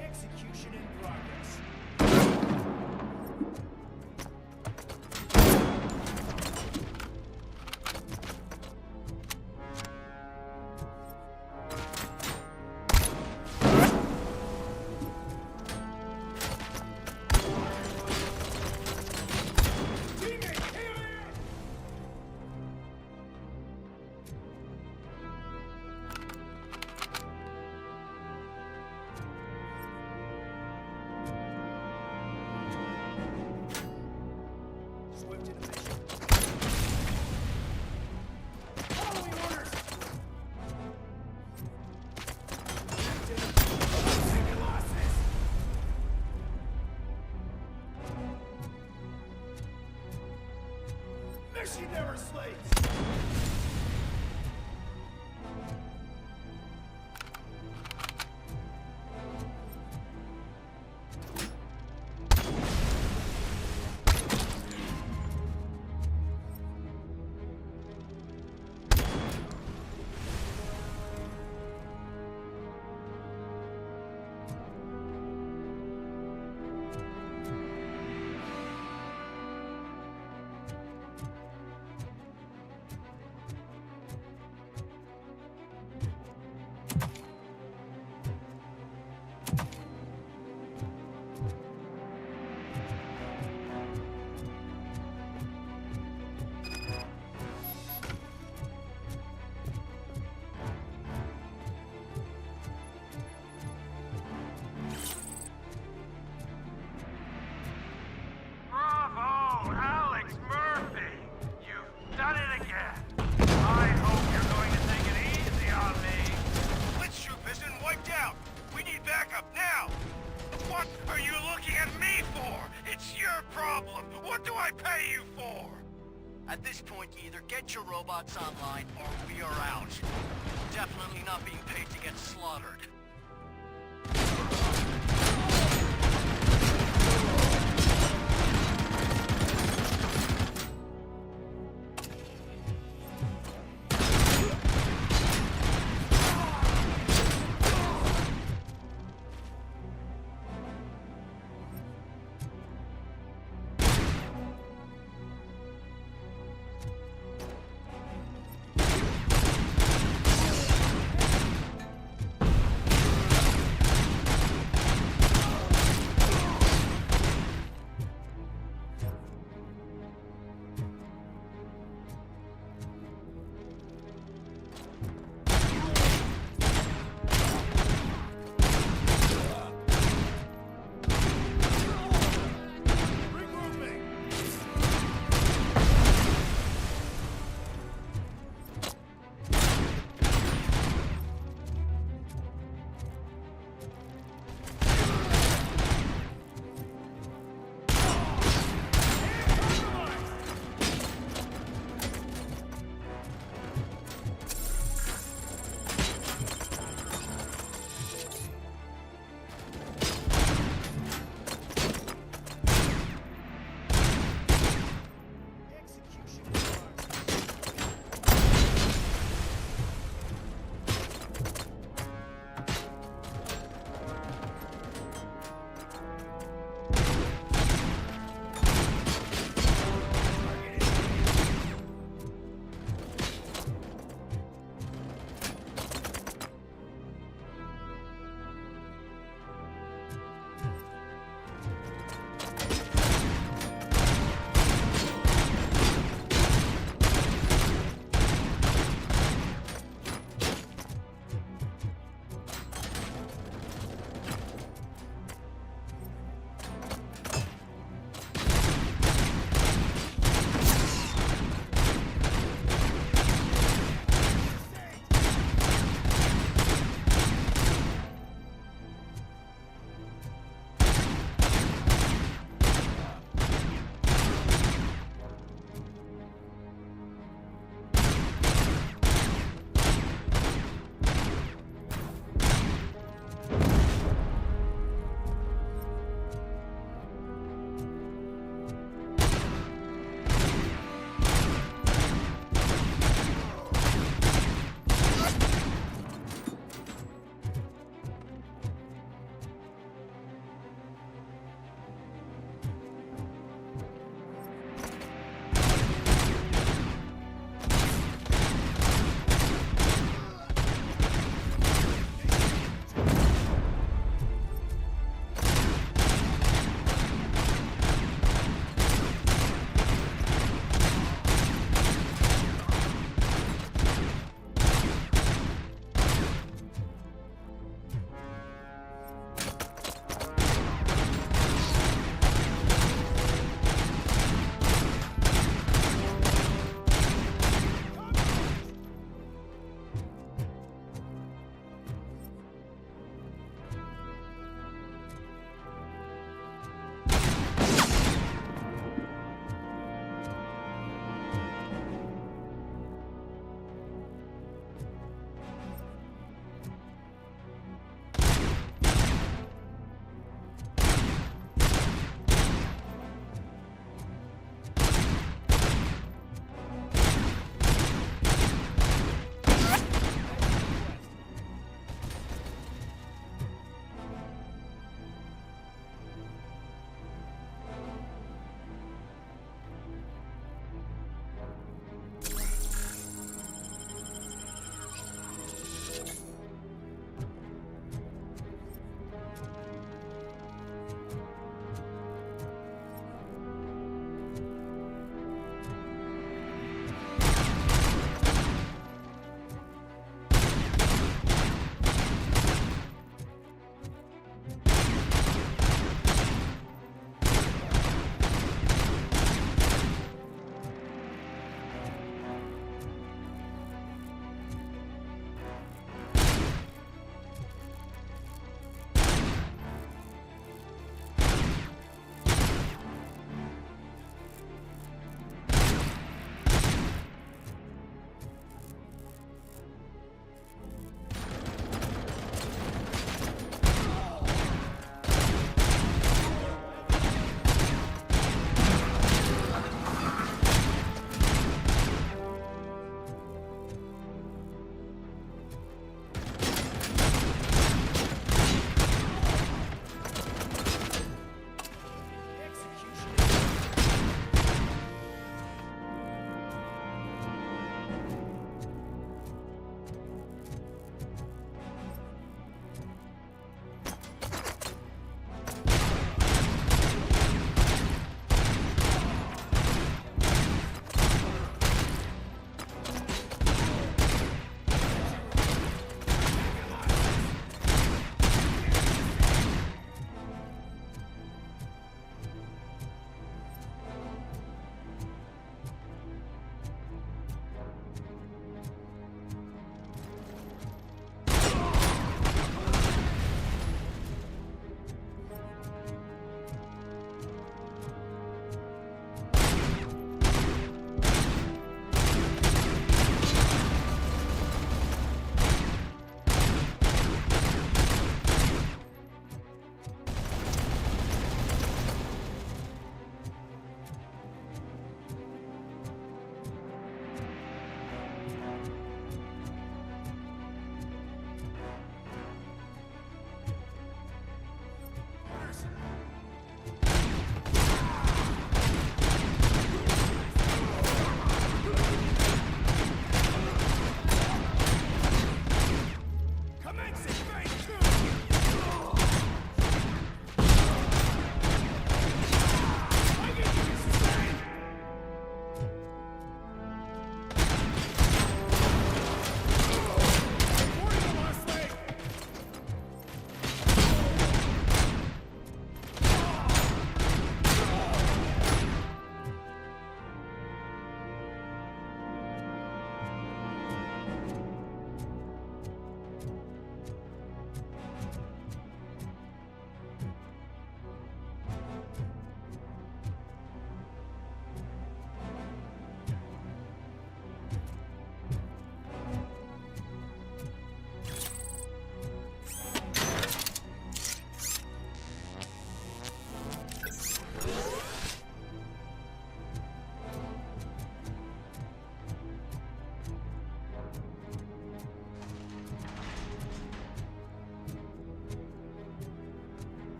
Execution in progress. Mission never sleeps! Bravo, Alex Murphy! You've done it again. I hope you're going to take it easy on me. Blitz troop has been wiped out. We need backup now. What are you looking at me for? It's your problem. What do I pay you for? At this point, you either get your robots online or we are out. Definitely not being paid to get slaughtered.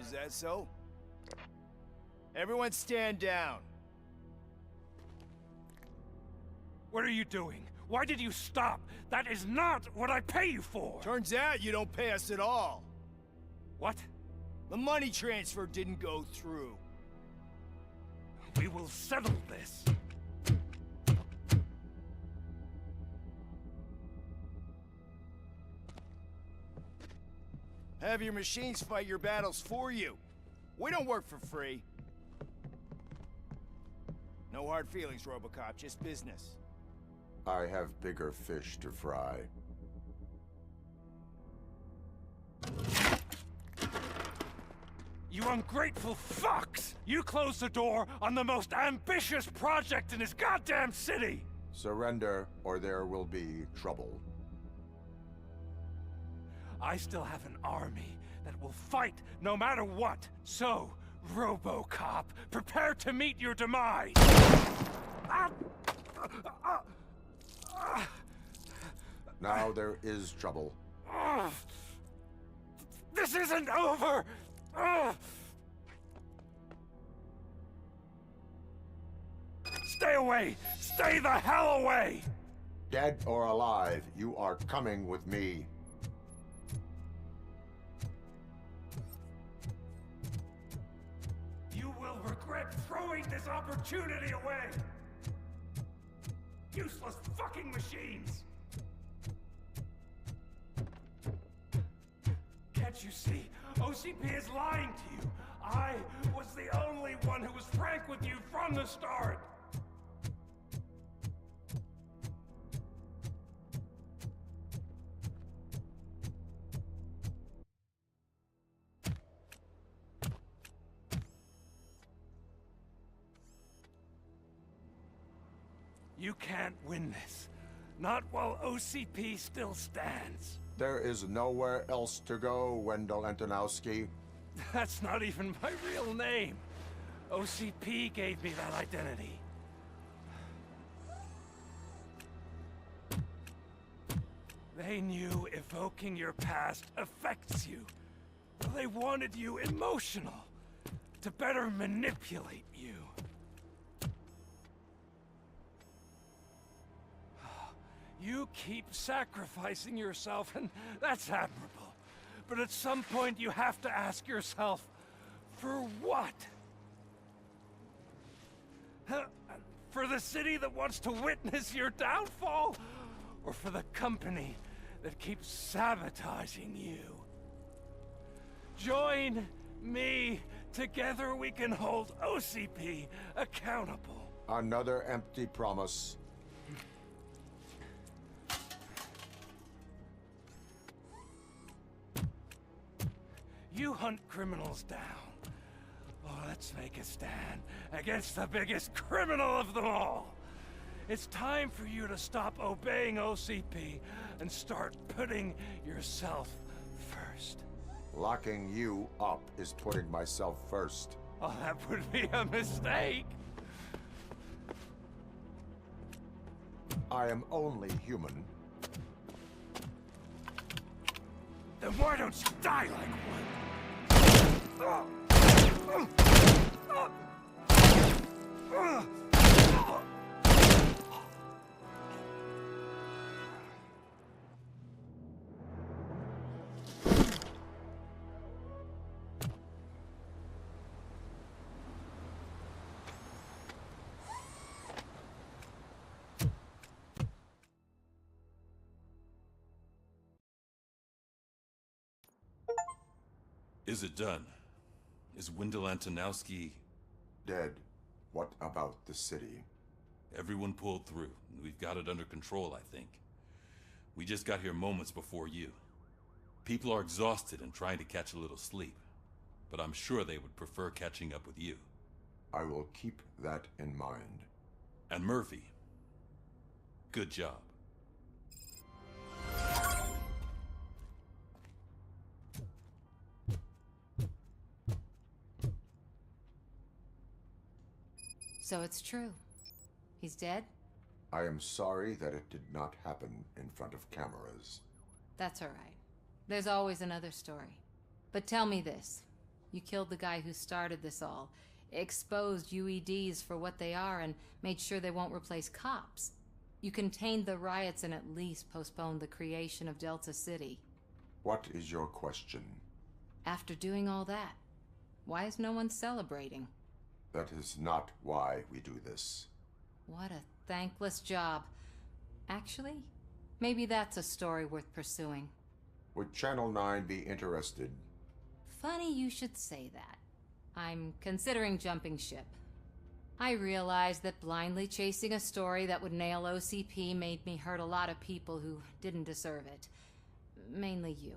Is that so? Everyone stand down. What are you doing? Why did you stop? That is not what I pay you for! Turns out you don't pay us at all. What? The money transfer didn't go through. We will settle this. Have your machines fight your battles for you. We don't work for free. No hard feelings, Robocop, just business. I have bigger fish to fry. You ungrateful fucks! You closed the door on the most ambitious project in this goddamn city! Surrender, or there will be trouble. I still have an army that will fight no matter what. So, RoboCop, prepare to meet your demise! Now there is trouble. This isn't over! Stay away! Stay the hell away! Dead or alive, you are coming with me. You will regret throwing this opportunity away! Useless fucking machines! Can't you see? OCP is lying to you! I was the only one who was frank with you from the start! You can't win this. Not while OCP still stands. There is nowhere else to go, Wendell Antonowski. That's not even my real name. OCP gave me that identity. They knew evoking your past affects you. They wanted you emotional, to better manipulate you. You keep sacrificing yourself, and that's admirable. But at some point, you have to ask yourself, for what? For the city that wants to witness your downfall? Or for the company that keeps sabotaging you? Join me. Together we can hold OCP accountable. Another empty promise. You hunt criminals down. Oh, let's make a stand against the biggest criminal of them all. It's time for you to stop obeying OCP and start putting yourself first. Locking you up is putting myself first. Oh, that would be a mistake. I am only human. Then why don't you die like one? Is it done? Is Wendell Antonowski dead? What about the city? Everyone pulled through. We've got it under control, I think. We just got here moments before you. People are exhausted and trying to catch a little sleep, but I'm sure they would prefer catching up with you. I will keep that in mind. And Murphy, good job. So it's true. He's dead? I am sorry that it did not happen in front of cameras. That's all right. There's always another story. But tell me this. You killed the guy who started this all, exposed UEDs for what they are, and made sure they won't replace cops. You contained the riots and at least postponed the creation of Delta City. What is your question? After doing all that, why is no one celebrating? That is not why we do this. What a thankless job. Actually, maybe that's a story worth pursuing. Would Channel 9 be interested? Funny you should say that. I'm considering jumping ship. I realized that blindly chasing a story that would nail OCP made me hurt a lot of people who didn't deserve it. Mainly you.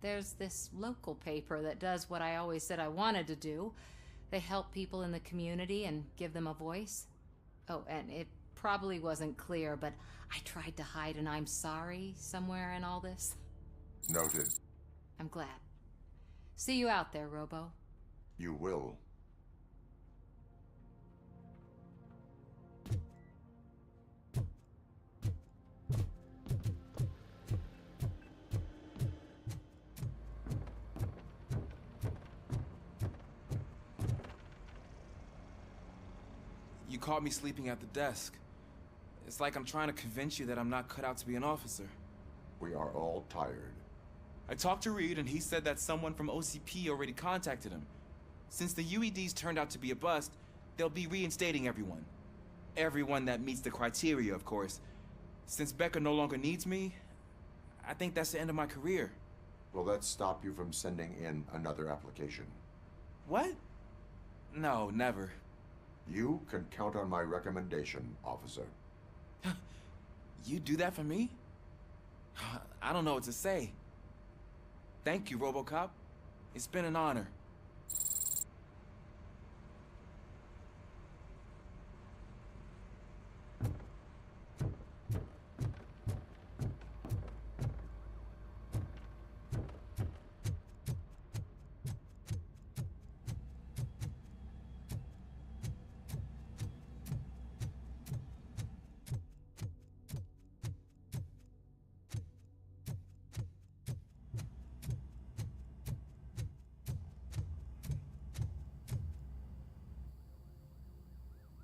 There's this local paper that does what I always said I wanted to do. They help people in the community and give them a voice. Oh, and it probably wasn't clear, but I tried to hide an I'm sorry somewhere in all this. Noted. I'm glad. See you out there, Robo. You will. You caught me sleeping at the desk. It's like I'm trying to convince you that I'm not cut out to be an officer. We are all tired. I talked to Reed and he said that someone from OCP already contacted him. Since the UEDs turned out to be a bust, they'll be reinstating everyone. Everyone that meets the criteria, of course. Since Becca no longer needs me, I think that's the end of my career. Will that stop you from sending in another application? What? No, never. You can count on my recommendation, officer. You do that for me? I don't know what to say. Thank you, RoboCop. It's been an honor.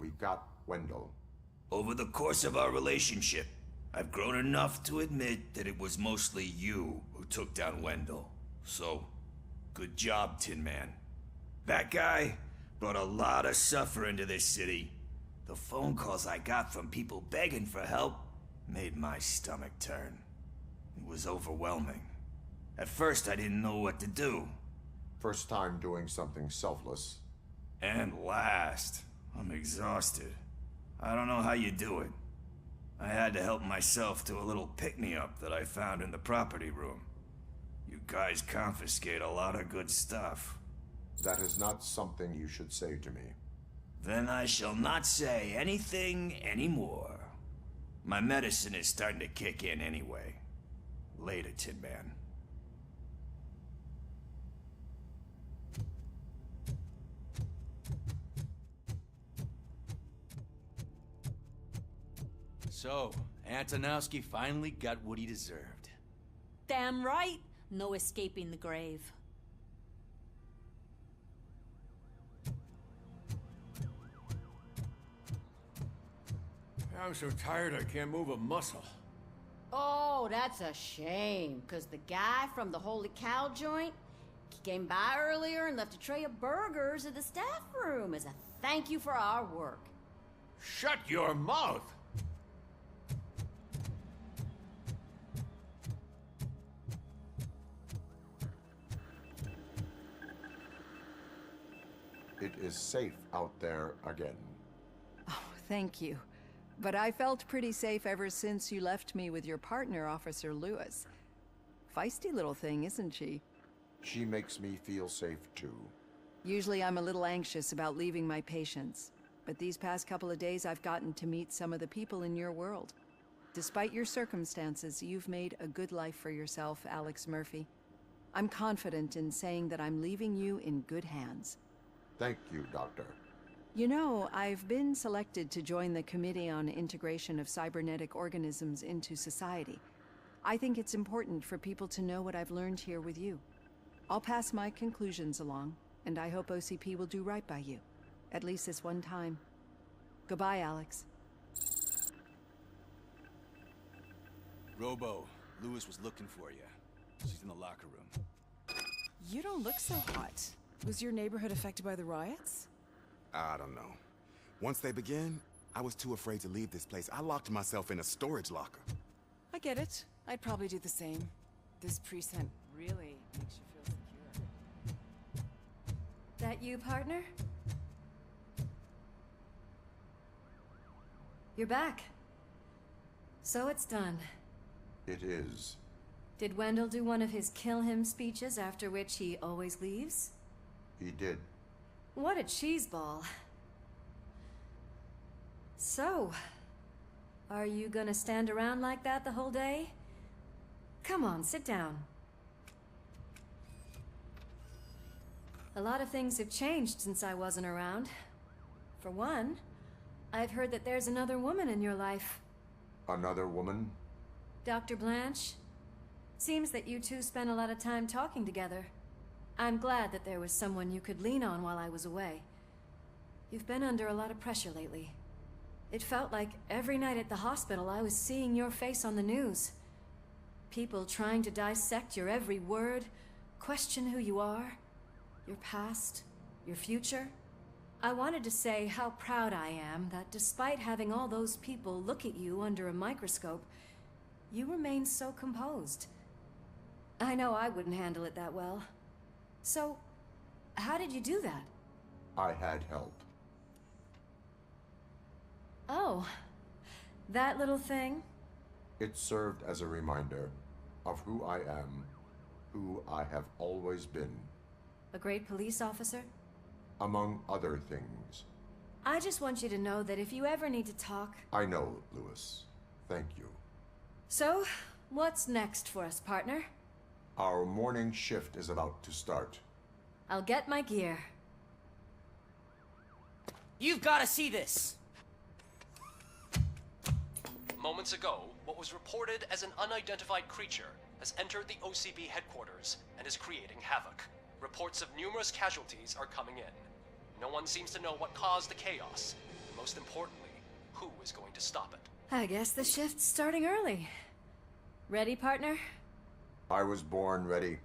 We got Wendell. Over the course of our relationship, I've grown enough to admit that it was mostly you who took down Wendell. So, good job, Tin Man. That guy brought a lot of suffering to this city. The phone calls I got from people begging for help made my stomach turn. It was overwhelming. At first, I didn't know what to do. First time doing something selfless. And last, I'm exhausted. I don't know how you do it. I had to help myself to a little pick-me-up that I found in the property room. You guys confiscate a lot of good stuff. That is not something you should say to me. Then I shall not say anything anymore. My medicine is starting to kick in anyway. Later, Tin Man. So, Antonowski finally got what he deserved. Damn right. No escaping the grave. I'm so tired I can't move a muscle. Oh, that's a shame, because the guy from the Holy Cow joint, he came by earlier and left a tray of burgers in the staff room as a thank you for our work. Shut your mouth! It is safe out there again. Oh, thank you. But I felt pretty safe ever since you left me with your partner, Officer Lewis. Feisty little thing, isn't she? She makes me feel safe too. Usually I'm a little anxious about leaving my patients, but these past couple of days I've gotten to meet some of the people in your world. Despite your circumstances, you've made a good life for yourself, Alex Murphy. I'm confident in saying that I'm leaving you in good hands. Thank you, Doctor. You know, I've been selected to join the Committee on Integration of Cybernetic Organisms into Society. I think it's important for people to know what I've learned here with you. I'll pass my conclusions along, and I hope OCP will do right by you. At least this one time. Goodbye, Alex. Robo, Lewis was looking for you. She's in the locker room. You don't look so hot. Was your neighborhood affected by the riots? I don't know. Once they began, I was too afraid to leave this place. I locked myself in a storage locker. I get it. I'd probably do the same. This precinct really makes you feel secure. That you, partner? You're back. So it's done. It is. Did Wendell do one of his kill him speeches after which he always leaves? He did. What a cheeseball. So, are you gonna stand around like that the whole day? Come on, sit down. A lot of things have changed since I wasn't around. For one, I've heard that there's another woman in your life. Another woman? Dr. Blanche? Seems that you two spent a lot of time talking together. I'm glad that there was someone you could lean on while I was away. You've been under a lot of pressure lately. It felt like every night at the hospital I was seeing your face on the news. People trying to dissect your every word, question who you are, your past, your future. I wanted to say how proud I am that despite having all those people look at you under a microscope, you remain so composed. I know I wouldn't handle it that well. So, how did you do that? I had help. Oh, that little thing? It served as a reminder of who I am, who I have always been. A great police officer? Among other things. I just want you to know that if you ever need to talk... I know, Lewis. Thank you. So, what's next for us, partner? Our morning shift is about to start. I'll get my gear. You've got to see this! Moments ago, what was reported as an unidentified creature has entered the OCP headquarters and is creating havoc. Reports of numerous casualties are coming in. No one seems to know what caused the chaos, and most importantly, who is going to stop it. I guess the shift's starting early. Ready, partner? I was born ready.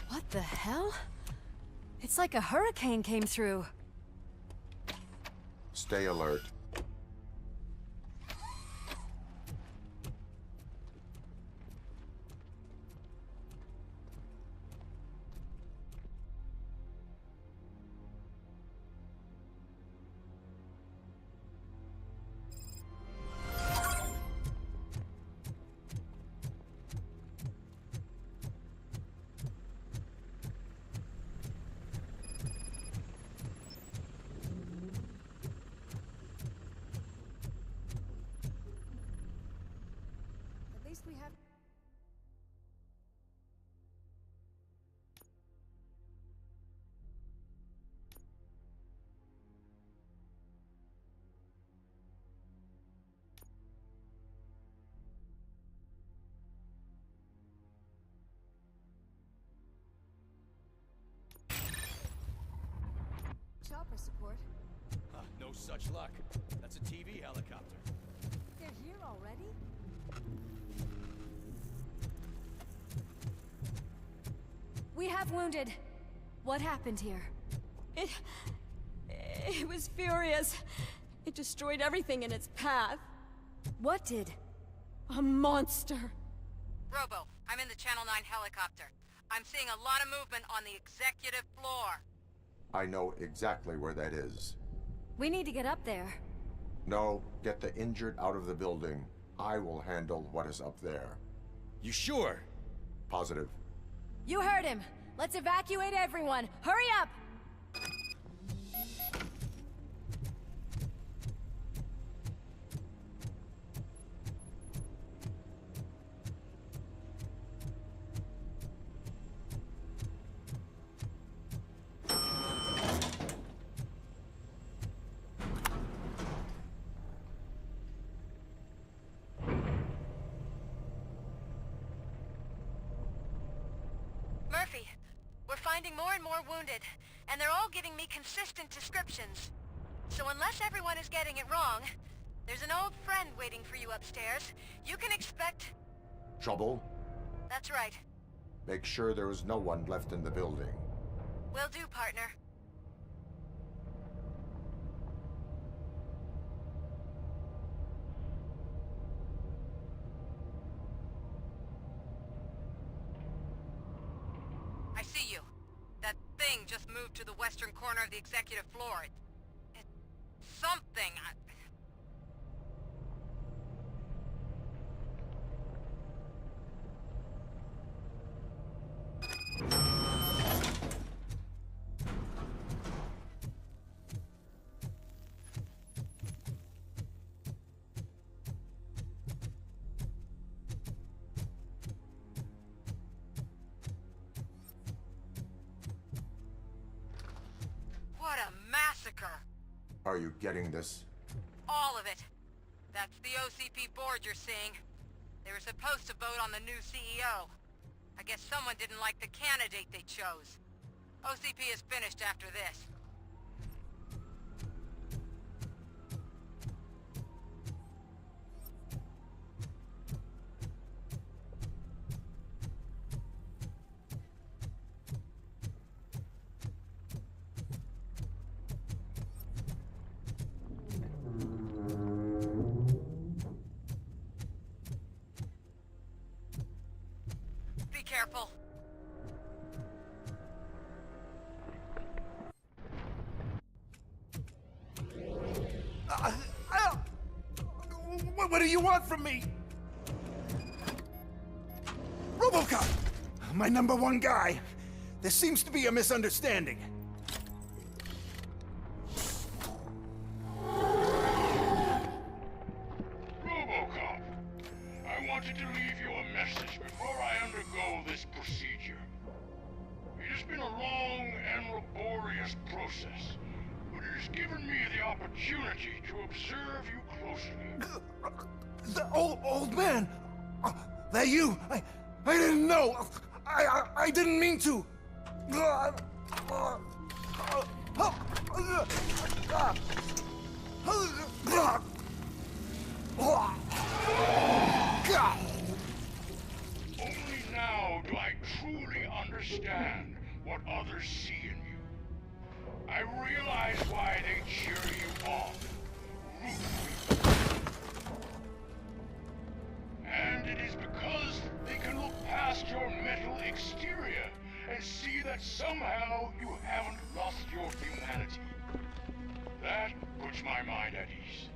What the hell? It's like a hurricane came through. Stay alert. At least we have... Chopper support. No such luck. That's a TV helicopter. They're here already? We have wounded. What happened here? It was furious. It destroyed everything in its path. What did? A monster. Robo, I'm in the Channel 9 helicopter. I'm seeing a lot of movement on the executive floor. I know exactly where that is. We need to get up there. No, get the injured out of the building. I will handle what is up there. You sure? Positive. You heard him. Let's evacuate everyone. Hurry up! finding more and more wounded, and they're all giving me consistent descriptions. So unless everyone is getting it wrong, there's an old friend waiting for you upstairs. You can expect... Trouble? That's right. Make sure there is no one left in the building. Will do, partner. I see you. That thing just moved to the western corner of the executive floor. It's something. What a massacre! Are you getting this? All of it. That's the OCP board you're seeing. They were supposed to vote on the new CEO. I guess someone didn't like the candidate they chose. OCP is finished after this. Be careful. What do you want from me? RoboCop! My #1 guy. There seems to be a misunderstanding. Robocop, I wanted to leave you a message before I undergo this procedure. It has been a long and laborious process, but it has given me the opportunity to observe you closely. The old man! That you? I didn't know! I didn't mean to! Only now do I truly understand what others see in you. I realize why they cheer you on, root for you. And it is because they can look past your metal exterior and see that somehow you haven't lost your humanity. That puts my mind at ease.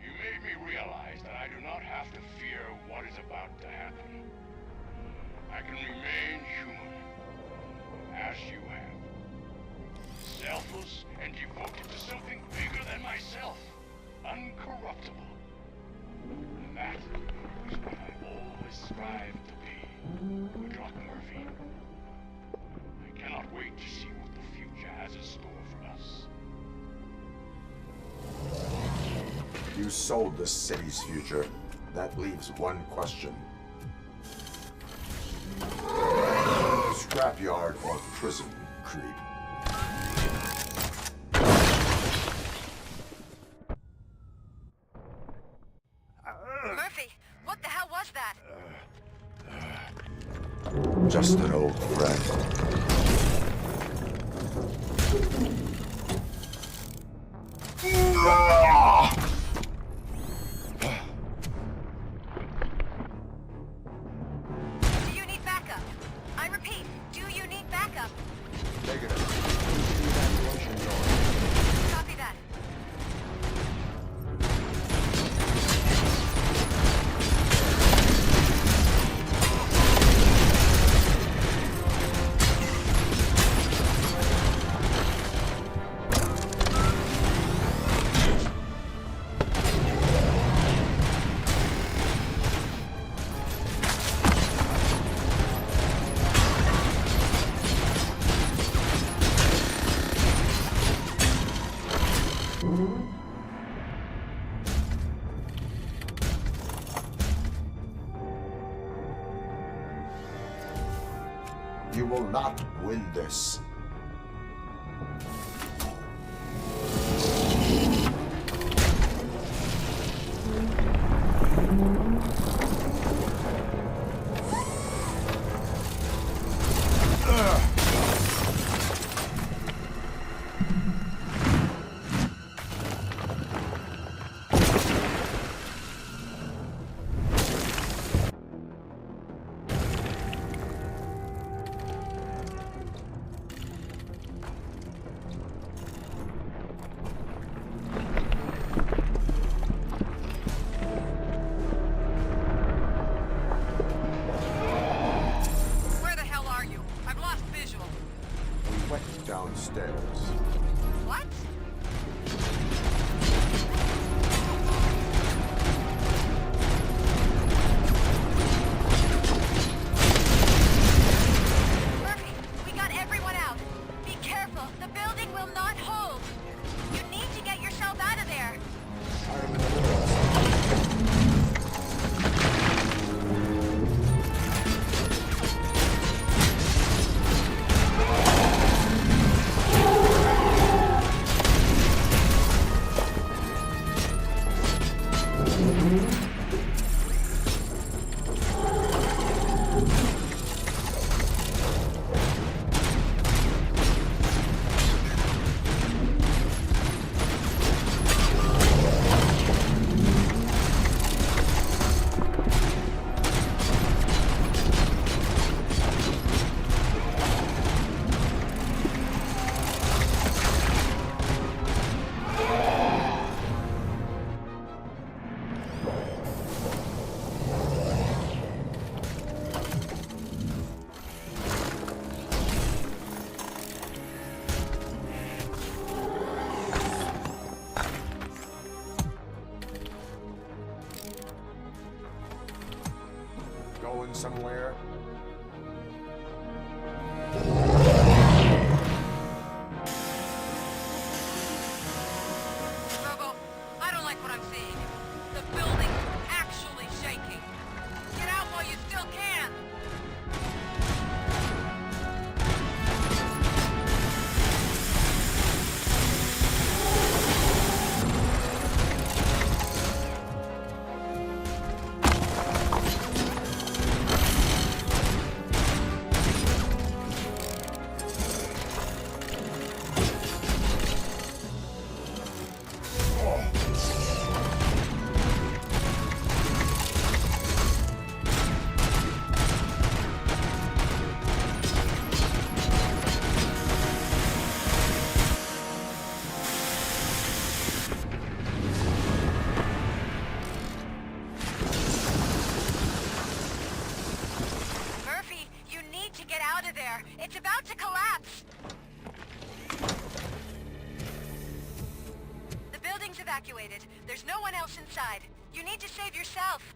You made me realize that I do not have to fear what is about to happen. I can remain human, as you have. Selfless and devoted to something bigger than myself. Uncorruptible. And that is what I always strive to be, Doc Murphy. I cannot wait to see what the future has in store for us. You sold the city's future. That leaves one question. Scrapyard or prison, Creed? Murphy, what the hell was that? Just an old friend. Do you need backup? I repeat, do you need backup? Negative. Copy that. not win this. Downstairs. What? Murphy, we got everyone out. Be careful. The building will not hold. You need to get yourself out of there. Going somewhere? Robo, I don't like what I'm seeing. The building's actually shaking. Get out while you still can. It's about to collapse! The building's evacuated. There's no one else inside. You need to save yourself.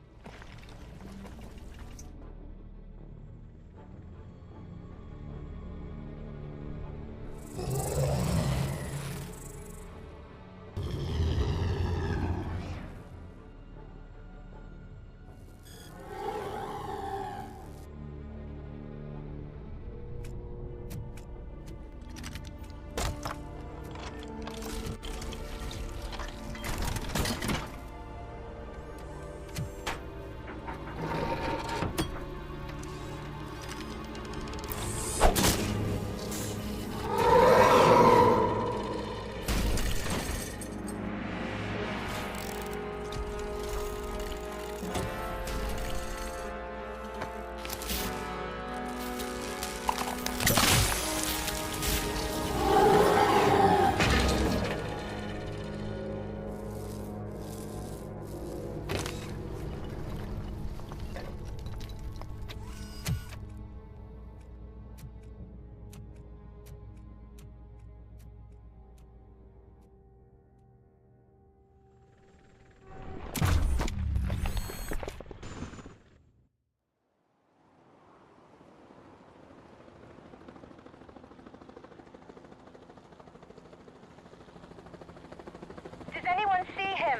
Does anyone see him?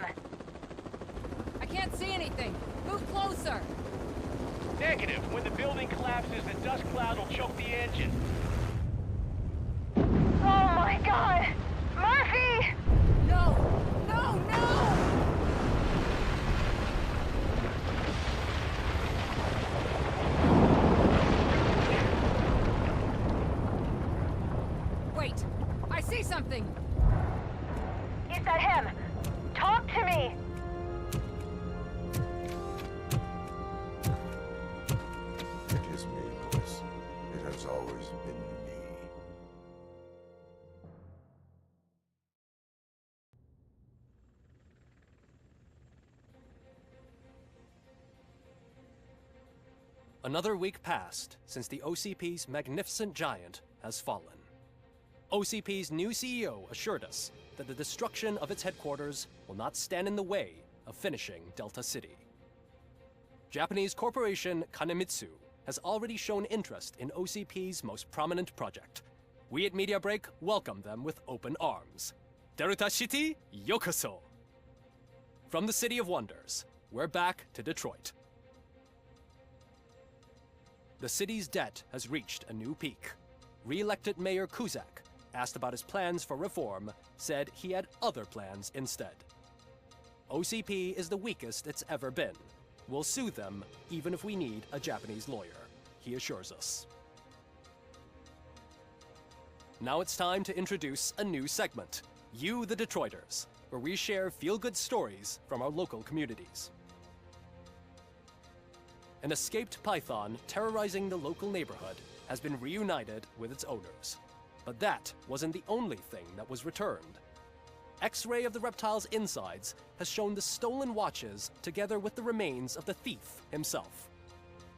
I can't see anything. Move closer. Negative. When the building collapses, the dust cloud will choke the engine. Oh my god! Murphy! No! No, no! Wait! I see something! Is that him? Talk to me! It is me, Lewis. It has always been me. Another week passed since the OCP's magnificent giant has fallen. OCP's new CEO assured us that the destruction of its headquarters will not stand in the way of finishing Delta City. Japanese corporation Kanemitsu has already shown interest in OCP's most prominent project. We at Media Break welcome them with open arms. Delta City, yokoso! From the City of Wonders, we're back to Detroit. The city's debt has reached a new peak. Re-elected Mayor Cusack, asked about his plans for reform, said he had other plans instead. OCP is the weakest it's ever been. We'll sue them even if we need a Japanese lawyer, he assures us. Now it's time to introduce a new segment, You the Detroiters, where we share feel-good stories from our local communities. An escaped python terrorizing the local neighborhood has been reunited with its owners. But that wasn't the only thing that was returned. X-ray of the reptile's insides has shown the stolen watches together with the remains of the thief himself.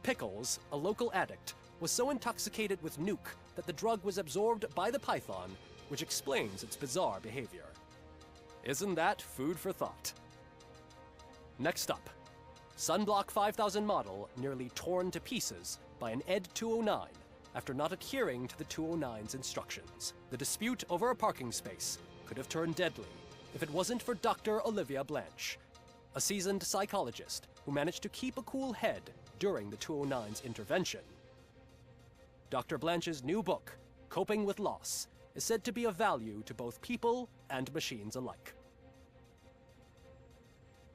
Pickles, a local addict, was so intoxicated with nuke that the drug was absorbed by the python, which explains its bizarre behavior. Isn't that food for thought? Next up, Sunblock 5000 model nearly torn to pieces by an ENDE 209 after not adhering to the 209's instructions. The dispute over a parking space could have turned deadly if it wasn't for Dr. Olivia Blanche, a seasoned psychologist who managed to keep a cool head during the 209's intervention. Dr. Blanche's new book, Coping with Loss, is said to be of value to both people and machines alike.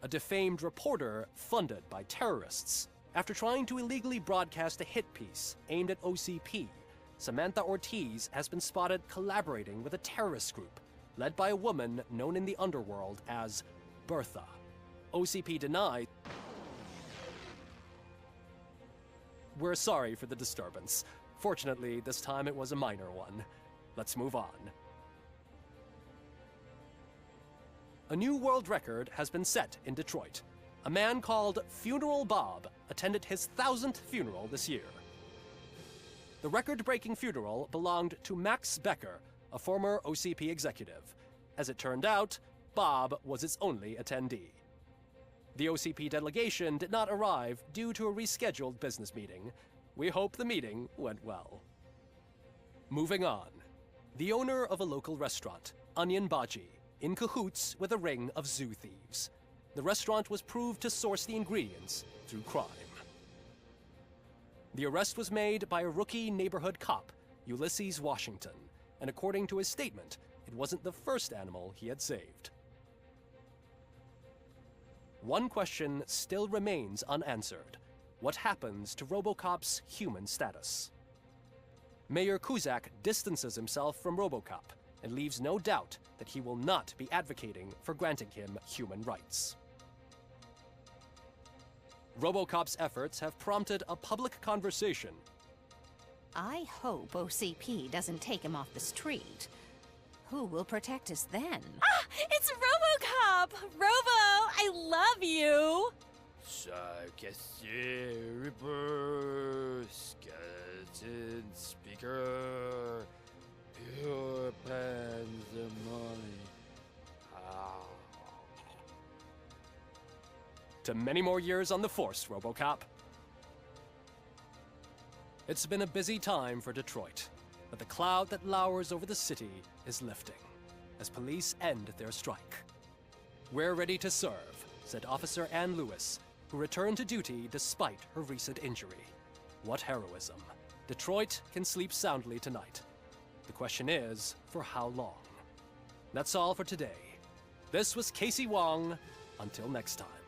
A defamed reporter funded by terrorists. After trying to illegally broadcast a hit piece aimed at OCP, Samantha Ortiz has been spotted collaborating with a terrorist group led by a woman known in the underworld as Bertha. OCP denied. We're sorry for the disturbance. Fortunately, this time it was a minor one. Let's move on. A new world record has been set in Detroit. A man called Funeral Bob attended his 1000th funeral this year. The record-breaking funeral belonged to Max Becker, a former OCP executive. As it turned out, Bob was its only attendee. The OCP delegation did not arrive due to a rescheduled business meeting. We hope the meeting went well. Moving on. The owner of a local restaurant, Onion Baji, in cahoots with a ring of zoo thieves. The restaurant was proved to source the ingredients through crime. The arrest was made by a rookie neighborhood cop, Ulysses Washington, and according to his statement, it wasn't the first animal he had saved. One question still remains unanswered. What happens to RoboCop's human status? Mayor Cusack distances himself from RoboCop and leaves no doubt that he will not be advocating for granting him human rights. RoboCop's efforts have prompted a public conversation. I hope OCP doesn't take him off the street. Who will protect us then? Ah! It's RoboCop! Robo, I love you! Reaper, skeleton speaker, pure pandemonium. To many more years on the force, RoboCop. It's been a busy time for Detroit, but the cloud that lowers over the city is lifting as police end their strike. We're ready to serve, said Officer Ann Lewis, who returned to duty despite her recent injury. What heroism. Detroit can sleep soundly tonight. The question is, for how long? That's all for today. This was Casey Wong. Until next time.